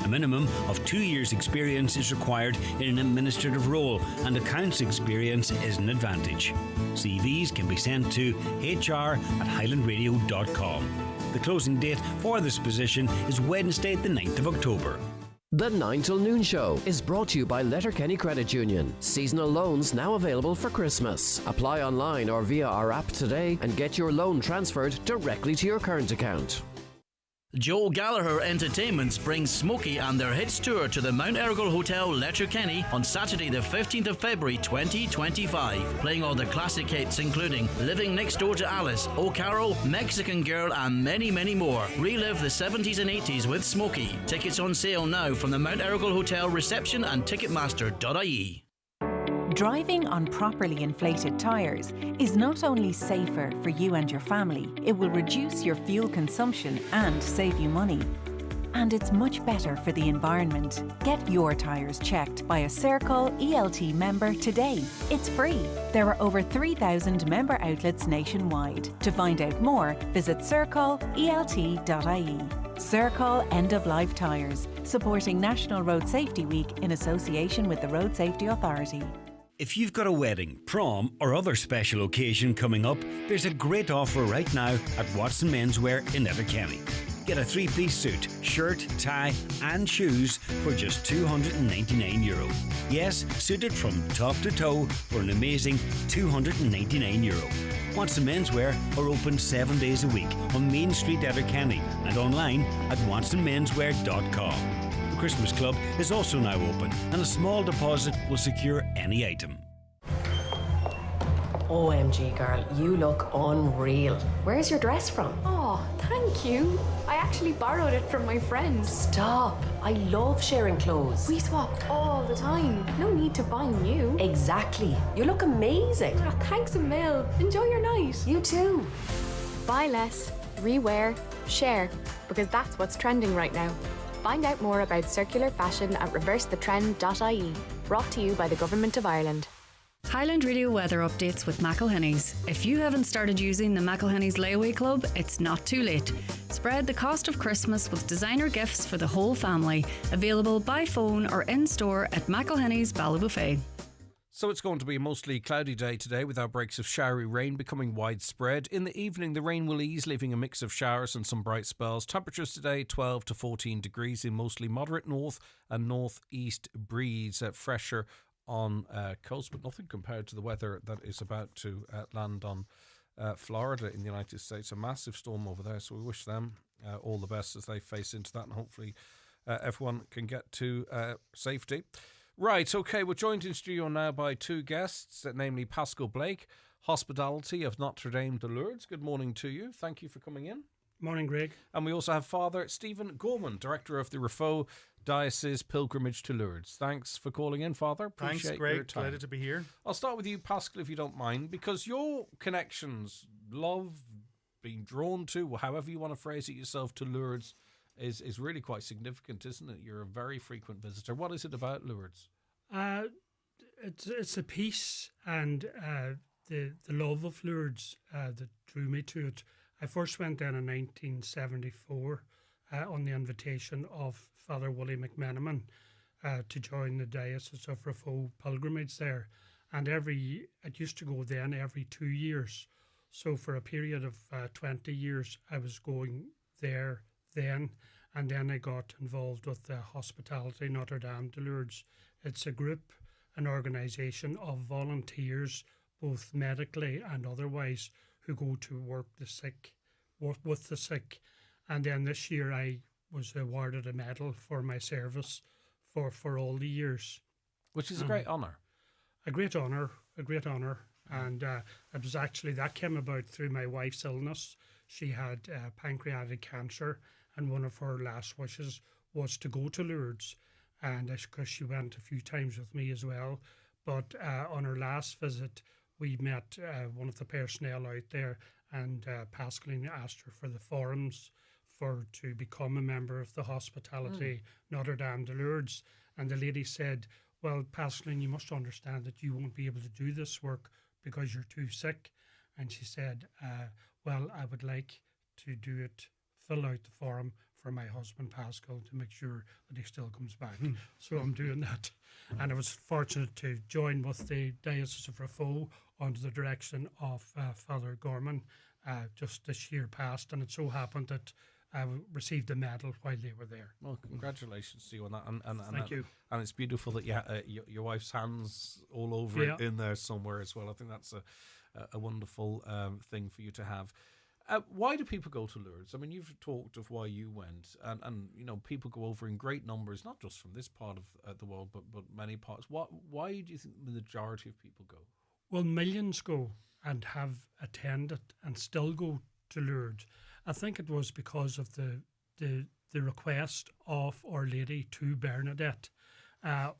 A minimum of 2 years' experience is required in an administrative role, and accounts experience is an advantage. CVs can be sent to hr@highlandradio.com. The closing date for this position is Wednesday, the 9th of October. The 9 till noon show is brought to you by Letterkenny Credit Union. Seasonal loans now available for Christmas. Apply online or via our app today and get your loan transferred directly to your current account. Joe Gallagher Entertainments brings Smokey and their hits tour to the Mount Errigal Hotel, Letterkenny on Saturday the 15th of February 2025. Playing all the classic hits including Living Next Door to Alice, Oh Carol, Mexican Girl and many, many more. Relive the 70s and 80s with Smokey. Tickets on sale now from the Mount Errigal Hotel reception and ticketmaster.ie. Driving on properly inflated tyres is not only safer for you and your family, it will reduce your fuel consumption and save you money. And it's much better for the environment. Get your tyres checked by a Circle ELT member today. It's free. There are over 3,000 member outlets nationwide. To find out more, visit circleelt.ie. Circle End of Life Tyres, supporting National Road Safety Week in association with the Road Safety Authority. If you've got a wedding, prom or other special occasion coming up, there's a great offer right now at Watson Menswear in Letterkenny. Get a three-piece suit, shirt, tie and shoes for just €299. Yes, suited from top to toe for an amazing €299. Watson Menswear are open 7 days a week on Main Street, Letterkenny, and online at watsonmenswear.com. The Christmas Club is also now open, and a small deposit will secure any item. OMG, girl, you look unreal. Where's your dress from? Oh, thank you. I actually borrowed it from my friend. Stop. I love sharing clothes. We swap all the time. No need to buy new. Exactly. You look amazing. Oh, thanks a mil. Enjoy your night. You too. Buy less, rewear, share, because that's what's trending right now. Find out more about circular fashion at reversethetrend.ie. Brought to you by the Government of Ireland. Highland Radio weather updates with McElhenny's. If you haven't started using the McElhenny's Layaway Club, it's not too late. Spread the cost of Christmas with designer gifts for the whole family. Available by phone or in-store at McElhenny's Ballybuffet. So it's going to be a mostly cloudy day today with outbreaks of showery rain becoming widespread. In the evening, the rain will ease, leaving a mix of showers and some bright spells. Temperatures today 12 to 14 degrees in mostly moderate north and northeast breeze. Fresher on coast, but nothing compared to the weather that is about to land on Florida in the United States. A massive storm over there, so we wish them all the best as they face into that, and hopefully everyone can get to safety. Right, okay, we're joined in studio now by two guests, namely Pascal Blake, Hospitality of Notre Dame de Lourdes. Good morning to you. Thank you for coming in. Morning, Greg. And we also have Father Stephen Gorman, Director of the Rafo Diocese Pilgrimage to Lourdes. Thanks for calling in, Father. Appreciate Thanks, Greg. Your time. Delighted to be here. I'll start with you, Pascal, if you don't mind, because your connections, love, being drawn to, however you want to phrase it yourself, to Lourdes is really quite significant, isn't it? You're a very frequent visitor. What is it about Lourdes? It's a peace and the love of Lourdes that drew me to it. I first went down in 1974 on the invitation of Father Willie McMenamin to join the Diocese of Rafo pilgrimage there. And it used to go then every 2 years. So for a period of 20 years, I was going there then. And then I got involved with the Hospitality Notre Dame de Lourdes. It's a group, an organisation of volunteers, both medically and otherwise, who go to work with the sick. And then this year I was awarded a medal for my service for all the years. Which is a great honour. A great honour. And it was actually, that came about through my wife's illness. She had pancreatic cancer, and one of her last wishes was to go to Lourdes. And because she went a few times with me as well. But on her last visit, we met one of the personnel out there, and Pascaline asked her for the forms to become a member of the Hospitality Notre Dame de Lourdes. And the lady said, well, Pascaline, you must understand that you won't be able to do this work because you're too sick. And she said, well, I would like to fill out the form for my husband Pascal to make sure that he still comes back. So I'm doing that. And I was fortunate to join with the Diocese of Rafo under the direction of Father Gorman just this year past. And it so happened that I received a medal while they were there. Well, congratulations to you on that. And Thank you. And it's beautiful that your wife's hand's all over it in there somewhere as well. I think that's a wonderful thing for you to have. Why do people go to Lourdes? I mean, you've talked of why you went, and you know, people go over in great numbers, not just from this part of the world, but many parts. Why do you think the majority of people go? Well, millions go and have attended and still go to Lourdes. I think it was because of the request of Our Lady to Bernadette. Her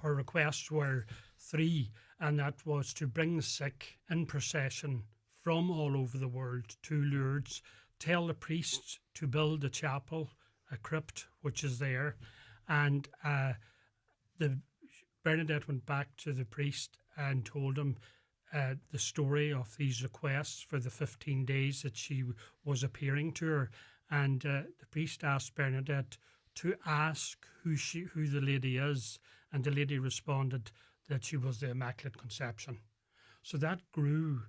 requests were 3, and that was to bring the sick in procession from all over the world to Lourdes, tell the priests to build a chapel, a crypt, which is there. And the Bernadette went back to the priest and told him the story of these requests for the 15 days that she was appearing to her. And the priest asked Bernadette to ask who the lady is. And the lady responded that she was the Immaculate Conception. So that grew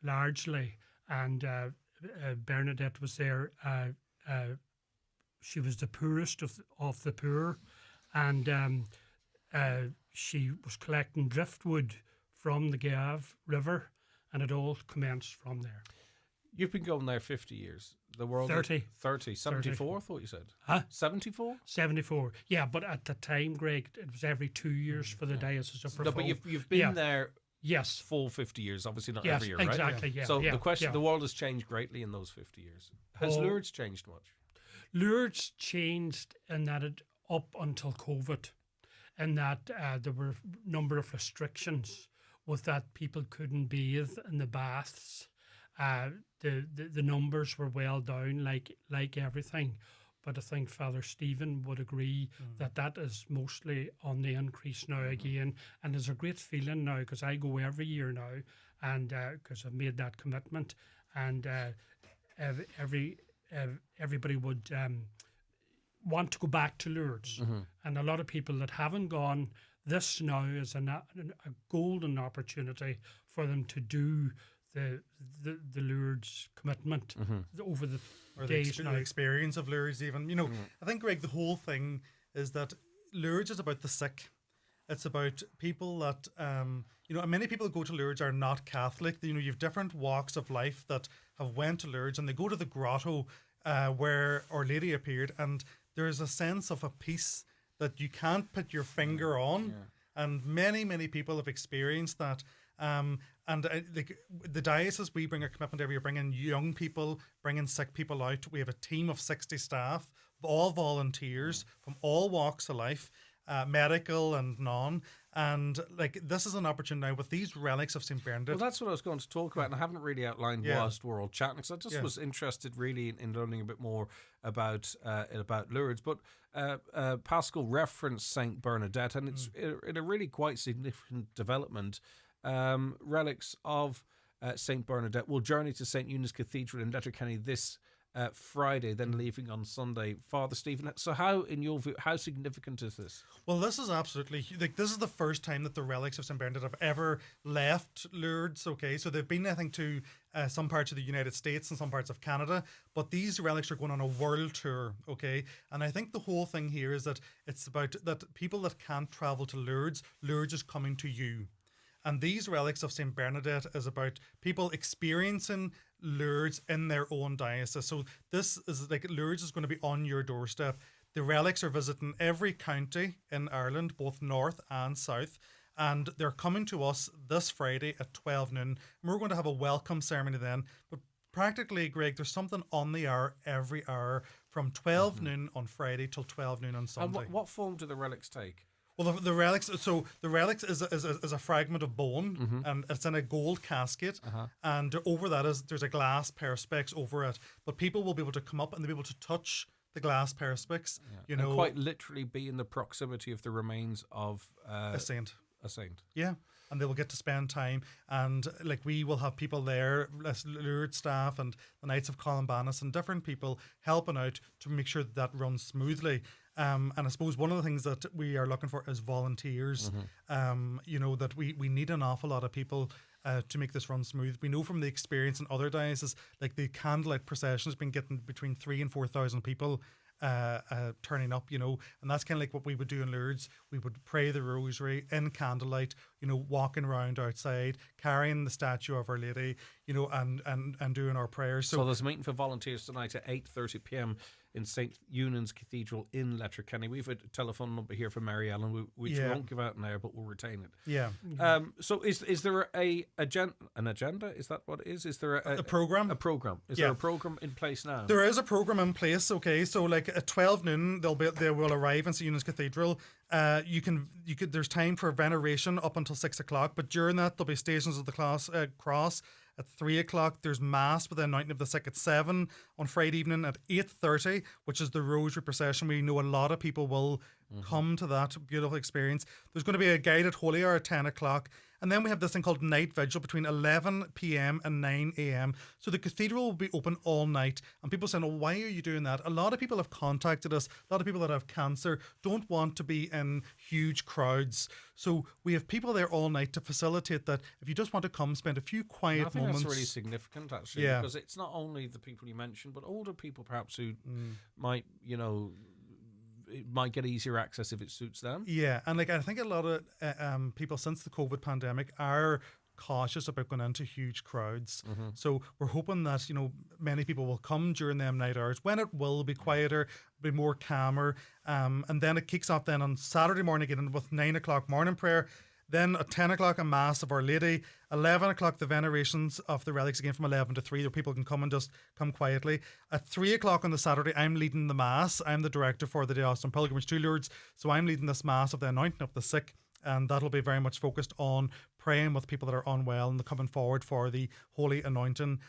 largely, and Bernadette was there. She was the poorest of the poor, and she was collecting driftwood from the Gav River, and it all commenced from there. You've been going there 50 years. The world 30. 30. 74, I thought you said. Huh? 74? 74. Yeah, but at the time, Greg, it was every 2 years for the Diocese of No, Rafal. but you've been there yes, full 50 years, obviously not yes, every year, right? exactly, yeah. So yeah, the question, yeah. the world has changed greatly in those 50 years. Has Oh. Lourdes changed much? Lourdes changed in that it up until COVID, in that there were a number of restrictions with that people couldn't bathe in the baths. The numbers were well down, like everything, but I think Father Stephen would agree that is mostly on the increase now again, and there's a great feeling now because I go every year now, and because I've made that commitment, and everybody would want to go back to Lourdes, and a lot of people that haven't gone. This now is a golden opportunity for them to do the Lourdes commitment over the days now. The experience of Lourdes even. You know, I think, Greg, the whole thing is that Lourdes is about the sick. It's about people that, you know, and many people who go to Lourdes are not Catholic. You know, you have different walks of life that have went to Lourdes, and they go to the grotto where Our Lady appeared, and there's a sense of a peace that you can't put your finger on, and many people have experienced that. And the diocese, we bring a commitment every year, bringing young people, bringing sick people out. We have a team of 60 staff, all volunteers from all walks of life, medical and non. And like this is an opportunity now with these relics of St. Bernadette. Well, that's what I was going to talk about, and I haven't really outlined whilst we're all chatting, because I just was interested really in learning a bit more about Lourdes. But Pascal referenced St. Bernadette, and it's in a really quite significant development. Relics of St. Bernadette will journey to St. Eunice Cathedral in Letterkenny this Friday, then leaving on Sunday. Father Stephen, so how, in your view, how significant is this? Well, this is absolutely, like, this is the first time that the relics of St. Bernadette have ever left Lourdes, okay? So they've been, I think, to some parts of the United States and some parts of Canada, but these relics are going on a world tour, okay? And I think the whole thing here is that it's about that people that can't travel to Lourdes is coming to you. And these relics of St. Bernadette is about people experiencing Lourdes in their own diocese. So this is like Lourdes is going to be on your doorstep. The relics are visiting every county in Ireland, both north and south. And they're coming to us this Friday at 12 noon. And we're going to have a welcome ceremony then. But practically, Greg, there's something on the hour every hour from 12 noon on Friday till 12 noon on Sunday. And what form do the relics take? Well, the relics. So the relics is a fragment of bone, and it's in a gold casket, and over that there's a glass perspex over it. But people will be able to come up and they'll be able to touch the glass perspex. You know, and quite literally be in the proximity of the remains of a saint. A saint. Yeah. And they will get to spend time, and like we will have people there, Lourdes staff and the Knights of Columbanus and different people helping out to make sure that runs smoothly. And I suppose one of the things that we are looking for is volunteers. You know, that we need an awful lot of people to make this run smooth. We know from the experience in other dioceses, like the candlelight procession has been getting between 3,000 and 4,000 people turning up, you know, and that's kind of like what we would do in Lourdes. We would pray the rosary in candlelight, you know, walking around outside, carrying the statue of Our Lady, you know, and doing our prayers. So there's a meeting for volunteers tonight at 8:30 p.m. in St. Eunan's Cathedral in Letterkenny. We've a telephone number here from Mary Ellen, which we won't give out now, but we'll retain it. Yeah. So is there an agenda? Is that what it is? Is there a program? A program. Is there a program in place now? There is a program in place. Okay, so like at 12 noon, they will arrive in St. Eunan's Cathedral. There's time for veneration up until 6 o'clock, but during that there'll be stations of the cross. At 3 o'clock, there's Mass with the anointing of the sick at 7 on Friday evening. At 8:30, which is the rosary procession, we know a lot of people will come to that beautiful experience. There's going to be a guided holy hour at 10 o'clock. And then we have this thing called night vigil between 11 p.m. and 9 a.m. So the cathedral will be open all night. And people saying, oh, why are you doing that? A lot of people have contacted us. A lot of people that have cancer don't want to be in huge crowds. So we have people there all night to facilitate that. If you just want to come, spend a few quiet moments. That's really significant, actually, because it's not only the people you mentioned, but older people perhaps who might, it might get easier access if it suits them. Yeah, and I think a lot of people since the COVID pandemic are cautious about going into huge crowds. So we're hoping that many people will come during them night hours when it will be quieter, be more calmer, and then it kicks off then on Saturday morning again with 9 o'clock morning prayer. Then at 10 o'clock, a Mass of Our Lady. 11 o'clock, the venerations of the relics again from 11 to 3, where people can come and just come quietly. At 3 o'clock on the Saturday, I'm leading the Mass. I'm the director for the Day Austin Pilgrimage to Lourdes. So I'm leading this Mass of the anointing of the sick. And that'll be very much focused on praying with people that are unwell and coming forward for the Holy Anointing,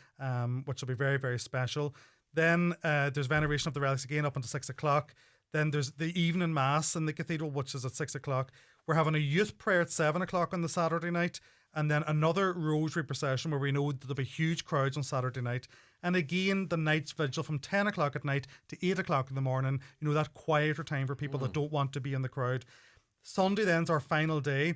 which will be very, very special. Then there's veneration of the relics again up until 6 o'clock. Then there's the evening Mass in the cathedral, which is at 6 o'clock. We're having a youth prayer at 7 o'clock on the Saturday night, and then another rosary procession where we know that there'll be huge crowds on Saturday night. And again, the night's vigil from 10 o'clock at night to 8 o'clock in the morning, that quieter time for people that don't want to be in the crowd. Sunday then's our final day.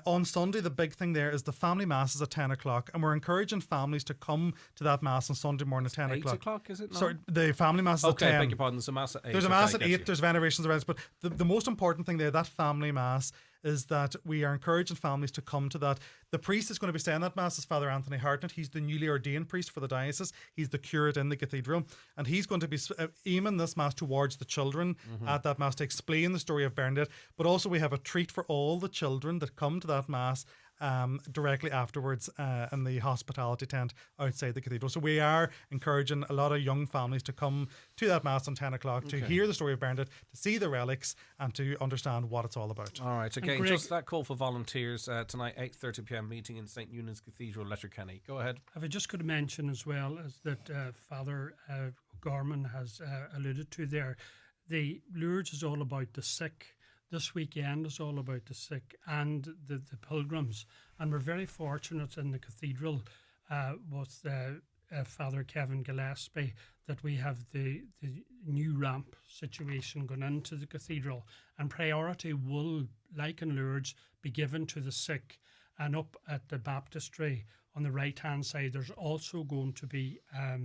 On Sunday, the big thing there is the family mass is at 10 o'clock, and we're encouraging families to come to that mass on Sunday morning at 10 o'clock. 8 o'clock, is it? Sorry, the family mass is at 10. Okay, beg your pardon, there's a mass at 8. There's a mass at 8, there's venerations around, but the most important thing there, that family mass, is that we are encouraging families to come to that. The priest is going to be saying that Mass is Father Anthony Hartnett. He's the newly ordained priest for the diocese. He's the curate in the cathedral. And he's going to be aiming this Mass towards the children at that Mass to explain the story of Bernadette. But also we have a treat for all the children that come to that Mass directly afterwards in the hospitality tent outside the cathedral. So we are encouraging a lot of young families to come to that Mass on 10 o'clock to hear the story of Bernadette, to see the relics and to understand what it's all about. All right, again, just that call for volunteers tonight, 8:30 p.m. meeting in St. Eunan's Cathedral, Letterkenny. Go ahead. If I just could mention as well as that Father Gorman has alluded to there, the Lourdes is all about the sick. This weekend is all about the sick and the pilgrims. And we're very fortunate in the cathedral with Father Kevin Gillespie that we have the new ramp situation going into the cathedral. And priority will, like in Lourdes, be given to the sick. And up at the baptistry on the right-hand side, there's also going to be a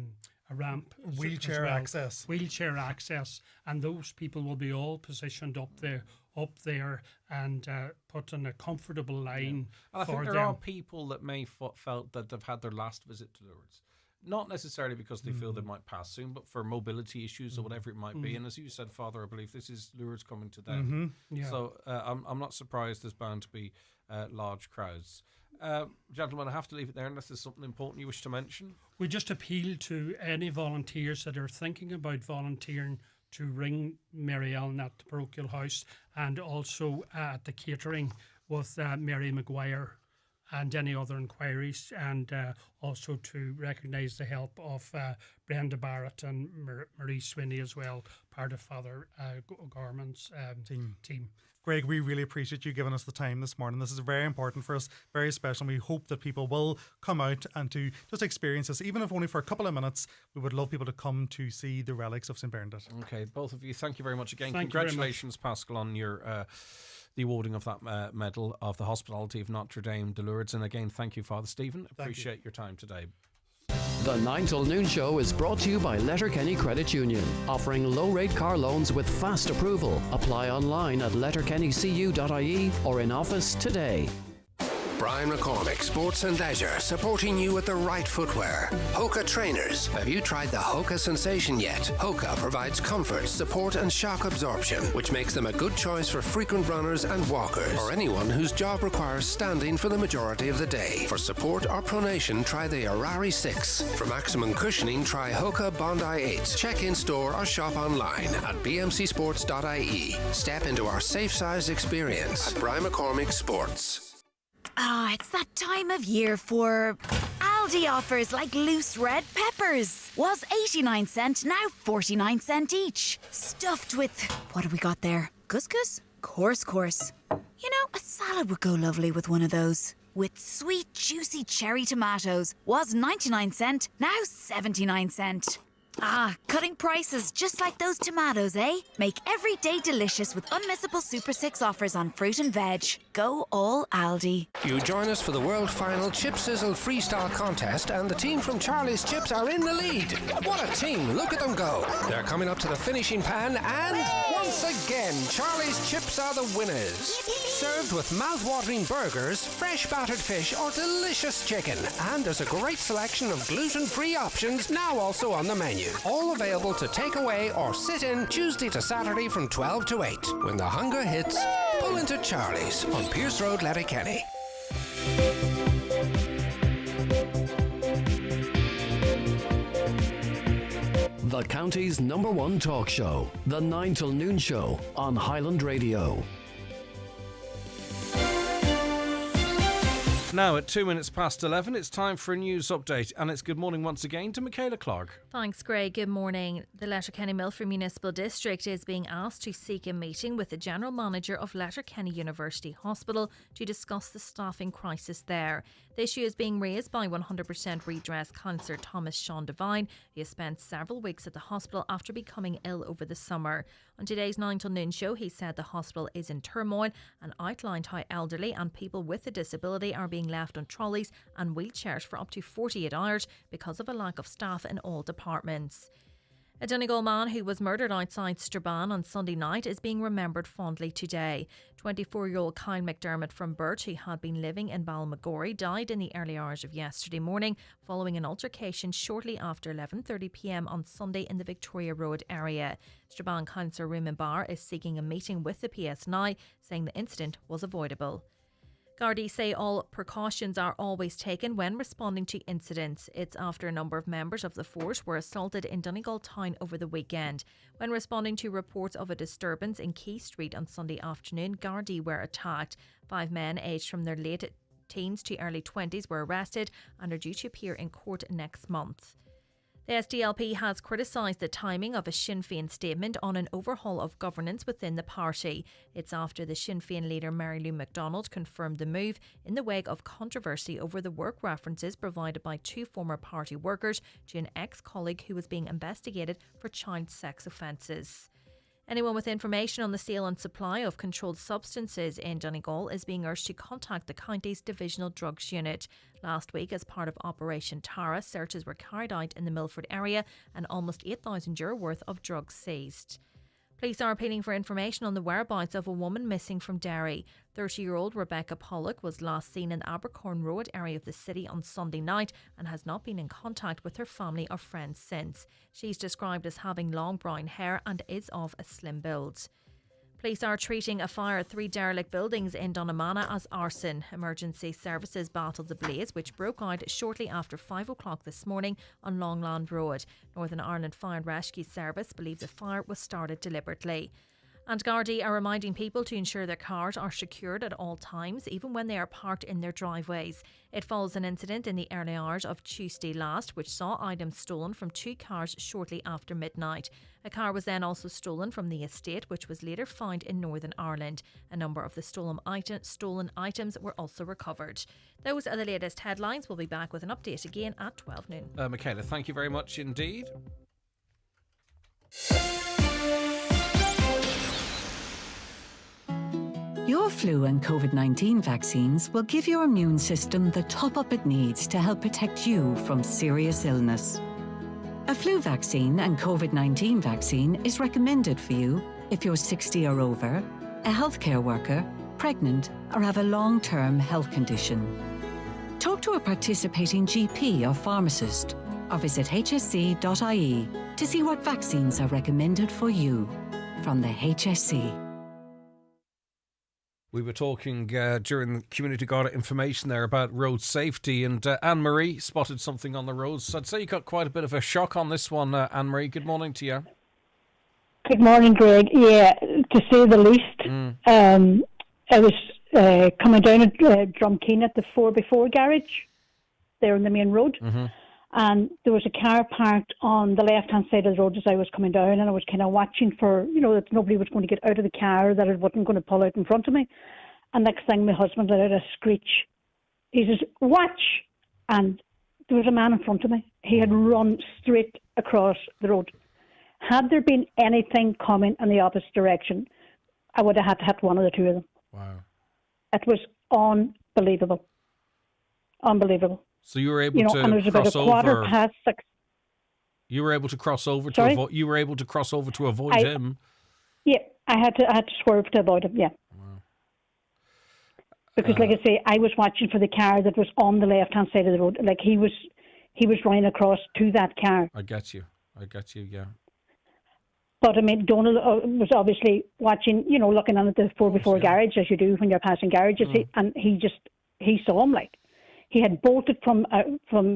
ramp. Wheelchair access. Wheelchair access. And those people will be all positioned up there and put in a comfortable line for them. I think there them. are people that may felt that they've had their last visit to Lourdes. Not necessarily because they feel they might pass soon, but for mobility issues or whatever it might be. And as you said, Father, I believe this is Lourdes coming to them. So I'm not surprised there's bound to be large crowds. Gentlemen, I have to leave it there unless there's something important you wish to mention. We just appeal to any volunteers that are thinking about volunteering to ring Mary Ellen at the parochial house and also at the catering with Mary Maguire and any other inquiries, and also to recognise the help of Brenda Barrett and Marie Swinney as well, part of Father Gorman's team. Greg, we really appreciate you giving us the time this morning. This is very important for us, very special, and we hope that people will come out and to just experience this, even if only for a couple of minutes. We would love people to come to see the relics of St. Bernadette. Okay, both of you, thank you very much again. Thank Congratulations, Pascal, on your the awarding of that medal of the Hospitality of Notre Dame de Lourdes. And again, thank you, Father Stephen. Appreciate your time today. The 9 till noon show is brought to you by Letterkenny Credit Union, offering low-rate car loans with fast approval. Apply online at letterkennycu.ie or in office today. Brian McCormick, Sports and Leisure, supporting you with the right footwear. Hoka Trainers. Have you tried the Hoka Sensation yet? Hoka provides comfort, support and shock absorption, which makes them a good choice for frequent runners and walkers, or anyone whose job requires standing for the majority of the day. For support or pronation, try the Arari 6. For maximum cushioning, try Hoka Bondi 8. Check in store or shop online at bmcsports.ie. Step into our safe-sized experience at Brian McCormick Sports. It's that time of year for Aldi offers like loose red peppers. Was 89 cent, now 49 cent each. Stuffed with, what have we got there? Couscous? Course. You know, a salad would go lovely with one of those. With sweet, juicy cherry tomatoes. Was 99 cent, now 79 cent. Ah, cutting prices just like those tomatoes, eh? Make every day delicious with unmissable Super 6 offers on fruit and veg. Go all Aldi. You join us for the World Final Chip Sizzle Freestyle Contest, and the team from Charlie's Chips are in the lead. What a team, look at them go. They're coming up to the finishing pan, and once again, Charlie's Chips are the winners. Served with mouth-watering burgers, fresh battered fish, or delicious chicken. And there's a great selection of gluten-free options now also on the menu. All available to take away or sit in Tuesday to Saturday from 12 to 8. When the hunger hits, pull into Charlie's on Pierce Road, Letterkenny. The county's #1 talk show, The 9 till Noon Show on Highland Radio. Now at 11:02, it's time for a news update, and it's good morning once again to Michaela Clark. Thanks, Greg. Good morning. The Letterkenny Milford Municipal District is being asked to seek a meeting with the General Manager of Letterkenny University Hospital to discuss the staffing crisis there. The issue is being raised by 100% Redress counsellor Thomas Sean Devine, who has spent several weeks at the hospital after becoming ill over the summer. On today's 9 till Noon show, he said the hospital is in turmoil and outlined how elderly and people with a disability are being left on trolleys and wheelchairs for up to 48 hours because of a lack of staff in all departments. A Donegal man who was murdered outside Strabane on Sunday night is being remembered fondly today. 24-year-old Kyle McDermot from Burt, who had been living in Balmagory, died in the early hours of yesterday morning following an altercation shortly after 11:30pm on Sunday in the Victoria Road area. Strabane councillor Rumen Barr is seeking a meeting with the PSNI, saying the incident was avoidable. Garda say all precautions are always taken when responding to incidents. It's after a number of members of the force were assaulted in Donegal town over the weekend. When responding to reports of a disturbance in Key Street on Sunday afternoon, Garda were attacked. 5 men aged from their late teens to early 20s were arrested and are due to appear in court next month. The SDLP has criticised the timing of a Sinn Féin statement on an overhaul of governance within the party. It's after the Sinn Féin leader Mary Lou McDonald confirmed the move in the wake of controversy over the work references provided by 2 former party workers to an ex-colleague who was being investigated for child sex offences. Anyone with information on the sale and supply of controlled substances in Donegal is being urged to contact the county's Divisional Drugs Unit. Last week, as part of Operation Tara, searches were carried out in the Milford area and almost €8,000 worth of drugs seized. Police are appealing for information on the whereabouts of a woman missing from Derry. 30-year-old Rebecca Pollock was last seen in the Abercorn Road area of the city on Sunday night and has not been in contact with her family or friends since. She's described as having long brown hair and is of a slim build. Police are treating a fire at 3 derelict buildings in Donaghmana as arson. Emergency services battled the blaze, which broke out shortly after 5 o'clock this morning on Longland Road. Northern Ireland Fire and Rescue Service believes the fire was started deliberately. And Gardaí are reminding people to ensure their cars are secured at all times, even when they are parked in their driveways. It follows an incident in the early hours of Tuesday last, which saw items stolen from 2 cars shortly after midnight. A car was then also stolen from the estate, which was later found in Northern Ireland. A number of the stolen items were also recovered. Those are the latest headlines. We'll be back with an update again at 12 noon. Michaela, thank you very much indeed. Your flu and COVID-19 vaccines will give your immune system the top-up it needs to help protect you from serious illness. A flu vaccine and COVID-19 vaccine is recommended for you if you're 60 or over, a healthcare worker, pregnant, or have a long-term health condition. Talk to a participating GP or pharmacist, or visit hsc.ie to see what vaccines are recommended for you. From the HSC. We were talking during the Community Garda information there about road safety, and Anne-Marie spotted something on the roads. So I'd say you got quite a bit of a shock on this one, Anne-Marie. Good morning to you. Good morning, Greg. Yeah, to say the least. I was coming down at Drumkeen at the 4x4 garage there on the main road. And there was a car parked on the left-hand side of the road as I was coming down, and I was kind of watching for, that nobody was going to get out of the car, that it wasn't going to pull out in front of me. And next thing, my husband let out a screech. He says, "Watch!" And there was a man in front of me. He had run straight across the road. Had there been anything coming in the opposite direction, I would have had to hit one of the two of them. Wow. It was unbelievable. Unbelievable. So you were able to and it was about cross a quarter over. past 6. You were able to cross over to Sorry? avoid. You were able to cross over to avoid him. Yeah, I had to swerve to avoid him. Yeah. Wow. Because, like I say, I was watching for the car that was on the left-hand side of the road. Like he was running across to that car. I get you. Yeah. But I mean, Donald was obviously watching, looking on at the 4x4 garage, as you do when you're passing garages, and he saw him. Like he had bolted from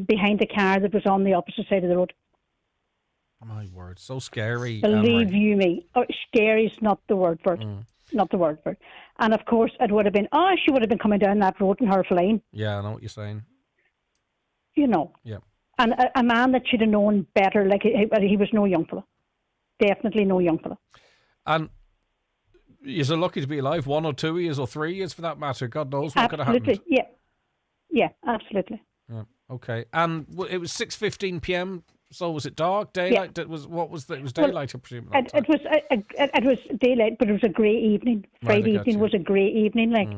behind the car that was on the opposite side of the road. My word, so scary. Believe you me, scary is not the word for it. Not the word for it. And of course, it would have been. She would have been coming down that road in her lane. Yeah, I know what you're saying. Yeah. And a man that should have known better. Like he was no young fella. Definitely no young fella. And you're lucky to be alive 1 or 2 years or 3 years for that matter. God knows what could have happened. Absolutely, yeah, absolutely. Yeah. Okay, and it was 6:15 p.m. So was it dark, daylight? Yeah. It was daylight, I presume. It was daylight, but it was a great evening. Friday evening was a great evening. Like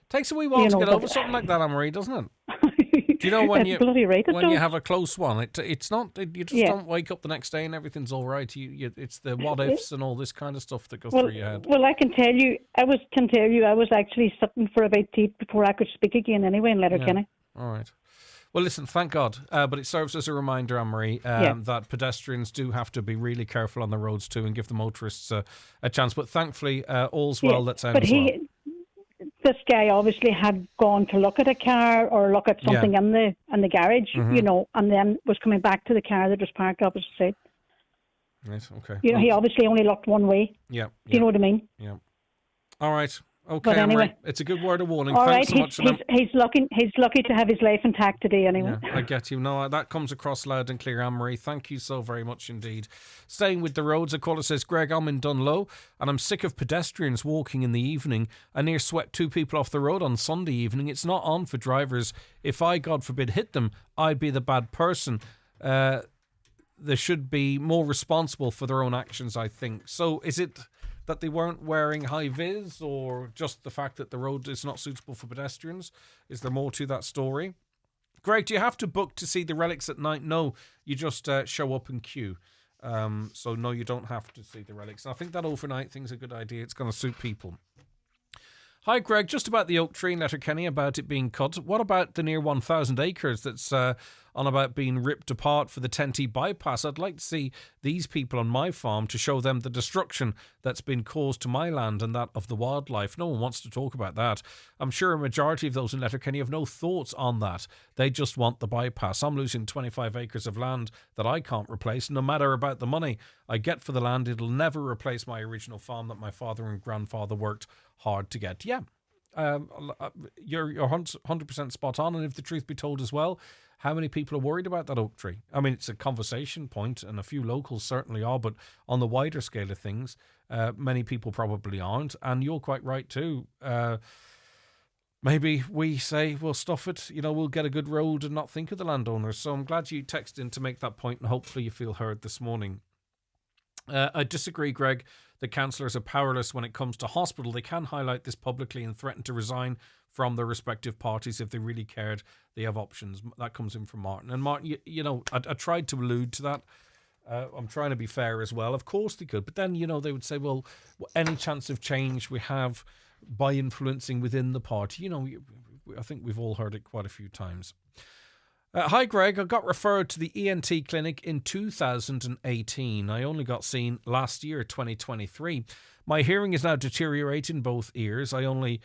takes a wee while to get over something like that, Anne-Marie, doesn't it? Do you know when you have a close one, it's not you just don't wake up the next day and everything's all right. It's the what ifs and all this kind of stuff that goes through your head. Well, I can tell you, I was actually sitting for about 8 before I could speak again anyway in Letterkenny. All right. Well, listen, thank God. But it serves as a reminder, Anne-Marie, that pedestrians do have to be really careful on the roads too and give the motorists a chance. But thankfully, all's well that sounds well. This guy obviously had gone to look at a car or look at something in the garage, and then was coming back to the car that was parked opposite side. Right, okay. He obviously only looked one way. Yeah. Do you know what I mean? Yeah. All right. Okay, but anyway, Anne-Marie, it's a good word of warning. All Thanks right, so much. He's lucky to have his life intact today anyway. Yeah, I get you. No, that comes across loud and clear, Anne-Marie. Thank you so very much indeed. Staying with the roads, a caller says, Greg, I'm in Dunlow and I'm sick of pedestrians walking in the evening. I near swept 2 people off the road on Sunday evening. It's not on for drivers. If I, God forbid, hit them, I'd be the bad person. They should be more responsible for their own actions, I think. So is it that they weren't wearing high vis, or just the fact that the road is not suitable for pedestrians? Is there more to that story? Greg, do you have to book to see the relics at night? No, you just show up and queue. So no, you don't have to see the relics. And I think that overnight thing's a good idea. It's going to suit people. Hi, Greg. Just about the oak tree in Letterkenny, about it being cut. What about the near 1,000 acres that's on about being ripped apart for the 10T bypass? I'd like to see these people on my farm to show them the destruction that's been caused to my land and that of the wildlife. No one wants to talk about that. I'm sure a majority of those in Letterkenny have no thoughts on that. They just want the bypass. I'm losing 25 acres of land that I can't replace. No matter about the money I get for the land, it'll never replace my original farm that my father and grandfather worked hard to get. Yeah, you're 100% spot on. And if the truth be told as well, how many people are worried about that oak tree? I mean, it's a conversation point, and a few locals certainly are, but on the wider scale of things, many people probably aren't. And you're quite right too. Maybe we say, we'll stuff it, we'll get a good road and not think of the landowners. So I'm glad you texted in to make that point, and hopefully you feel heard this morning. I disagree, Greg. The councillors are powerless when it comes to hospital. They can highlight this publicly and threaten to resign from their respective parties if they really cared. They have options. That comes in from Martin. And Martin, I tried to allude to that. I'm trying to be fair as well. Of course they could. But then, they would say, well, any chance of change we have by influencing within the party. I think we've all heard it quite a few times. Hi, Greg. I got referred to the ENT clinic in 2018. I only got seen last year, 2023. My hearing is now deteriorating in both ears. I only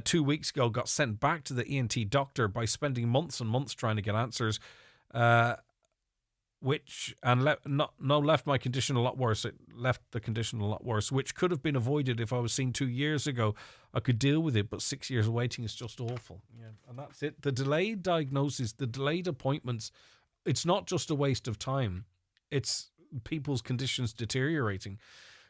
2 weeks ago got sent back to the ENT doctor by spending months and months trying to get answers. left my condition a lot worse. It left the condition a lot worse, which could have been avoided if I was seen 2 years ago. I could deal with it, but 6 years of waiting is just awful. Yeah, and that's it. The delayed diagnosis, the delayed appointments, it's not just a waste of time. It's people's conditions deteriorating.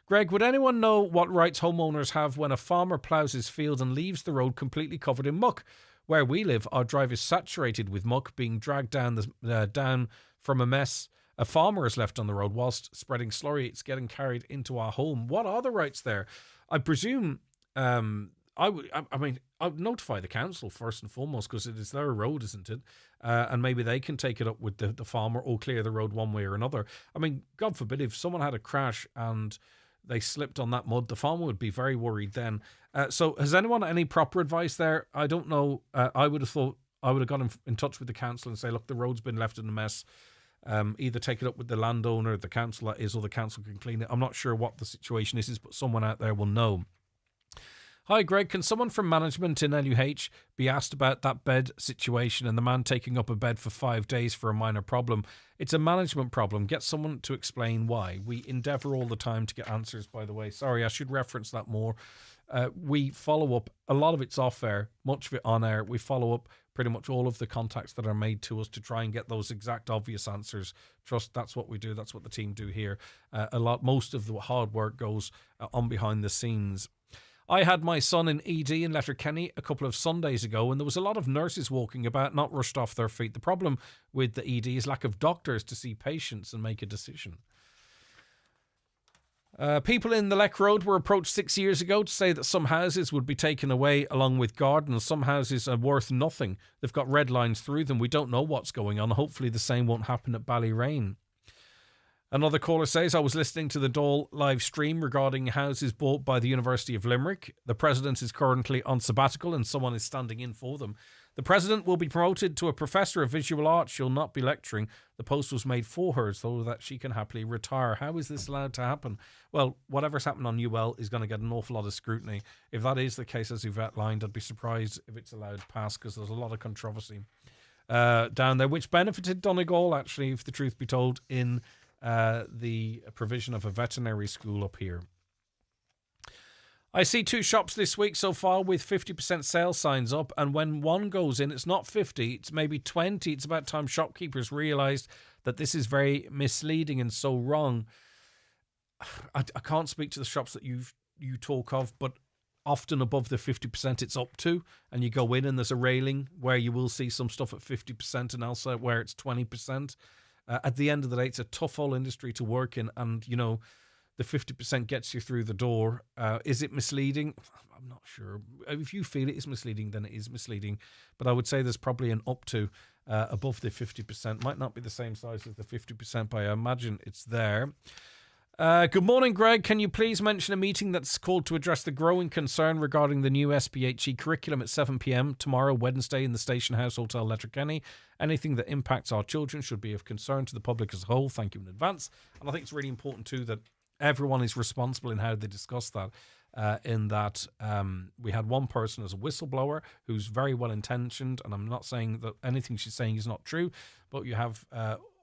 Greg, would anyone know what rights homeowners have when a farmer ploughs his field and leaves the road completely covered in muck? Where we live, our drive is saturated with muck being dragged down from a mess a farmer has left on the road whilst spreading slurry. It's getting carried into our home. What are the rights there? I presume I would notify the council first and foremost, because it is their road, isn't it? And maybe they can take it up with the farmer or clear the road one way or another. I mean, God forbid, if someone had a crash and they slipped on that mud, the farmer would be very worried then. So has anyone any proper advice there? I don't know. I would have thought I would have got in touch with the council and say, look, the road's been left in a mess. Either take it up with the landowner, the council that is, or the council can clean it. I'm not sure what the situation is, but someone out there will know. Hi, Greg. Can someone from management in LUH be asked about that bed situation and the man taking up a bed for 5 days for a minor problem? It's a management problem. Get someone to explain why. We endeavour all the time to get answers, by the way. Sorry, I should reference that more. We follow up. A lot of it's off air, much of it on air. We follow up pretty much all of the contacts that are made to us to try and get those exact obvious answers. Trust, that's what we do. That's what the team do here. Most of the hard work goes on behind the scenes. I had my son in ED in Letterkenny a couple of Sundays ago, and there was a lot of nurses walking about, not rushed off their feet. The problem with the ED is lack of doctors to see patients and make a decision. People in the Leck Road were approached 6 years ago to say that some houses would be taken away along with gardens. Some houses are worth nothing. They've got red lines through them. We don't know what's going on. Hopefully the same won't happen at Ballyrain. Another caller says, I was listening to the Dáil live stream regarding houses bought by the University of Limerick. The president is currently on sabbatical and someone is standing in for them. The president will be promoted to a professor of visual art. She'll not be lecturing. The post was made for her so that she can happily retire. How is this allowed to happen? Well, whatever's happened on UL is going to get an awful lot of scrutiny. If that is the case, as you've outlined, I'd be surprised if it's allowed to pass, because there's a lot of controversy down there, which benefited Donegal, actually, if the truth be told, in the provision of a veterinary school up here. I see 2 shops this week so far with 50% sale signs up, and when one goes in, it's not 50, it's maybe 20. It's about time shopkeepers realised that this is very misleading and so wrong. I can't speak to the shops that you talk of, but often above the 50% it's up to, and you go in and there's a railing where you will see some stuff at 50% and elsewhere where it's 20%. At the end of the day, it's a tough old industry to work in, and, you know, the 50% gets you through the door. Is it misleading? I'm not sure. If you feel it is misleading, then it is misleading. But I would say there's probably an up to above the 50%. Might not be the same size as the 50%, but I imagine it's there. Good morning, Greg. Can you please mention a meeting that's called to address the growing concern regarding the new SPHE curriculum at 7 p.m. tomorrow, Wednesday, in the Station House Hotel, Letterkenny? Anything that impacts our children should be of concern to the public as a whole. Thank you in advance. And I think it's really important, too, that everyone is responsible in how they discuss that. We had one person as a whistleblower who's very well intentioned, and I'm not saying that anything she's saying is not true, but you have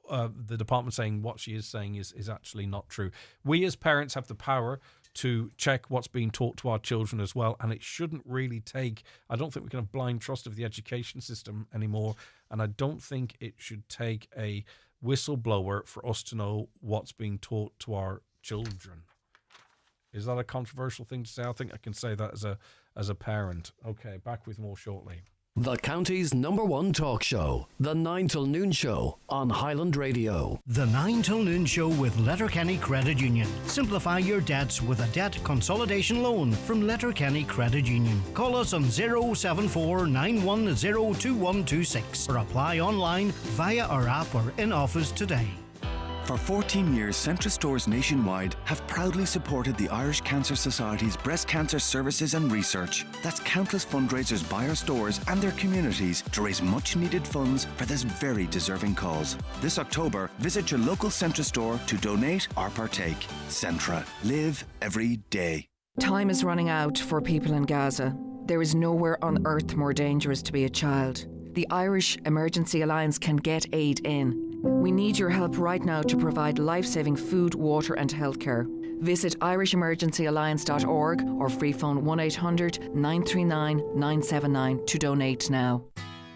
the department saying what she is saying is actually not true. We as parents have the power to check what's being taught to our children as well, and it shouldn't really take, I don't think we can have blind trust of the education system anymore, and I don't think it should take a whistleblower for us to know what's being taught to our children. Is that a controversial thing to say? I think I can say that as a parent. Okay, back with more shortly. The county's #1 talk show, The 9 till Noon Show on Highland Radio. The 9 till Noon Show with Letterkenny Credit Union. Simplify your debts with a debt consolidation loan from Letterkenny Credit Union. Call us on 074 910 2126 or apply online via our app or in office today. For 14 years, Centra Stores nationwide have proudly supported the Irish Cancer Society's breast cancer services and research. That's countless fundraisers by our stores and their communities to raise much needed funds for this very deserving cause. This October, visit your local Centra store to donate or partake. Centra. Live every day. Time is running out for people in Gaza. There is nowhere on earth more dangerous to be a child. The Irish Emergency Alliance can get aid in. We need your help right now to provide life-saving food, water and healthcare. Visit irishemergencyalliance.org or free phone 1800 939 979 to donate now.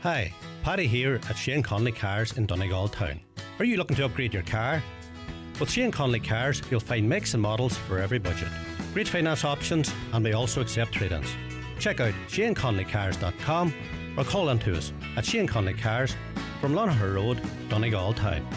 Hi, Paddy here at Shane Conley Cars in Donegal Town. Are you looking to upgrade your car? With Shane Conley Cars, you'll find makes and models for every budget. Great finance options, and we also accept trade-ins. Check out shaneconleycars.com or call in to us at Shane Conley Cars from Lonaher Road, Donegal Town.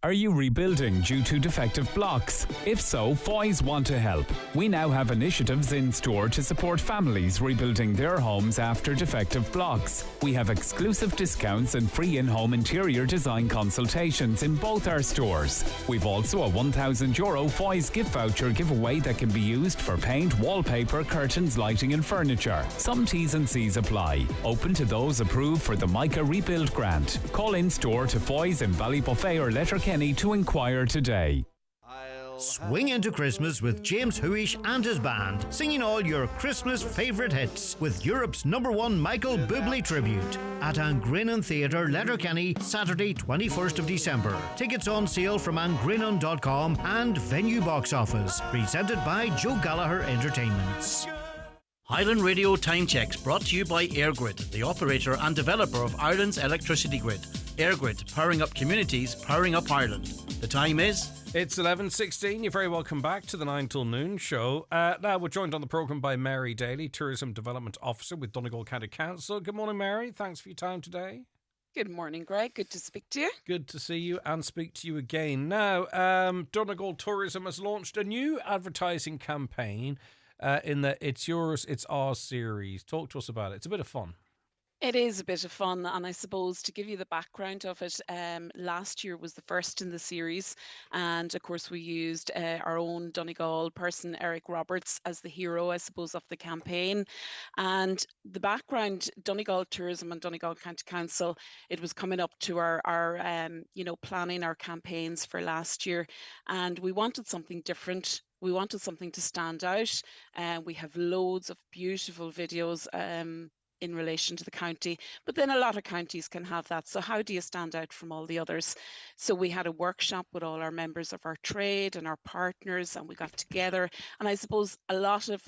Are you rebuilding due to defective blocks? If so, Foy's want to help. We now have initiatives in store to support families rebuilding their homes after defective blocks. We have exclusive discounts and free in-home interior design consultations in both our stores. We've also a €1,000 Foy's gift voucher giveaway that can be used for paint, wallpaper, curtains, lighting and furniture. Some T's and C's apply. Open to those approved for the Micah Rebuild Grant. Call in store to Foy's in Ballybuffet or Letterkenny to inquire today. Swing into Christmas with James Huish and his band, singing all your Christmas favourite hits with Europe's #1 Michael Bublé tribute at Angrenon Theatre, Letterkenny, Saturday 21st of December. Tickets on sale from angrenon.com and Venue Box Office. Presented by Joe Gallagher Entertainments. Highland Radio Time Checks brought to you by EirGrid, the operator and developer of Ireland's electricity grid. EirGrid, powering up communities, powering up Ireland. The time is... It's 11:16. You're very welcome back to the 9 till noon show. Now we're joined on the programme by Mary Daly, Tourism Development Officer with Donegal County Council. Good morning, Mary. Thanks for your time today. Good morning, Greg. Good to speak to you. Good to see you and speak to you again. Now, Donegal Tourism has launched a new advertising campaign in the It's Yours, It's Ours series. Talk to us about it. It's a bit of fun. It is a bit of fun, and I suppose to give you the background of it, last year was the first in the series, and of course we used our own Donegal person, Eric Roberts, as the hero, I suppose, of the campaign. And the background, Donegal Tourism and Donegal County Council, it was coming up to our planning our campaigns for last year, and we wanted something different. We wanted something to stand out. We have loads of beautiful videos in relation to the county, but then a lot of counties can have that. So how do you stand out from all the others? So we had a workshop with all our members of our trade and our partners, and we got together. And I suppose a lot of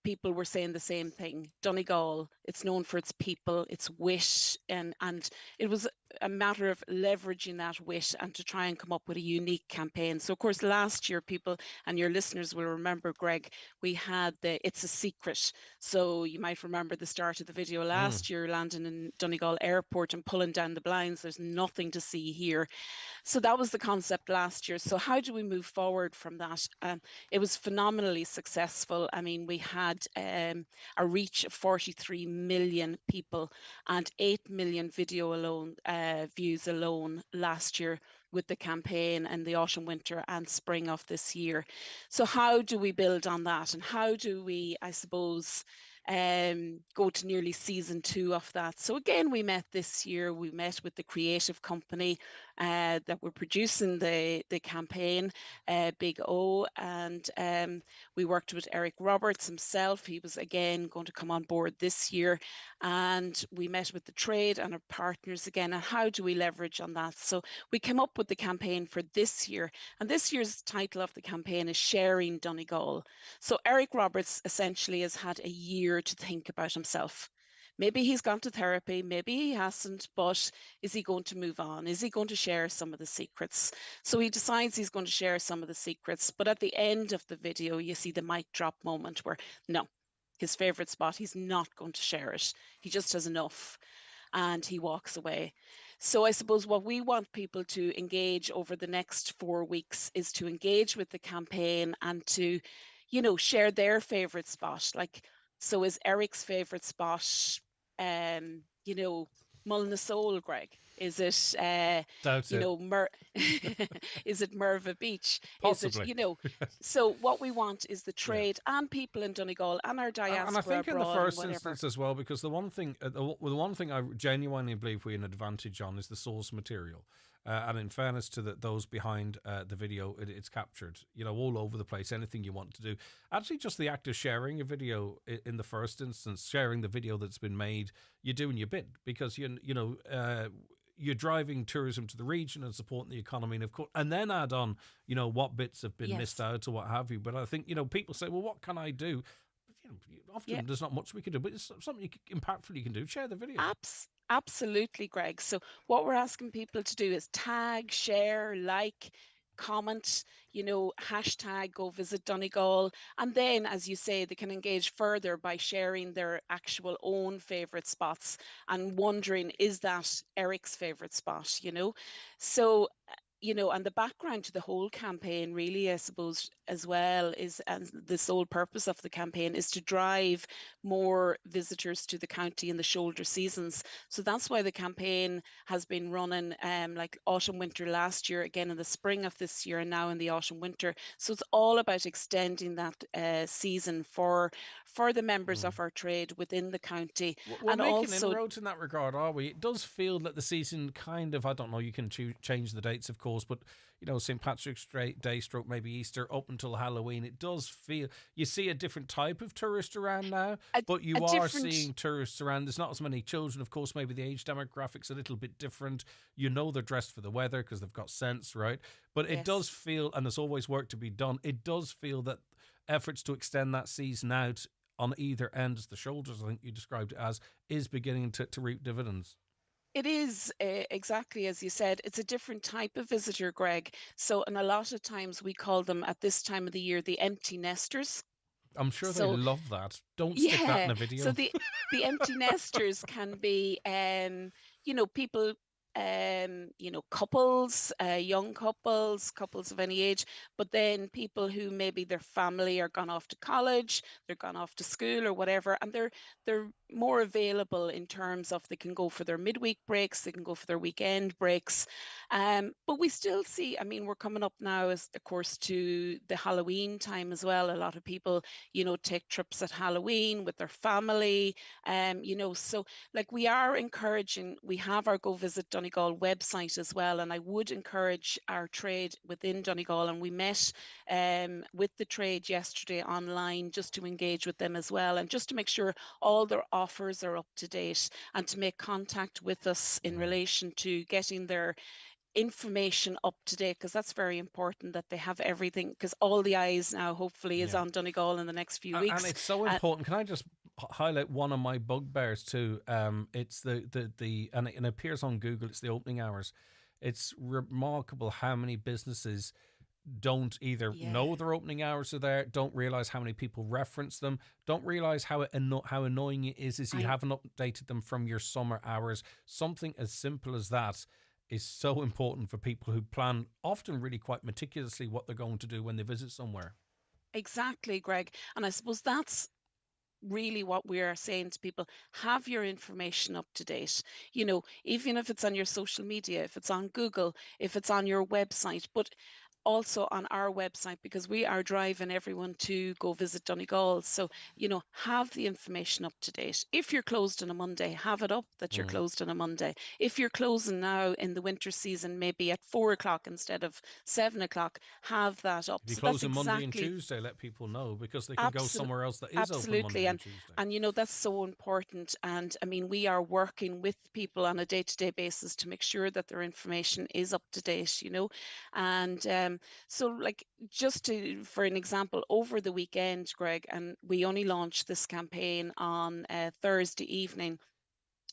people were saying the same thing. Donegal, it's known for its people, its wit, and it was a matter of leveraging that wit and to try and come up with a unique campaign. So of course last year, people and your listeners will remember, Greg, we had the It's a Secret. So you might remember the start of the video last year, landing in Donegal Airport and pulling down the blinds. There's nothing to see here. So that was the concept last year. So how do we move forward from that? It was phenomenally successful. I mean, we had a reach of 43 million people and 8 million video alone views alone last year with the campaign in the autumn, winter and spring of this year. So how do we build on that, and how do we, I suppose, go to nearly season 2 of that? So again, we met this year. We met with the creative company that were producing the campaign, Big O, and we worked with Eric Roberts himself. He was again going to come on board this year, and we met with the trade and our partners again. And how do we leverage on that? So we came up with the campaign for this year, and this year's title of the campaign is Sharing Donegal. So Eric Roberts essentially has had a year to think about himself. Maybe he's gone to therapy, maybe he hasn't, but is he going to move on? Is he going to share some of the secrets? So he decides he's going to share some of the secrets, but at the end of the video, you see the mic drop moment where, no, his favourite spot, he's not going to share it. He just has enough, and he walks away. So I suppose what we want people to engage over the next 4 weeks is to engage with the campaign and to, share their favourite spot. Like, so is Eric's favourite spot, Mullinasole, Greg? Is it, is it Merva Beach? Possibly. Is it, so what we want is the trade and people in Donegal and our diaspora and I think in the first and instance as well, because the one thing I genuinely believe we're an advantage on is the source material. And in fairness to those behind the video, it's captured, all over the place, anything you want to do. Actually, just the act of sharing a video in the first instance, sharing the video that's been made, you're doing your bit, because, you're driving tourism to the region and supporting the economy, and of course, and then add on, what bits have been missed out or what have you. But I think, people say, well, what can I do? Often there's not much we can do, but it's something impactful you can do. Share the video. Absolutely, Greg. So what we're asking people to do is tag, share, like, comment, hashtag go visit Donegal. And then, as you say, they can engage further by sharing their actual own favourite spots and wondering, is that Eric's favourite spot, So, and the background to the whole campaign really, I suppose, as well, is, and the sole purpose of the campaign is to drive more visitors to the county in the shoulder seasons. So that's why the campaign has been running like autumn, winter last year, again in the spring of this year, and now in the autumn, winter. So it's all about extending that season for the members of our trade within the county. We're and making also inroads in that regard, are we? It does feel that the season kind of, I don't know, you can change the dates, of course, but St. Patrick's Day stroke maybe Easter up until Halloween, it does feel you see a different type of tourist around now, but you are seeing tourists around. There's not as many children, of course. Maybe the age demographic's a little bit different. They're dressed for the weather because they've got sense, right? But it does feel, and there's always work to be done, it does feel that efforts to extend that season out on either end, as the shoulders, I think you described it as, is beginning to reap dividends. It is exactly as you said. It's a different type of visitor, Greg. So, and a lot of times we call them at this time of the year the empty nesters. I'm sure they love that. Don't stick that in a video. So the empty nesters can be, people, couples, young couples of any age, but then people who maybe their family are gone off to college, they're gone off to school or whatever, and they're more available in terms of they can go for their midweek breaks, they can go for their weekend breaks. But we still see, we're coming up now, as of course, to the Halloween time as well. A lot of people, take trips at Halloween with their family, so like we are encouraging, we have our Go Visit Donegal website as well, and I would encourage our trade within Donegal, and we met with the trade yesterday online just to engage with them as well, and just to make sure all their offers are up to date, and to make contact with us in relation to getting their information up to date, because that's very important that they have everything, because all the eyes now hopefully is on Donegal in the next few weeks. And it's so important. Can I just highlight one of my bugbears too? It's the and it appears on Google, it's the opening hours. It's remarkable how many businesses don't either know their opening hours are there, don't realise how many people reference them, don't realise how annoying it is you haven't updated them from your summer hours. Something as simple as that is so important for people who plan often really quite meticulously what they're going to do when they visit somewhere. Exactly, Greg. And I suppose that's really what we are saying to people: have your information up to date, even if it's on your social media, if it's on Google, if it's on your website, but also on our website, because we are driving everyone to go visit Donegal. So, have the information up to date. If you're closed on a Monday, have it up that you're closed on a Monday. If you're closing now in the winter season, maybe at 4 o'clock instead of 7 o'clock, have that up. If you close on Monday and Tuesday, let people know, because they can go somewhere else that is open Monday and Tuesday. And that's so important. And we are working with people on a day-to-day basis to make sure that their information is up to date, and so, like, just for an example, over the weekend, Greg, and we only launched this campaign on Thursday evening,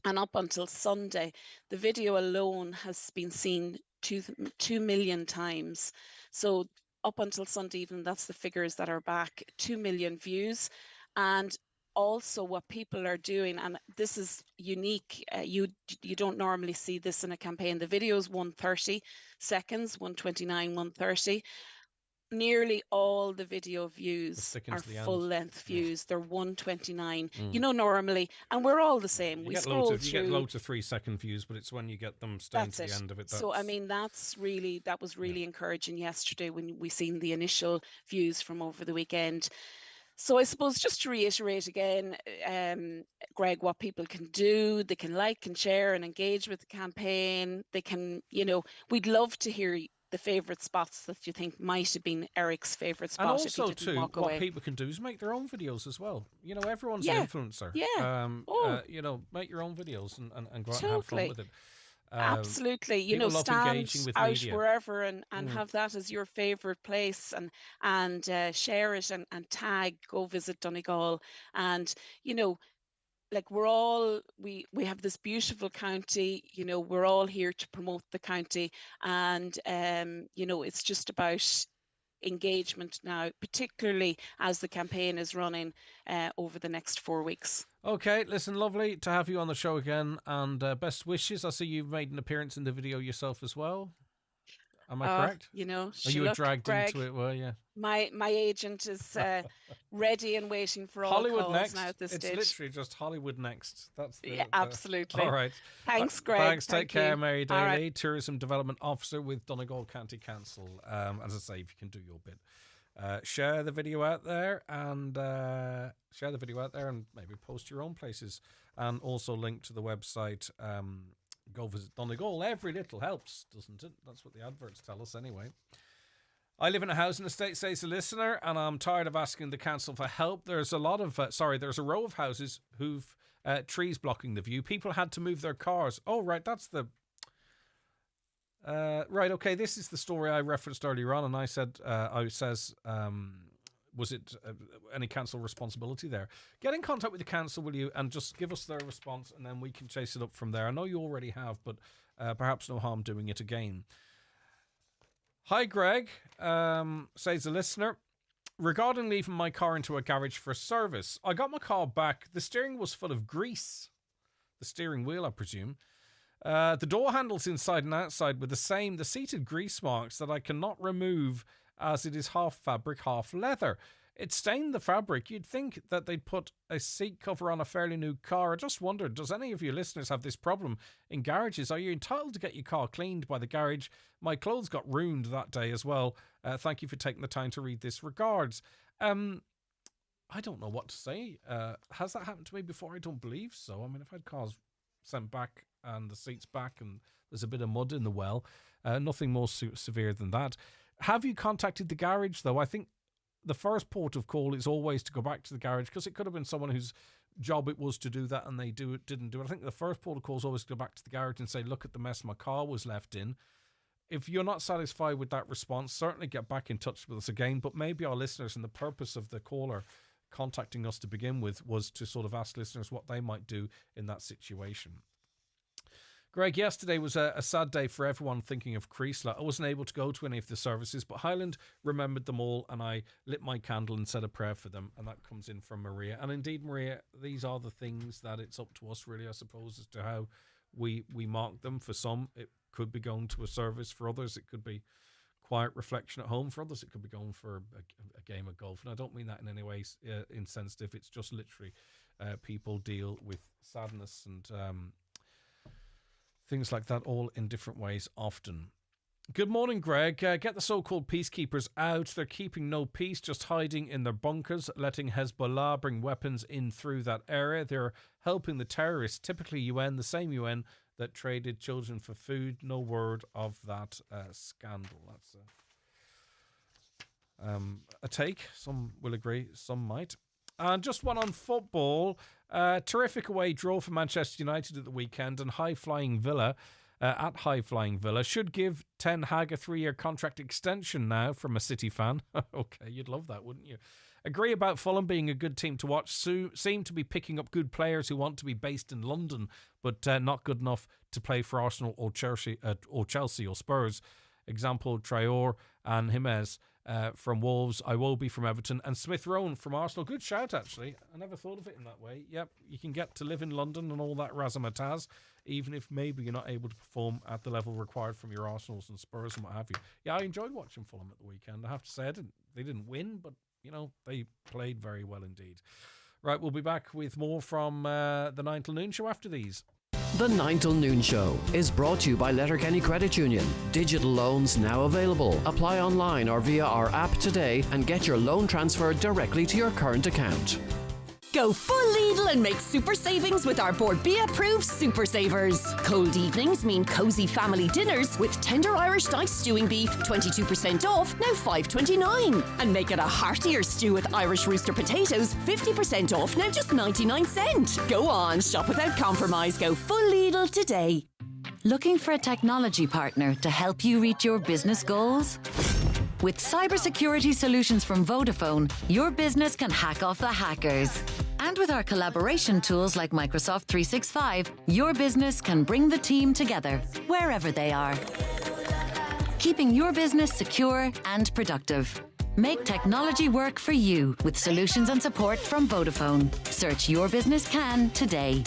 and up until Sunday, the video alone has been seen 2 million times. So up until Sunday evening, that's the figures that are back, 2 million views. And also what people are doing, and this is unique, you don't normally see this in a campaign. The video is 130 seconds, 129, 130. Nearly all the video views are full-length views. They're 129. Normally, and we're all the same. You get loads of 3-second views, but it's when you get them staying to the end of it. So that was really encouraging yesterday when we seen the initial views from over the weekend. So I suppose, just to reiterate again, Greg, what people can do, they can like and share and engage with the campaign. They can, we'd love to hear the favourite spots that you think might have been Eric's favourite spot. And also, if he didn't walk away. what people can do is make their own videos as well. Everyone's an influencer. Yeah. Make your own videos and go out and have fun with it. Absolutely. You people know, love stand engaging with out media. wherever and have that as your favourite place and share it and tag, go visit Donegal. And, you know, like we have this beautiful county, you know, we're all here to promote the county. And, you know, it's just about engagement now, particularly as the campaign is running over the next 4 weeks. Okay, listen, lovely to have you on the show again, and best wishes. I see you've made an appearance in the video yourself as well. Am I correct? You know, you were dragged Greg, into it, were you? My agent is ready and waiting for all Hollywood calls next. now at this It's stage. literally just Hollywood next. That's absolutely. All right. Thanks, Greg. Thanks. Thank Take care, you. Mary All Daly, right. Tourism Development Officer with Donegal County Council. As I say, if you can do your bit. Share the video out there and maybe post your own places, and also link to the website. Go visit Donegal. Every little helps, doesn't it? That's what the adverts tell us anyway. I live in a housing estate, says the listener, and I'm tired of asking the council for help. There's a row of houses who've trees blocking the view. People had to move their cars. Oh, right, that's the... right, okay, this is the story I referenced earlier on, and I said, was it any council responsibility there? Get in contact with the council, will you, and just give us their response, and then we can chase it up from there. I know you already have, but perhaps no harm doing it again. Hi, Greg, says the listener. Regarding leaving my car into a garage for service, I got my car back. The steering was full of grease. The steering wheel, I presume. The door handles inside and outside were the same. The seated grease marks that I cannot remove as it is half fabric, half leather. It stained the fabric. You'd think that they'd put a seat cover on a fairly new car. I just wondered, does any of your listeners have this problem in garages? Are you entitled to get your car cleaned by the garage? My clothes got ruined that day as well. Thank you for taking the time to read this. Regards. I don't know what to say. Has that happened to me before? I don't believe so. I mean, I've had cars sent back and the seat's back and there's a bit of mud in the well. Nothing more severe than that. Have you contacted the garage, though? I think the first port of call is always to go back to the garage, because it could have been someone whose job it was to do that and they didn't do it. I think the first port of call is always to go back to the garage and say, look at the mess my car was left in. If you're not satisfied with that response, certainly get back in touch with us again. But maybe our listeners, and the purpose of the caller contacting us to begin with was to sort of ask listeners what they might do in that situation. Greg, yesterday was a sad day for everyone thinking of Creasla. I wasn't able to go to any of the services, but Highland remembered them all, and I lit my candle and said a prayer for them, and that comes in from Maria. And indeed, Maria, these are the things that it's up to us, really, I suppose, as to how we mark them. For some, it could be going to a service. For others, it could be quiet reflection at home. For others, it could be going for a game of golf. And I don't mean that in any way insensitive. It's just literally people deal with sadness and... things like that, all in different ways often. Good morning, Greg. Get the so-called peacekeepers out. They're keeping no peace, just hiding in their bunkers, letting Hezbollah bring weapons in through that area. They're helping the terrorists, typically UN, the same UN that traded children for food. No word of that scandal. That's a take. Some will agree, some might. And just one on football. Terrific away draw for Manchester United at the weekend, and High Flying Villa should give Ten Hag a 3-year contract extension now from a City fan. Okay, you'd love that, wouldn't you? Agree about Fulham being a good team to watch. Seem to be picking up good players who want to be based in London, but not good enough to play for Arsenal or Chelsea or Spurs. Example, Traore and Jimenez from Wolves, Iwobi from Everton, and Smith Rowe from Arsenal. Good shout, actually. I never thought of it in that way. Yep, you can get to live in London and all that razzmatazz, even if maybe you're not able to perform at the level required from your Arsenals and Spurs and what have you. Yeah, I enjoyed watching Fulham at the weekend. I have to say, they didn't win, but, you know, they played very well indeed. Right, we'll be back with more from the 9 till noon show after these. The 9 till noon show is brought to you by Letterkenny Credit Union. Digital loans now available. Apply online or via our app today and get your loan transferred directly to your current account. Go full Lidl and make super savings with our Board B approved Super Savers. Cold evenings mean cosy family dinners with tender Irish diced stewing beef, 22% off, now $5.29. And make it a heartier stew with Irish rooster potatoes, 50% off, now just 99 cents. Go on, shop without compromise. Go full Lidl today. Looking for a technology partner to help you reach your business goals? With cybersecurity solutions from Vodafone, your business can hack off the hackers. And with our collaboration tools like Microsoft 365, your business can bring the team together, wherever they are. Keeping your business secure and productive. Make technology work for you with solutions and support from Vodafone. Search Your Business Can today.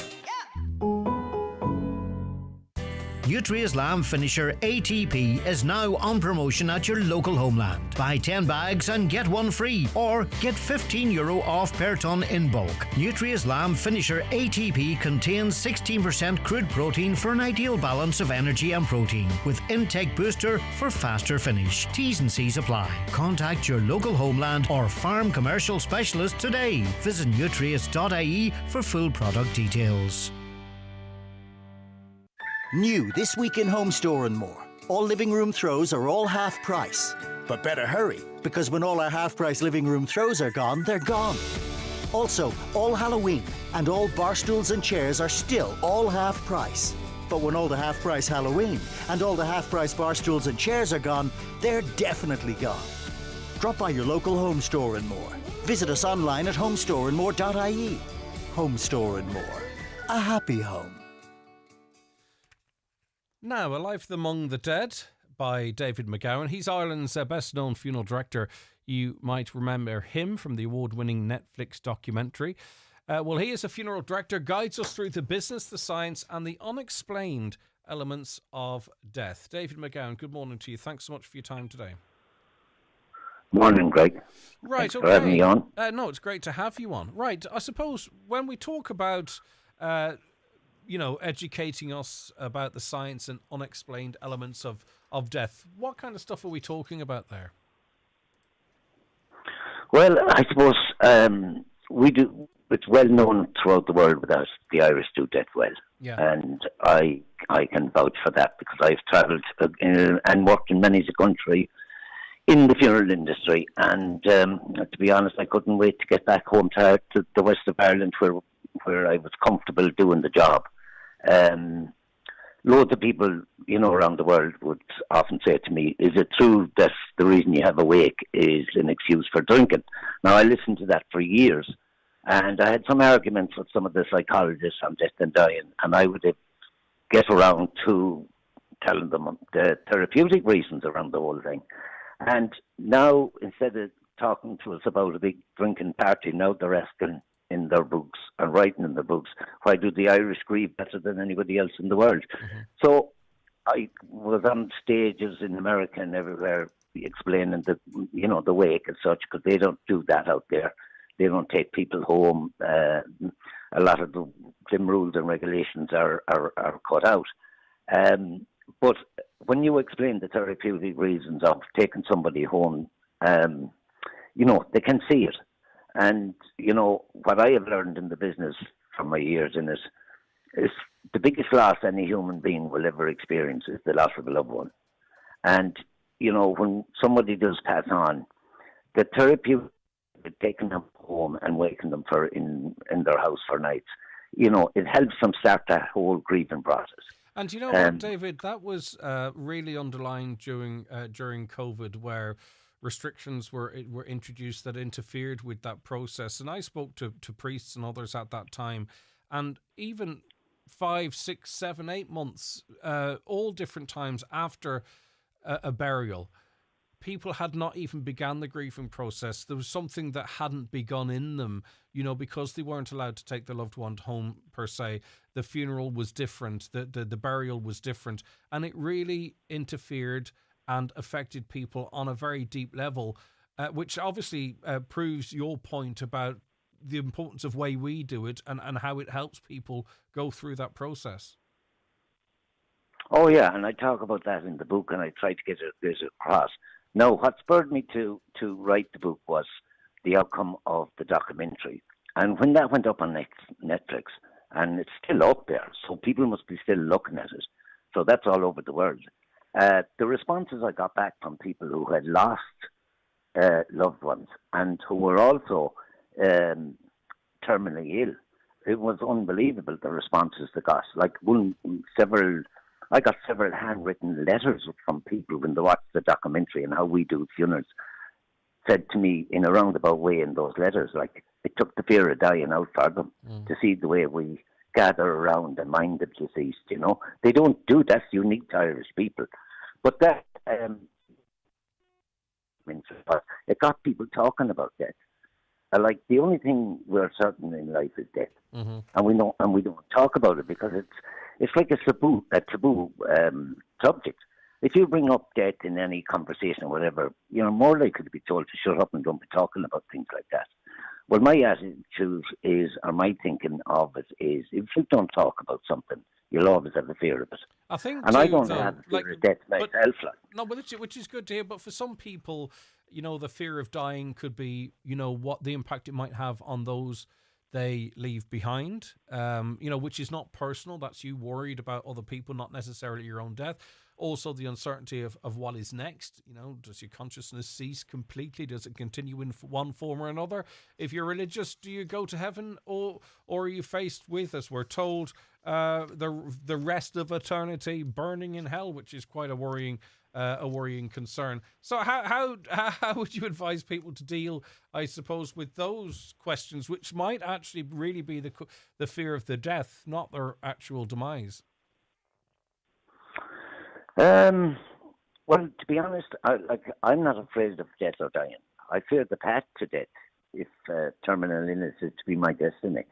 Nutria's Lamb Finisher ATP is now on promotion at your local Homeland. Buy 10 bags and get one free, or get €15 off per tonne in bulk. Nutria's Lamb Finisher ATP contains 16% crude protein for an ideal balance of energy and protein, with intake booster for faster finish. T's and C's apply. Contact your local Homeland or farm commercial specialist today. Visit nutrias.ie for full product details. New this week in Home Store and More. All living room throws are all half price. But better hurry, because when all our half price living room throws are gone, they're gone. Also, all Halloween and all bar stools and chairs are still all half price. But when all the half price Halloween and all the half price bar stools and chairs are gone, they're definitely gone. Drop by your local Home Store and More. Visit us online at homestoreandmore.ie. Home Store and More. A happy home. Now, A Life Among the Dead by David McGowan. He's Ireland's best-known funeral director. You might remember him from the award-winning Netflix documentary. Well, he is a funeral director, guides us through the business, the science and the unexplained elements of death. David McGowan, good morning to you. Thanks so much for your time today. Morning, Greg. Right, Thanks for having me on. No, it's great to have you on. Right, I suppose when we talk about... educating us about the science and unexplained elements of death. What kind of stuff are we talking about there? Well, I suppose we do. It's well known throughout the world that the Irish do death well. Yeah. And I can vouch for that because I've travelled and worked in many a country in the funeral industry. And to be honest, I couldn't wait to get back home to the west of Ireland where I was comfortable doing the job. Loads of people, around the world would often say to me, is it true that the reason you have a wake is an excuse for drinking? Now, I listened to that for years, and I had some arguments with some of the psychologists on death and dying, and I would get around to telling them the therapeutic reasons around the whole thing. And now, instead of talking to us about a big drinking party, now they're asking in their books and writing in their books, why do the Irish grieve better than anybody else in the world? Mm-hmm. So I was on stages in America and everywhere explaining the wake and such, because they don't do that out there. They don't take people home. A lot of the gym rules and regulations are cut out. But when you explain the therapeutic reasons of taking somebody home, they can see it. And, what I have learned in the business from my years in it is the biggest loss any human being will ever experience is the loss of a loved one. And, when somebody does pass on, the therapeutic taking them home and waking them in their house for nights, it helps them start that whole grieving process. And you know what, David, that was really underlined during COVID, where restrictions were introduced that interfered with that process. And I spoke to priests and others at that time, and even 5, 6, 7, 8 months, all different times after a burial, people had not even begun the grieving process. There was something that hadn't begun in them, because they weren't allowed to take their loved one home per se. The funeral was different, the burial was different, and it really interfered and affected people on a very deep level, which obviously proves your point about the importance of way we do it and how it helps people go through that process. Oh, yeah, and I talk about that in the book, and I try to get it across. Now, what spurred me to write the book was the outcome of the documentary. And when that went up on Netflix, and it's still up there, so people must be still looking at it. So that's all over the world. The responses I got back from people who had lost loved ones and who were also terminally ill, it was unbelievable, the responses they got. Like several I got several handwritten letters from people when they watched the documentary and how we do funerals, said to me in a roundabout way in those letters, like, it took the fear of dying out for them to see the way we gather around and mind the deceased, you know. They don't do that. That's unique to Irish people. But that, it got people talking about death. Like, the only thing we're certain in life is death. And we don't talk about it because it's like a taboo subject. If you bring up death in any conversation or whatever, you're more likely to be told to shut up and don't be talking about things like that. Well, my attitude is, or my thinking of it is, if you don't talk about something, you'll always have a fear of it. I think, and too, I don't though, have a fear of death myself. No, but which is good to hear. But for some people, you know, the fear of dying could be, you know, what the impact it might have on those they leave behind, you know, which is not personal. That's you worried about other people, not necessarily your own death. Also, the uncertainty of what is next. You know, does your consciousness cease completely? Does it continue in one form or another? If you're religious, do you go to heaven, or are you faced with, as we're told, the rest of eternity burning in hell, which is quite a worrying concern. So how would you advise people to deal, I suppose, with those questions, which might actually really be the fear of the death, not their actual demise? Well, to be honest, I'm not afraid of death or dying. I fear the path to death, if terminal illness is to be my destiny,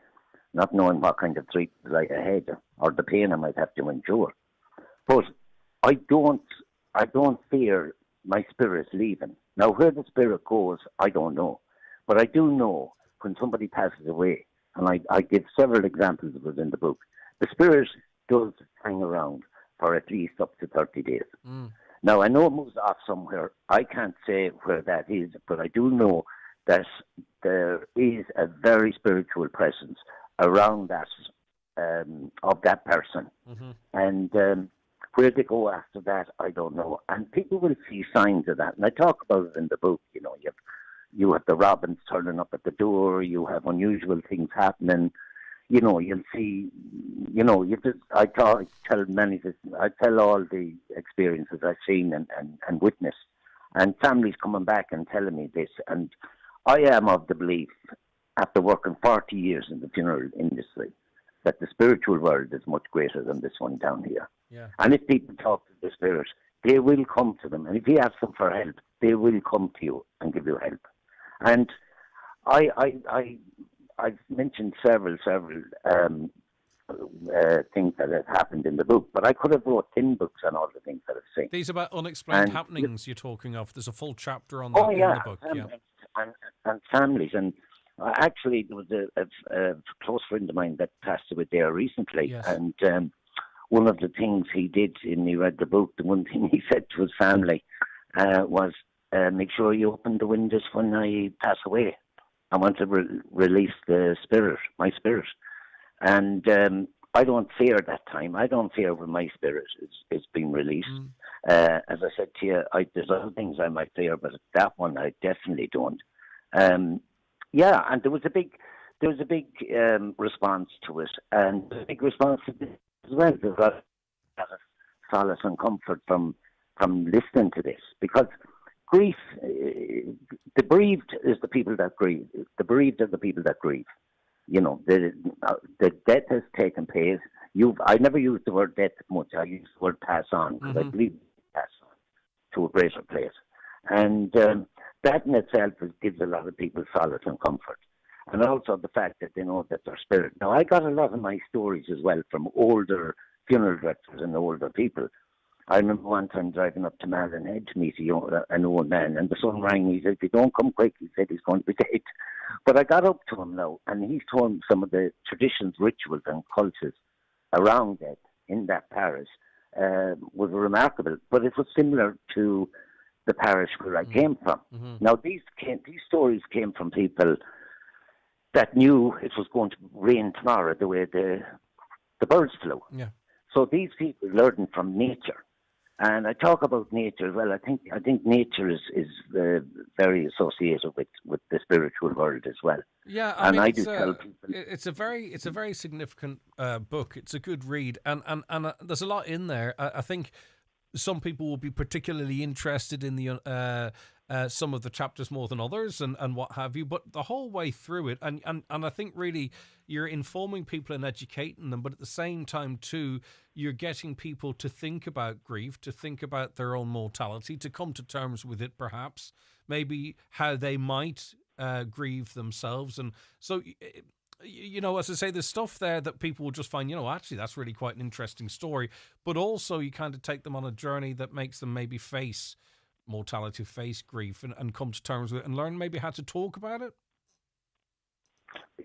not knowing what kind of treatment lie ahead or the pain I might have to endure. But I don't fear my spirit leaving. Now, where the spirit goes, I don't know. But I do know when somebody passes away, and I give several examples of it in the book, the spirit does hang around for at least up to 30 days. Now, I know it moves off somewhere. I can't say where that is, but I do know that there is a very spiritual presence around that, of that person. And where they go after that, I don't know. And people will see signs of that. And I talk about it in the book. You know, you have the robins turning up at the door. You have unusual things happening. You know, you'll see, you know, I tell all the experiences I've seen and witnessed, and families coming back and telling me this. And I am of the belief, after working 40 years in the funeral industry, that the spiritual world is much greater than this one down here. Yeah. And if people talk to the spirit, they will come to them. And if you ask them for help, they will come to you and give you help. And I've mentioned several things that have happened in the book, but I could have wrote 10 books on all the things that I've seen. These about unexplained happenings you're talking of. There's a full chapter on that in the book. And families. And actually, there was a close friend of mine that passed away there recently. Yes. And one of the things he did, and he read the book, the one thing he said to his family was, make sure you open the windows when I pass away. I want to release my spirit. And I don't fear that time. I don't fear when my spirit is being released. As I said to you, there's other things I might fear, but that one I definitely don't. And there was a big response to it, and a big response to this as well. There's a lot of solace and comfort from listening to this, because grief, the bereaved is the people that grieve. The bereaved are the people that grieve. You know, the death has taken place. I never use the word death much. I use the word pass on, because I believe pass on to a greater place. And that in itself gives a lot of people solace and comfort. And also the fact that they know that their spirit. Now, I got a lot of my stories as well from older funeral directors and older people. I remember one time driving up to Malin to meet an old man, and the son rang me. He said, if you don't come quick, he said he's going to be dead. But I got up to him now, and he's told me some of the traditions, rituals, and cultures around that in that parish was remarkable. But it was similar to the parish where I came from. Now, these stories came from people that knew it was going to rain tomorrow, the way the birds flew. Yeah. So these people learned from nature. And I talk about nature as well. I think nature is very associated with the spiritual world as well. Yeah, and I it's, do tell people it's a very significant book. It's a good read, and there's a lot in there. I think some people will be particularly interested in the some of the chapters more than others, and what have you. But the whole way through it, and I think really you're informing people and educating them, but at the same time too, you're getting people to think about grief, to think about their own mortality, to come to terms with it, perhaps, maybe how they might grieve themselves. And so, as I say, there's stuff there that people will just find, actually that's really quite an interesting story, but also you kind of take them on a journey that makes them maybe face mortality, face grief, and come to terms with it and learn maybe how to talk about it.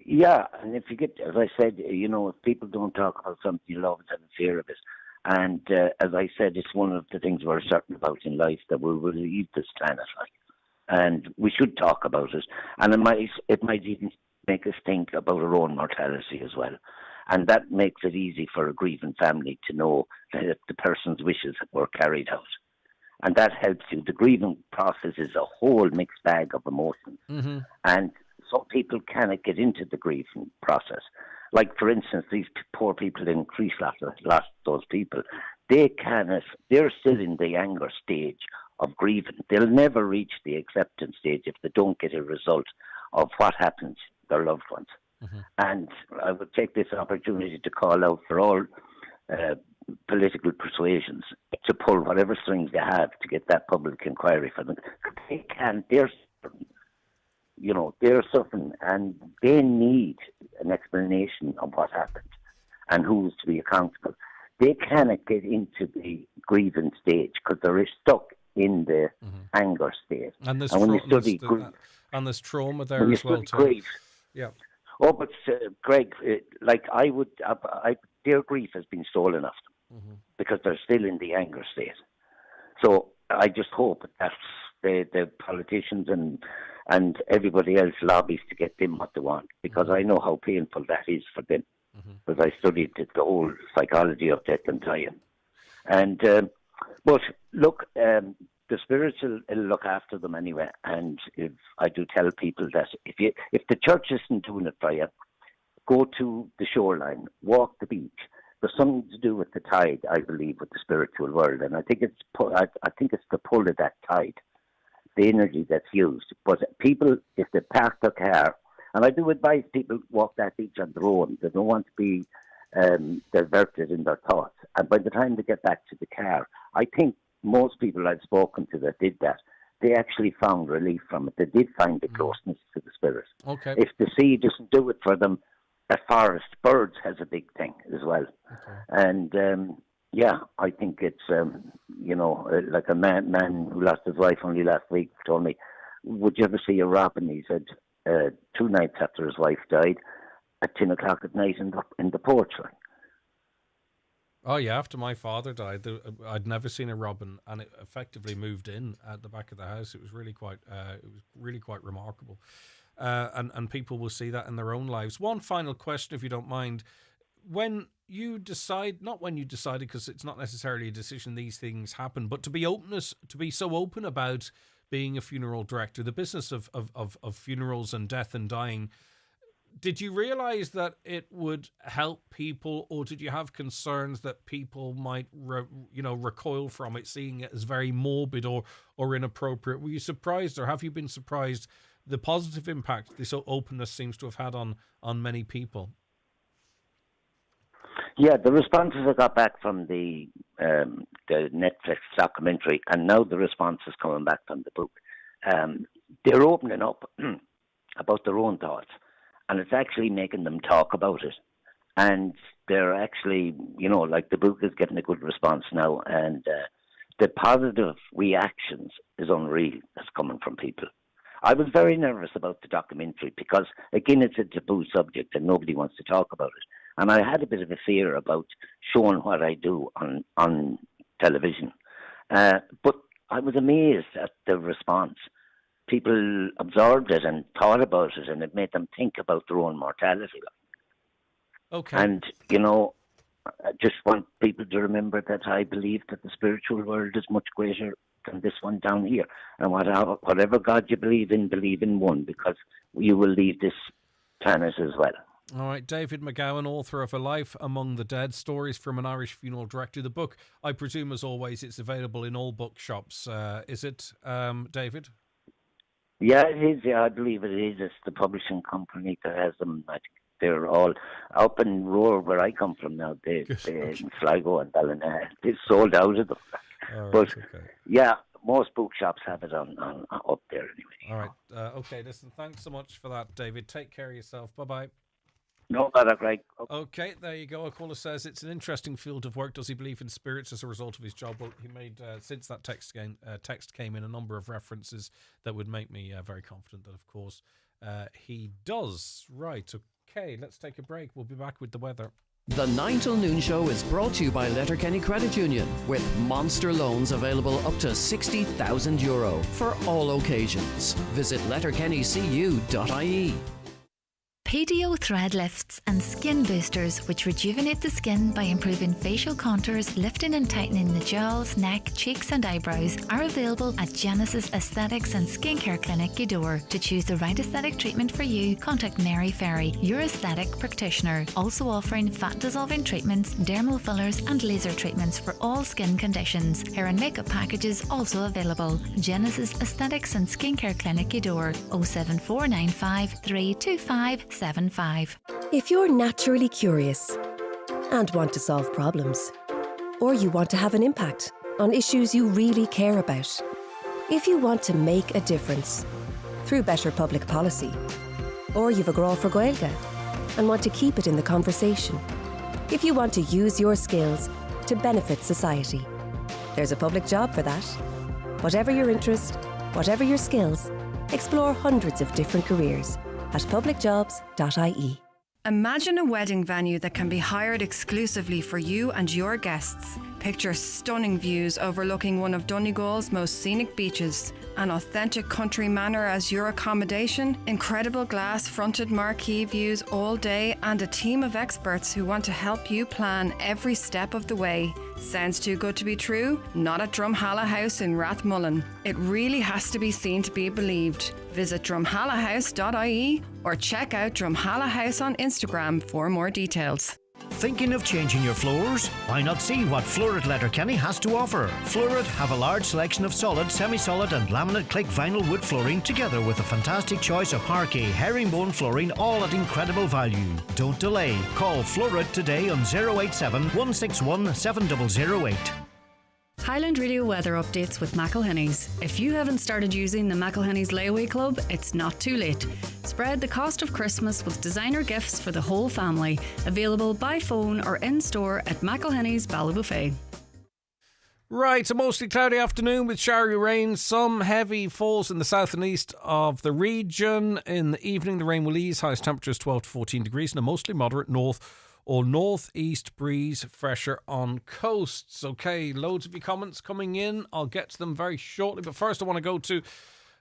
Yeah, and if you get, as I said, if people don't talk about something, you'll always have a fear of it. And as I said, it's one of the things we're certain about in life, that we will leave this planet, and we should talk about it. And it might even make us think about our own mortality as well. And that makes it easy for a grieving family to know that the person's wishes were carried out. And that helps you. The grieving process is a whole mixed bag of emotions. Mm-hmm. And some people cannot get into the grieving process. Like, for instance, these poor people in Crease lost those people. They're still in the anger stage of grieving. They'll never reach the acceptance stage if they don't get a result of what happens to their loved ones. Mm-hmm. And I would take this opportunity to call out for all political persuasions to pull whatever strings they have to get that public inquiry for them. They're suffering, and they need an explanation of what happened and who's to be accountable. They cannot get into the grieving stage because they're stuck in the anger state. And there's when you study grief, and there's trauma there as well too. Grief, yeah. Oh, but Greg, their grief has been stolen off them because they're still in the anger state. So I just hope that the politicians and everybody else lobbies to get them what they want, because I know how painful that is for them. Because I studied the whole psychology of death and dying. And but look, the spirits will look after them anyway. And if I do tell people that if the church isn't doing it for you, go to the shoreline, walk the beach. There's something to do with the tide, I believe, with the spiritual world, and I think it's the pull of that tide, the energy that's used. But people, if they park their car, and I do advise people walk that beach on their own. They don't want to be diverted in their thoughts. And by the time they get back to the car, I think most people I've spoken to that did that, they actually found relief from it. They did find the closeness to the spirit. Okay. If the sea doesn't do it for them, a forest, birds has a big thing as well. Okay. And I think it's like a man who lost his wife only last week told me, would you ever see a robin? He said 2 nights after his wife died, at 10 o'clock at night in the porch line. Oh yeah, after my father died, I'd never seen a robin, and it effectively moved in at the back of the house. It was really quite remarkable, and people will see that in their own lives. One final question, if you don't mind: when you decide, not when you decided, because it's not necessarily a decision, these things happen, but to be so open about being a funeral director, the business of funerals and death and dying. Did you realize that it would help people, or did you have concerns that people might, recoil from it, seeing it as very morbid or inappropriate? Were you surprised, or have you been surprised the positive impact this openness seems to have had on many people? Yeah, the responses I got back from the Netflix documentary, and now the responses coming back from the book, they're opening up about their own thoughts. And it's actually making them talk about it. And they're actually, like the book is getting a good response now. And the positive reactions is unreal that's coming from people. I was very nervous about the documentary because, again, it's a taboo subject and nobody wants to talk about it. And I had a bit of a fear about showing what I do on television. But I was amazed at the response. People absorbed it and thought about it, and it made them think about their own mortality. Okay. And, I just want people to remember that I believe that the spiritual world is much greater than this one down here. And whatever God you believe in one, because you will leave this planet as well. All right, David McGowan, author of A Life Among the Dead, Stories from an Irish Funeral Director. The book, I presume, as always, it's available in all bookshops. Is it, David? Yeah, it is. Yeah, I believe it is. It's the publishing company that has them. I think they're all up in Roar, where I come from now. They in Sligo and Ballina. They've sold out of them. Right, but okay. yeah, most bookshops have it on up there anyway. All right. Okay, listen, thanks so much for that, David. Take care of yourself. Bye-bye. No bother, Greg. Okay, there you go. A caller says it's an interesting field of work. Does he believe in spirits as a result of his job? Well, he made, since that text came in, a number of references that would make me very confident that, of course, he does. Right, okay, let's take a break. We'll be back with the weather. The 9 till noon show is brought to you by Letterkenny Credit Union, with monster loans available up to €60,000 for all occasions. Visit letterkennycu.ie. PDO thread lifts and skin boosters, which rejuvenate the skin by improving facial contours, lifting and tightening the jowls, neck, cheeks and eyebrows, are available at Genesis Aesthetics and Skincare Clinic, Gweedore. To choose the right aesthetic treatment for you, contact Mary Ferry, your aesthetic practitioner. Also offering fat-dissolving treatments, dermal fillers and laser treatments for all skin conditions. Hair and makeup packages also available. Genesis Aesthetics and Skincare Clinic, Gweedore. 07495 325 75. If you're naturally curious and want to solve problems, or you want to have an impact on issues you really care about, if you want to make a difference through better public policy, or you've a grá for Gaeilge and want to keep it in the conversation, if you want to use your skills to benefit society, there's a public job for that. Whatever your interest, whatever your skills, explore hundreds of different careers at publicjobs.ie. Imagine a wedding venue that can be hired exclusively for you and your guests. Picture stunning views overlooking one of Donegal's most scenic beaches, an authentic country manor as your accommodation, incredible glass-fronted marquee views all day, and a team of experts who want to help you plan every step of the way. Sounds too good to be true? Not at Drumhalla House in Rathmullen. It really has to be seen to be believed. Visit drumhallahouse.ie or check out Drumhalla House on Instagram for more details. Thinking of changing your floors? Why not see what Florid Letterkenny has to offer? Florid have a large selection of solid, semi-solid and laminate click vinyl wood flooring, together with a fantastic choice of parquet, herringbone flooring, all at incredible value. Don't delay. Call Florid today on 087 161 7008. Highland Radio weather updates with McElhenny's. If you haven't started using the McElhenny's Layaway Club, it's not too late. Spread the cost of Christmas with designer gifts for the whole family. Available by phone or in store at McElhenny's Ballybuffet. Right, a mostly cloudy afternoon with showery rain. Some heavy falls in the south and east of the region. In the evening, the rain will ease. Highest temperatures 12 to 14 degrees and a mostly moderate north or northeast breeze, fresher on coasts. Okay, loads of your comments coming in. I'll get to them very shortly. But first, I want to go to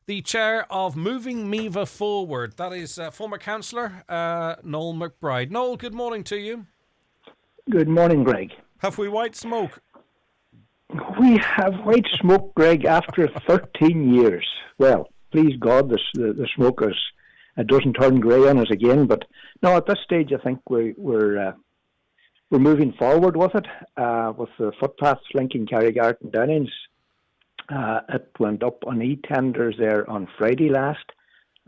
the chair of Moving Meva Forward. That is former councillor Noel McBride. Noel, good morning to you. Good morning, Greg. Have we white smoke? We have white smoke, Greg, after 13 years. Well, please God, the smoke is... It doesn't turn grey on us again, but no, at this stage, I think we're moving forward with it, with the footpaths linking Carrygart and Downings. It went up on e-tenders there on Friday last,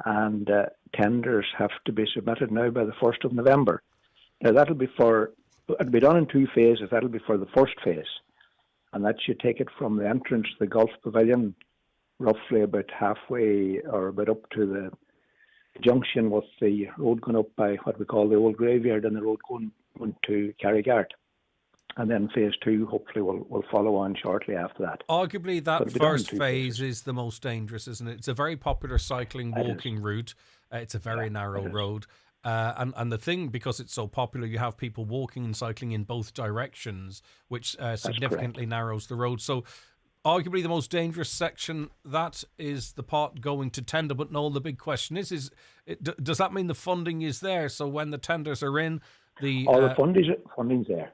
and tenders have to be submitted now by the 1st of November. Now, it'll be done in 2 phases. That'll be for the first phase, and that should take it from the entrance to the Golf Pavilion, roughly about halfway or about up to the junction with the road going up by what we call the old graveyard and the road going to Carrygart. And then phase 2 hopefully will follow on shortly after that. Arguably that first phase is the most dangerous, isn't it? It's a very popular cycling, walking route. It's a very narrow road. And the thing, because it's so popular, you have people walking and cycling in both directions, which significantly narrows the road. So arguably the most dangerous section, that is the part going to tender. But Noel, the big question is does that mean the funding is there? So when the tenders are in, All the funding's there.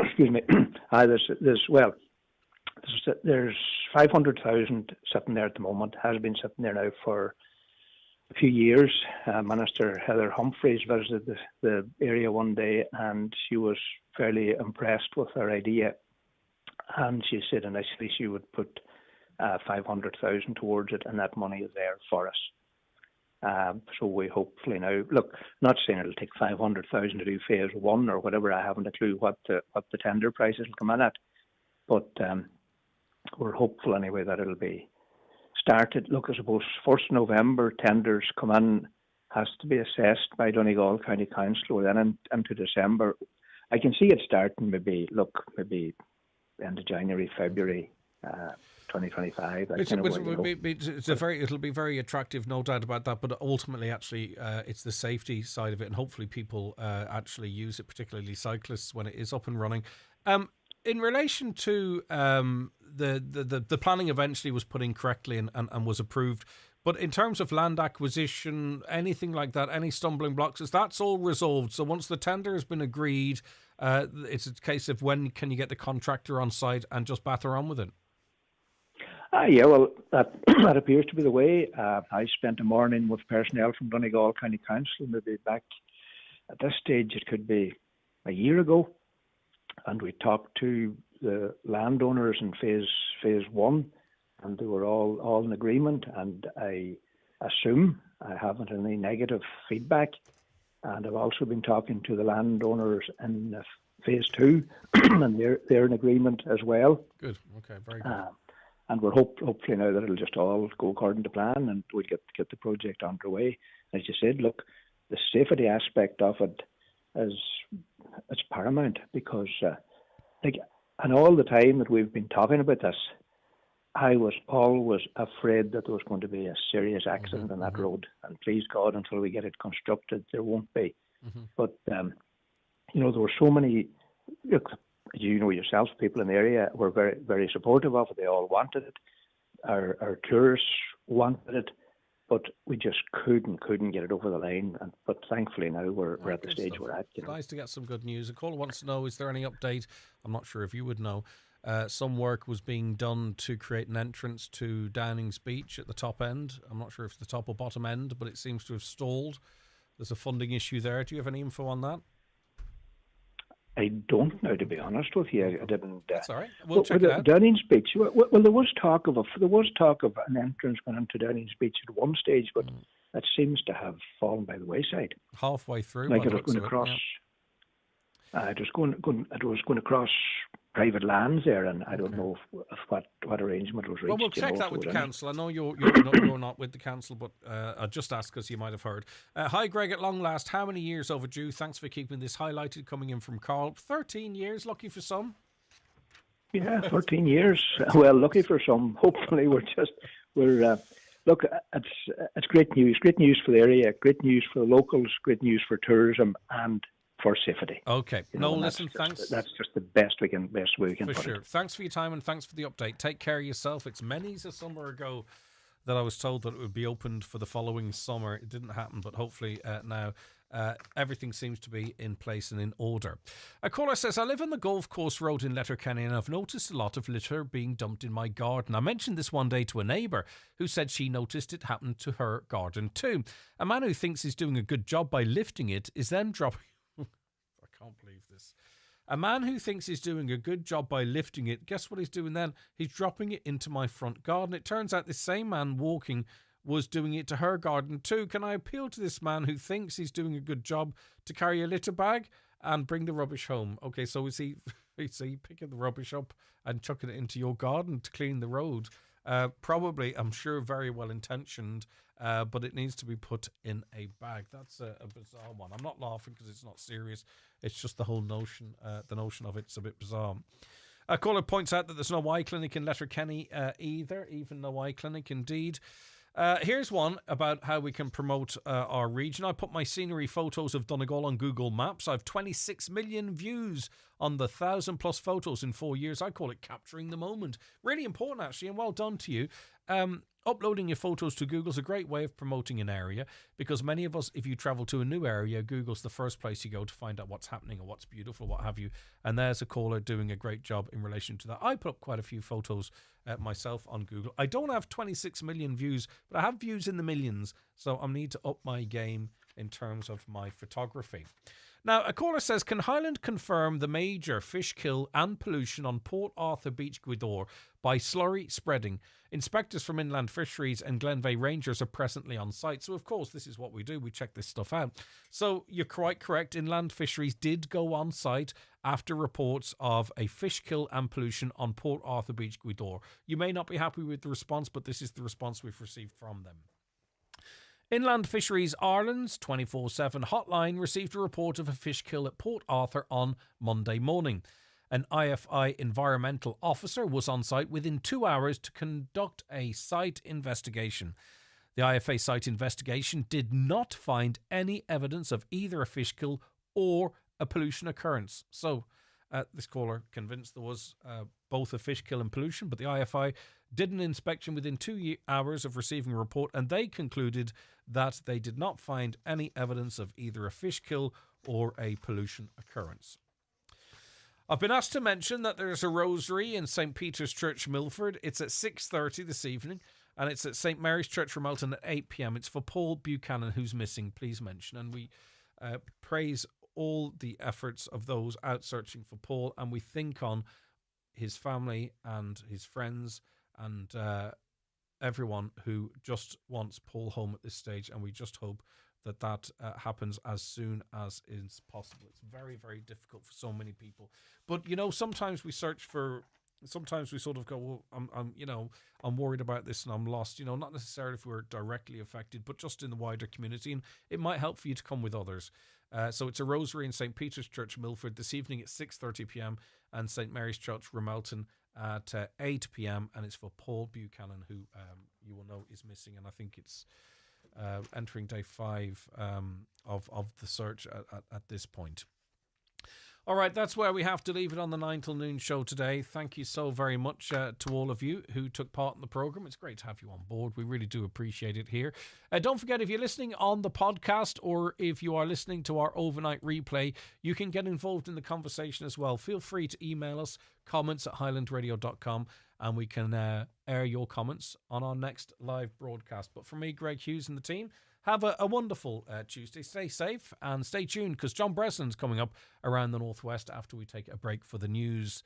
Excuse me. There's 500,000 sitting there at the moment. Has been sitting there now for a few years. Minister Heather Humphreys visited the area one day, and she was fairly impressed with our idea. And she said initially she would put 500,000 towards it, and that money is there for us. So we hopefully now, look, not saying it'll take 500,000 to do phase one or whatever. I haven't a clue what the tender prices will come in at, but we're hopeful anyway that it'll be started. Look, I suppose 1st November tenders come in, has to be assessed by Donegal County Council, then into December. I can see it starting maybe end of January, February 2025. It'll be very attractive, no doubt about that. But ultimately, actually, it's the safety side of it, and hopefully people actually use it, particularly cyclists, when it is up and running. In relation to the planning, eventually was put in correctly and was approved. But in terms of land acquisition, anything like that, any stumbling blocks, that's all resolved. So once the tender has been agreed, it's a case of when can you get the contractor on site and just batter on with it? Yeah, well, that appears to be the way. I spent a morning with personnel from Donegal County Council, maybe back at this stage, it could be a year ago, and we talked to the landowners in phase one, and they were all in agreement, and I assume I haven't any negative feedback. And I've also been talking to the landowners in phase two, and they're in agreement as well. Good. Okay. Very good. And we're hopefully now that it'll just all go according to plan, and we'll get the project underway. As you said, look, the safety aspect of it it's paramount, because and all the time that we've been talking about this, I was always afraid that there was going to be a serious accident on that road. And please God, until we get it constructed, there won't be. But, there were so many, look, you know yourself, people in the area were very, very supportive of it. They all wanted it. Our tourists wanted it, but we just couldn't get it over the line. But thankfully now we're at the stage we're at. Nice to get some good news. A caller wants to know, is there any update? I'm not sure if you would know. Some work was being done to create an entrance to Downing's Beach at the top end. I'm not sure if it's the top or bottom end, but it seems to have stalled. There's a funding issue there. Do you have any info on that? I don't know, to be honest with you. I didn't. That's all right. We'll check it out. Downing's Beach. Well, there was talk of an entrance going into Downing's Beach at one stage, but that seems to have fallen by the wayside. Halfway through, like it was going to cross. It was going to cross private lands there, and I don't know if what arrangement was reached. Well, we'll check that with the council. I know you're not with the council, but I'll just ask because you might have heard. Hi, Greg, at long last. How many years overdue? Thanks for keeping this highlighted. Coming in from Carl. 13 years, lucky for some. Yeah, 13 years. Well, lucky for some. Hopefully, look, it's great news. Great news for the area. Great news for the locals. Great news for tourism and for safety. Okay. Listen, thanks. That's just the best way we can for put sure. it. Thanks for your time and thanks for the update. Take care of yourself. It's many's a summer ago that I was told that it would be opened for the following summer. It didn't happen, but hopefully now everything seems to be in place and in order. A caller says, I live on the Golf Course Road in Letterkenny and I've noticed a lot of litter being dumped in my garden. I mentioned this one day to a neighbour who said she noticed it happened to her garden too. A man who thinks he's doing a good job by lifting it is then dropping... I can't believe this. A man who thinks he's doing a good job by lifting it, guess what he's doing then? He's dropping it into my front garden. It turns out this same man walking was doing it to her garden too. Can I appeal to this man who thinks he's doing a good job to carry a litter bag and bring the rubbish home? Okay, so is he picking the rubbish up and chucking it into your garden to clean the road? Probably, I'm sure, very well intentioned, but it needs to be put in a bag. That's a bizarre one. I'm not laughing because it's not serious. It's just the whole notion, the notion of it's a bit bizarre. A caller points out that there's no eye clinic in Letterkenny either, even no eye clinic indeed. Here's one about how we can promote our region. I put my scenery photos of Donegal on Google Maps. I've 26 million views on the 1,000+ photos in 4 years. I call it capturing the moment. Really important, actually, and well done to you. Uploading your photos to Google is a great way of promoting an area, because many of us, if you travel to a new area, Google's the first place you go to find out what's happening or what's beautiful, what have you. And there's a caller doing a great job in relation to that. I put up quite a few photos myself on Google. I don't have 26 million views, but I have views in the millions, so I need to up my game in terms of my photography. Now, a caller says, can Highland confirm the major fish kill and pollution on Port Arthur Beach, Gweedore by slurry spreading? Inspectors from Inland Fisheries and Glenveigh Rangers are presently on site. So, of course, this is what we do. We check this stuff out. So, you're quite correct. Inland Fisheries did go on site after reports of a fish kill and pollution on Port Arthur Beach, Gweedore. You may not be happy with the response, but this is the response we've received from them. Inland Fisheries Ireland's 24/7 hotline received a report of a fish kill at Port Arthur on Monday morning. An IFI environmental officer was on site within 2 hours to conduct a site investigation. The IFA site investigation did not find any evidence of either a fish kill or a pollution occurrence. So, this caller convinced there was both a fish kill and pollution, but the IFI did an inspection within 2 hours of receiving a report, and they concluded that they did not find any evidence of either a fish kill or a pollution occurrence. I've been asked to mention that there's a rosary in St. Peter's Church, Milford. It's at 6:30 this evening, and it's at St. Mary's Church, Ramelton at 8 p.m. It's for Paul Buchanan, who's missing. Please mention. And we praise all the efforts of those out searching for Paul, and we think on his family and his friends and everyone who just wants Paul home at this stage, and we just hope that that happens as soon as is possible. It's very, very difficult for so many people. But, you know, sometimes we search for, sometimes we sort of go, well, I'm worried about this and I'm lost, you know, not necessarily if we're directly affected, but just in the wider community. And it might help for you to come with others. So it's a rosary in St. Peter's Church, Milford, this evening at 6:30 p.m. and St. Mary's Church, Ramelton at 8 p.m. And it's for Paul Buchanan, who you will know is missing. And I think it's entering day 5 of the search at this point. All right, that's where we have to leave it on the 9 till noon show today. Thank you so very much to all of you who took part in the programme. It's great to have you on board. We really do appreciate it here. Don't forget, if you're listening on the podcast or if you are listening to our overnight replay, you can get involved in the conversation as well. Feel free to email us, comments@highlandradio.com, and we can air your comments on our next live broadcast. But for me, Greg Hughes and the team, have a wonderful Tuesday. Stay safe and stay tuned, because John Bresson's coming up around the Northwest after we take a break for the news.